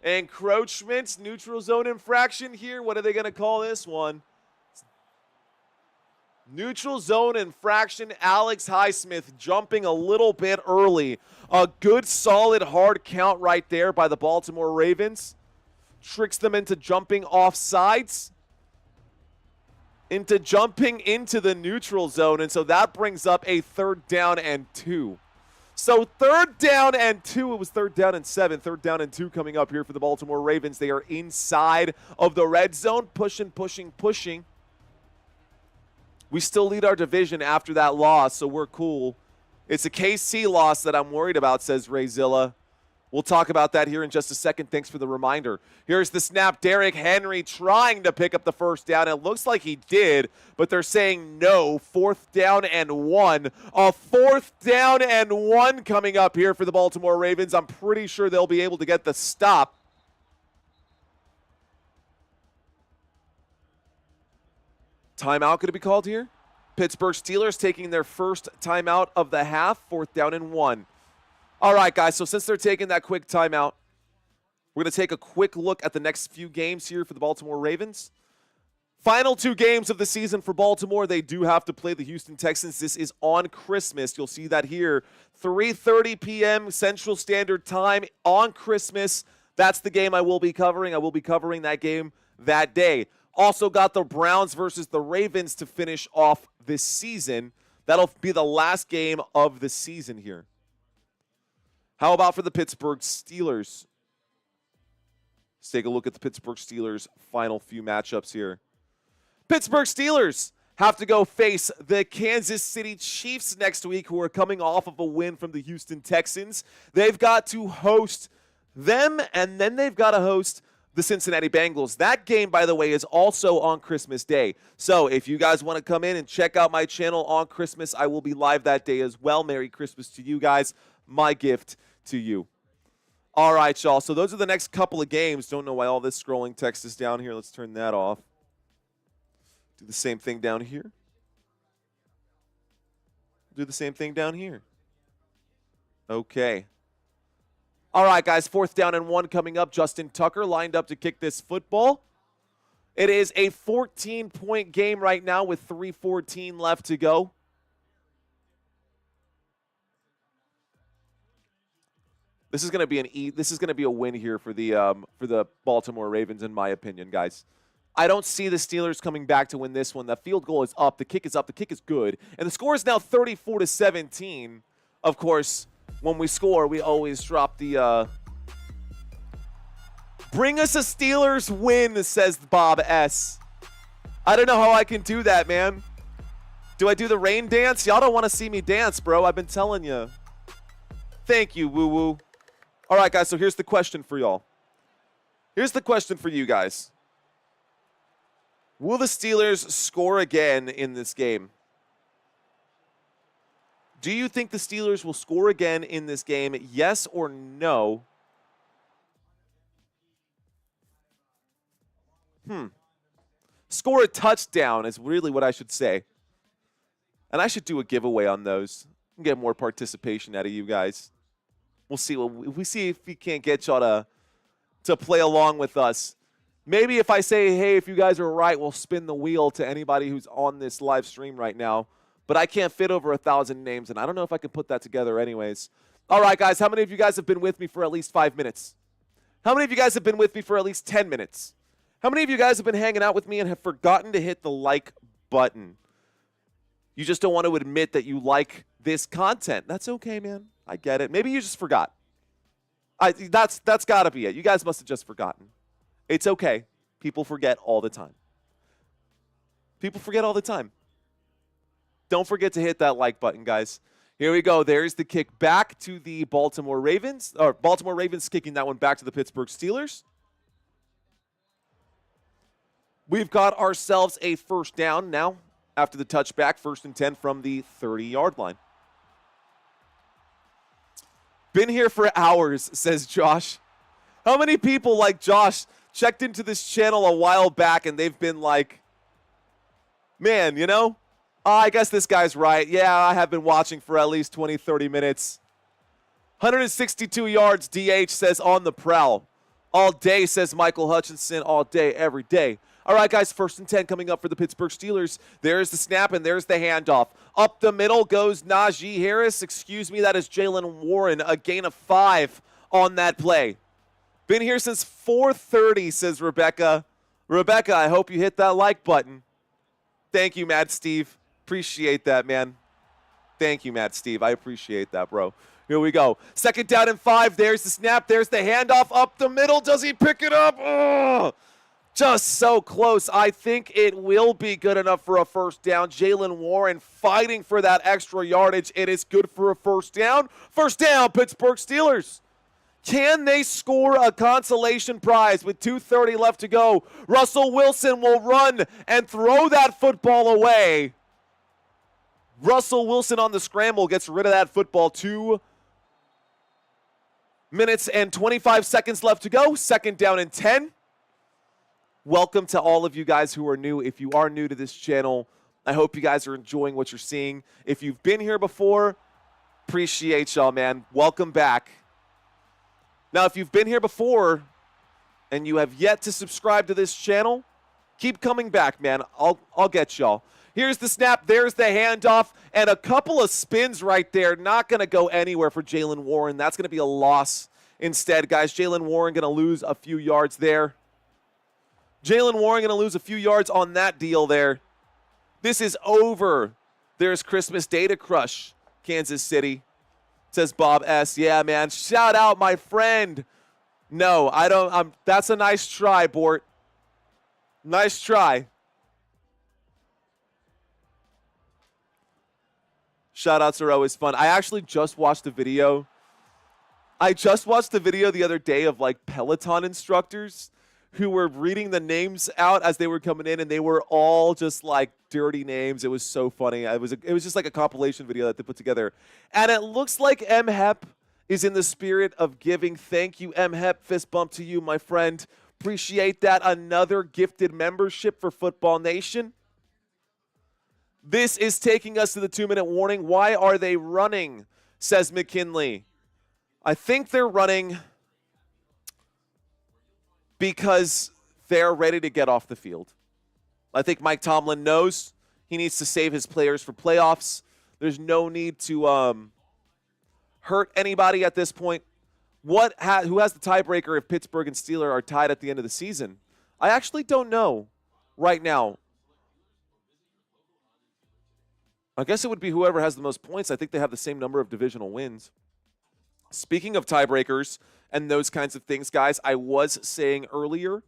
Encroachment, neutral zone infraction here. What are they going to call this one? Neutral zone infraction. Alex Highsmith jumping a little bit early. A good, solid, hard count right there by the Baltimore Ravens. Tricks them into jumping off sides. Into jumping into the neutral zone. And so that brings up a 3rd down and 2. So 3rd down and 2. It was 3rd down and 7. 3rd down and 2 coming up here for the Baltimore Ravens. They are inside of the red zone. Pushing, pushing, pushing. We still lead our division after that loss, so we're cool. It's a KC loss that I'm worried about, says Rayzilla. We'll talk about that here in just a second. Thanks for the reminder. Here's the snap. Derrick Henry trying to pick up the 1st down. It looks like he did, but they're saying no. 4th down and 1. A 4th down and 1 coming up here for the Baltimore Ravens. I'm pretty sure they'll be able to get the stop. Timeout going to be called here. Pittsburgh Steelers taking their first timeout of the half. 4th down and 1. All right, guys, so since they're taking that quick timeout, we're going to take a quick look at the next few games here for the Baltimore Ravens. Final 2 games of the season for Baltimore. They do have to play the Houston Texans. This is on Christmas. You'll see that here. 3:30 p.m. Central Standard Time on Christmas. That's the game I will be covering. I will be covering that game that day. Also got the Browns versus the Ravens to finish off this season. That'll be the last game of the season here. How about for the Pittsburgh Steelers? Let's take a look at the Pittsburgh Steelers' final few matchups here. Pittsburgh Steelers have to go face the Kansas City Chiefs next week, who are coming off of a win from the Houston Texans. They've got to host them, and then they've got to host the Cincinnati Bengals. That game, by the way, is also on Christmas Day. So if you guys want to come in and check out my channel on Christmas, I will be live that day as well. Merry Christmas to you guys. My gift to you. All right, y'all. So those are the next couple of games. Don't know why all this scrolling text is down here. Let's turn that off. Do the same thing down here. Do the same thing down here. Okay. All right, guys, 4th down and 1 coming up. Justin Tucker lined up to kick this football. It is a 14-point game right now with 3:14 left to go. This is going to be a win here for the Baltimore Ravens, in my opinion, guys. I don't see the Steelers coming back to win this one. The field goal is up. The kick is up. The kick is good. And the score is now 34-17. Of course, when we score, we always drop the bring us a Steelers win, says Bob S. I don't know how I can do that, man. Do I do the rain dance? Y'all don't want to see me dance, bro. I've been telling you. Thank you, woo-woo. All right, guys, so here's the question for y'all. Here's the question for you guys. Will the Steelers score again in this game? Do you think the Steelers will score again in this game? Yes or no? Score a touchdown is really what I should say. And I should do a giveaway on those and get more participation out of you guys. We'll see. We see if we can't get y'all to play along with us. Maybe if I say, hey, if you guys are right, we'll spin the wheel to anybody who's on this live stream right now. But I can't fit over 1,000 names, and I don't know if I can put that together anyways. All right, guys, how many of you guys have been with me for at least 5 minutes? How many of you guys have been with me for at least 10 minutes? How many of you guys have been hanging out with me and have forgotten to hit the like button? You just don't want to admit that you like this content. That's okay, man. I get it. Maybe you just forgot. That's got to be it. You guys must have just forgotten. It's okay. People forget all the time. People forget all the time. Don't forget to hit that like button, guys. Here we go. There's the kick back to the Baltimore Ravens. Or Baltimore Ravens kicking that one back to the Pittsburgh Steelers. We've got ourselves a 1st down now after the touchback. 1st and 10 from the 30-yard line. Been here for hours, says Josh. How many people like Josh checked into this channel a while back and they've been like, man, you know, I guess this guy's right. Yeah, I have been watching for at least 20, 30 minutes. 162 yards, DH says on the prowl. All day, says Michael Hutchinson. All day, every day. All right, guys, 1st and 10 coming up for the Pittsburgh Steelers. There's the snap, and there's the handoff. Up the middle goes Najee Harris. Excuse me, that is Jalen Warren. A gain of 5 on that play. Been here since 4:30, says Rebecca. Rebecca, I hope you hit that like button. Thank you, Mad Steve. Appreciate that, man. Thank you, Mad Steve. I appreciate that, bro. Here we go. 2nd down and 5. There's the snap. There's the handoff up the middle. Does he pick it up? Oh, just so close. I think it will be good enough for a 1st down. Jalen Warren fighting for that extra yardage. It is good for a 1st down. 1st down, Pittsburgh Steelers. Can they score a consolation prize with 2:30 left to go? Russell Wilson will run and throw that football away. Russell Wilson on the scramble gets rid of that football. 2 minutes and 25 seconds left to go. 2nd down and 10. Welcome to all of you guys who are new. If you are new to this channel, I hope you guys are enjoying what you're seeing. If you've been here before, appreciate y'all, man. Welcome back. Now, if you've been here before and you have yet to subscribe to this channel, keep coming back, man. I'll get y'all. Here's the snap. There's the handoff. And a couple of spins right there. Not going to go anywhere for Jalen Warren. That's going to be a loss instead, guys. Jalen Warren going to lose a few yards there. Jalen Warren going to lose a few yards on that deal there. This is over. There's Christmas Day to crush, Kansas City. Says Bob S. Yeah, man. Shout out my friend. No, I don't. That's a nice try, Bort. Nice try. Shout outs are always fun. I actually just watched a video. I just watched a video the other day of like Peloton instructors who were reading the names out as they were coming in, and they were all just like dirty names. It was so funny. It was just like a compilation video that they put together. And it looks like M. Hep is in the spirit of giving. Thank you, M. Hep. Fist bump to you, my friend. Appreciate that. Another gifted membership for Football Nation. This is taking us to the 2-minute warning. Why are they running, says McKinley. I think they're running because they're ready to get off the field. I think Mike Tomlin knows he needs to save his players for playoffs. There's no need to hurt anybody at this point. Who has the tiebreaker if Pittsburgh and Steelers are tied at the end of the season? I actually don't know right now. I guess it would be whoever has the most points. I think they have the same number of divisional wins. Speaking of tiebreakers and those kinds of things, guys, I was saying earlier,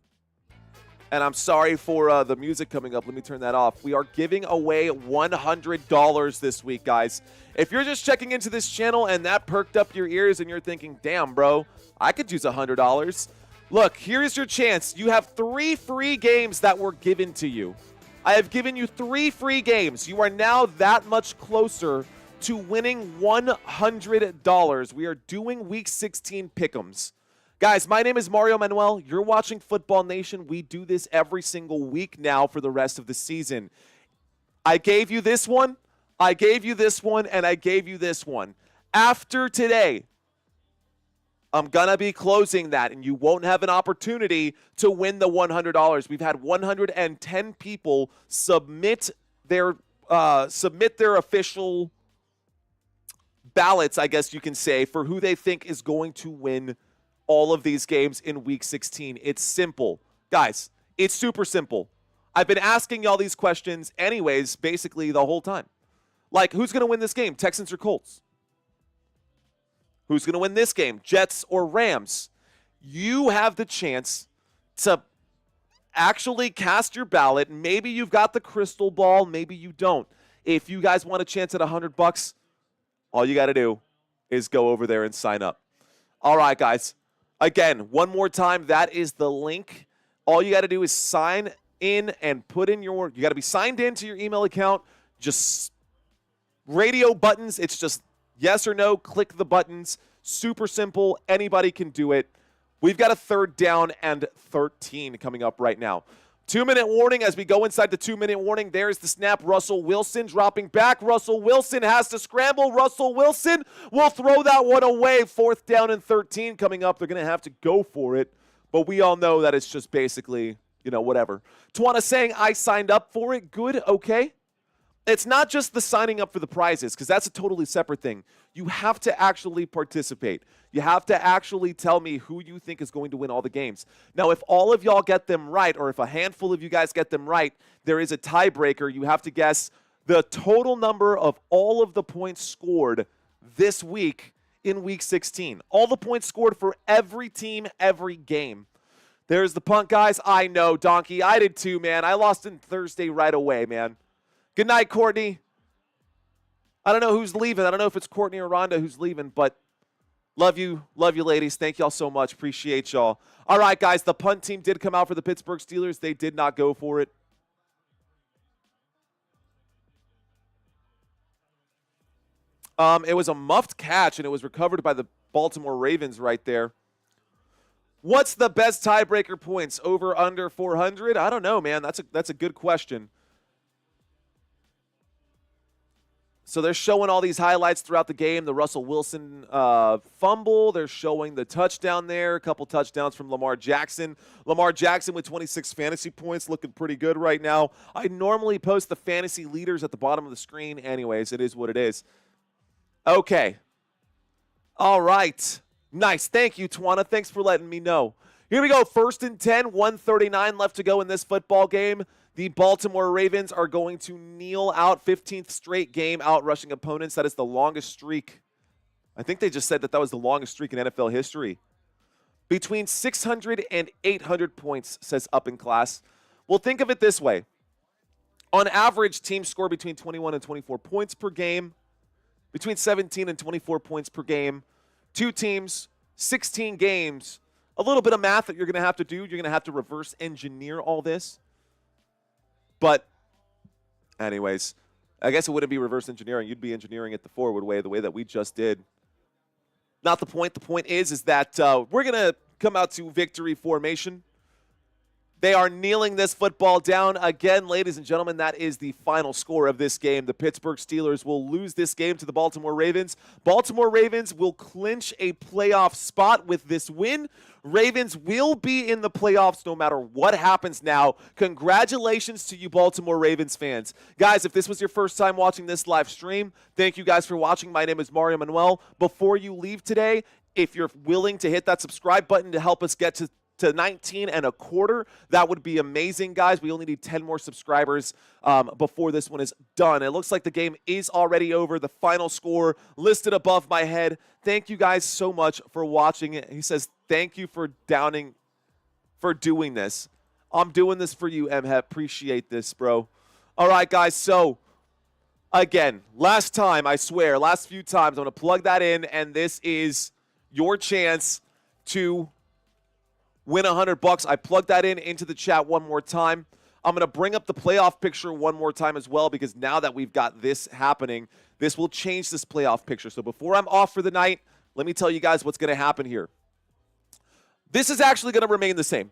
and I'm sorry for the music coming up. Let me turn that off. We are giving away $100 this week, guys. If you're just checking into this channel and that perked up your ears and you're thinking, damn, bro, I could use $100. Look, here's your chance. You have 3 free games that were given to you. I have given you 3 free games. You are now that much closer to winning $100. We are doing Week 16 Pick Ems. Guys, my name is Mario Manuel. You're watching Football Nation. We do this every single week now for the rest of the season. I gave you this one, I gave you this one, and I gave you this one. After today, I'm going to be closing that, and you won't have an opportunity to win the $100. We've had 110 people submit their official ballots, I guess you can say, for who they think is going to win all of these games in Week 16. It's simple. Guys, it's super simple. I've been asking y'all these questions anyways, basically the whole time. Like, who's going to win this game, Texans or Colts? Who's going to win this game, Jets or Rams? You have the chance to actually cast your ballot. Maybe you've got the crystal ball, maybe you don't. If you guys want a chance at $100, all you got to do is go over there and sign up. All right, guys. Again, one more time, that is the link. All you got to do is sign in and put in you got to be signed into your email account. Just radio buttons. It's just yes or no. Click the buttons. Super simple. Anybody can do it. We've got a 3rd down and 13 coming up right now. 2-minute warning as we go inside the 2-minute warning. There's the snap. Russell Wilson dropping back. Russell Wilson has to scramble. Russell Wilson will throw that one away. 4th down and 13 coming up. They're going to have to go for it. But we all know that it's just basically, whatever. Tawana saying, I signed up for it. Good, okay. It's not just the signing up for the prizes, because that's a totally separate thing. You have to actually participate. You have to actually tell me who you think is going to win all the games. Now, if all of y'all get them right, or if a handful of you guys get them right, there is a tiebreaker. You have to guess the total number of all of the points scored this week in Week 16. All the points scored for every team, every game. There's the punt, guys. I know, Donkey. I did too, man. I lost in Thursday right away, man. Good night, Courtney. I don't know who's leaving. I don't know if it's Courtney or Rhonda who's leaving, but love you, ladies. Thank y'all so much. Appreciate y'all. All right, guys, the punt team did come out for the Pittsburgh Steelers. They did not go for it. It was a muffed catch, and it was recovered by the Baltimore Ravens right there. What's the best tiebreaker points? Over, under 400? I don't know, man. That's a good question. So they're showing all these highlights throughout the game. The Russell Wilson fumble. They're showing the touchdown there. A couple touchdowns from Lamar Jackson. Lamar Jackson with 26 fantasy points, looking pretty good right now. I normally post the fantasy leaders at the bottom of the screen. Anyways, it is what it is. Okay. All right. Nice. Thank you, Tawana. Thanks for letting me know. Here we go. 1st and 10. 1:39 left to go in this football game. The Baltimore Ravens are going to kneel out. 15th straight game out rushing opponents. That is the longest streak. I think they just said that was the longest streak in NFL history. Between 600 and 800 points, says Up in Class. Well, think of it this way. On average, teams score between 21 and 24 points per game. Between 17 and 24 points per game. 2 teams, 16 games. A little bit of math that you're going to have to do. You're going to have to reverse engineer all this. But anyways, I guess it wouldn't be reverse engineering. You'd be engineering it the forward way, the way that we just did. Not the point. The point is that we're going to come out to victory formation. They are kneeling this football down. Again, ladies and gentlemen, that is the final score of this game. The Pittsburgh Steelers will lose this game to the Baltimore Ravens. Baltimore Ravens will clinch a playoff spot with this win. Ravens will be in the playoffs no matter what happens now. Congratulations to you Baltimore Ravens fans. Guys, if this was your first time watching this live stream, thank you guys for watching. My name is Mario Manuel. Before you leave today, if you're willing to hit that subscribe button to help us get to 19 and a quarter, that would be amazing, guys. We only need 10 more subscribers before this one is done. It looks like the game is already over. The final score listed above my head. Thank you guys so much for watching it. He says, thank you for doing this. I'm doing this for you, MHEP. Appreciate this, bro. All right, guys. So, again, last time, I swear, last few times, I'm going to plug that in, and this is your chance to win $100. I plugged that into the chat one more time. I'm going to bring up the playoff picture one more time as well, because now that we've got this happening, this will change this playoff picture. So before I'm off for the night, let me tell you guys what's going to happen here. This is actually going to remain the same.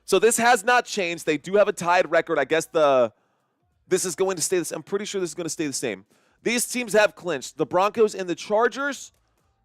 So this has not changed. They do have a tied record. I guess this is going to stay the same. I'm pretty sure this is going to stay the same. These teams have clinched. The Broncos and the Chargers,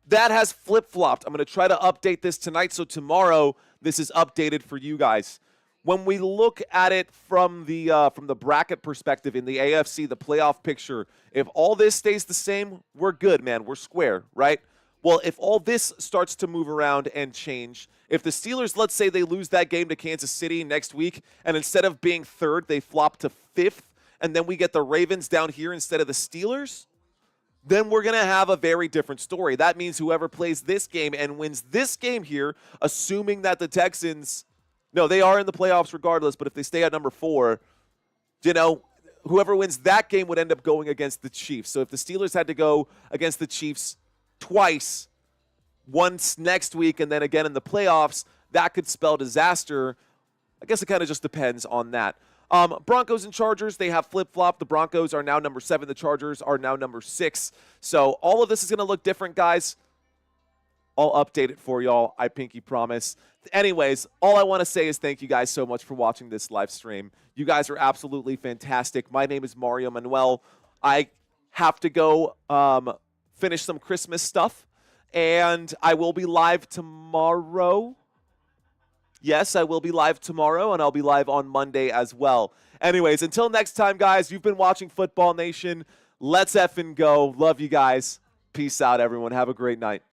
that has flip-flopped. I'm going to try to update this tonight, so tomorrow this is updated for you guys. When we look at it from the bracket perspective in the AFC, the playoff picture, if all this stays the same, we're good, man. We're square, right? Well, if all this starts to move around and change, if the Steelers, let's say they lose that game to Kansas City next week, and instead of being 3rd, they flop to 5th, and then we get the Ravens down here instead of the Steelers, then we're going to have a very different story. That means whoever plays this game and wins this game here, assuming that the Texans, no, they are in the playoffs regardless, but if they stay at number 4, whoever wins that game would end up going against the Chiefs. So if the Steelers had to go against the Chiefs twice, once next week and then again in the playoffs, that could spell disaster. I guess it kind of just depends on that. Broncos and Chargers, they have flip-flopped. The Broncos are now number 7. The Chargers are now number 6. So all of this is going to look different, guys. I'll update it for y'all. I pinky promise. Anyways, all I want to say is thank you guys so much for watching this live stream. You guys are absolutely fantastic. My name is Mario Manuel. I have to go finish some Christmas stuff, and I will be live tomorrow. Yes, I will be live tomorrow, and I'll be live on Monday as well. Anyways, until next time, guys, you've been watching Football Nation. Let's effing go. Love you guys. Peace out, everyone. Have a great night.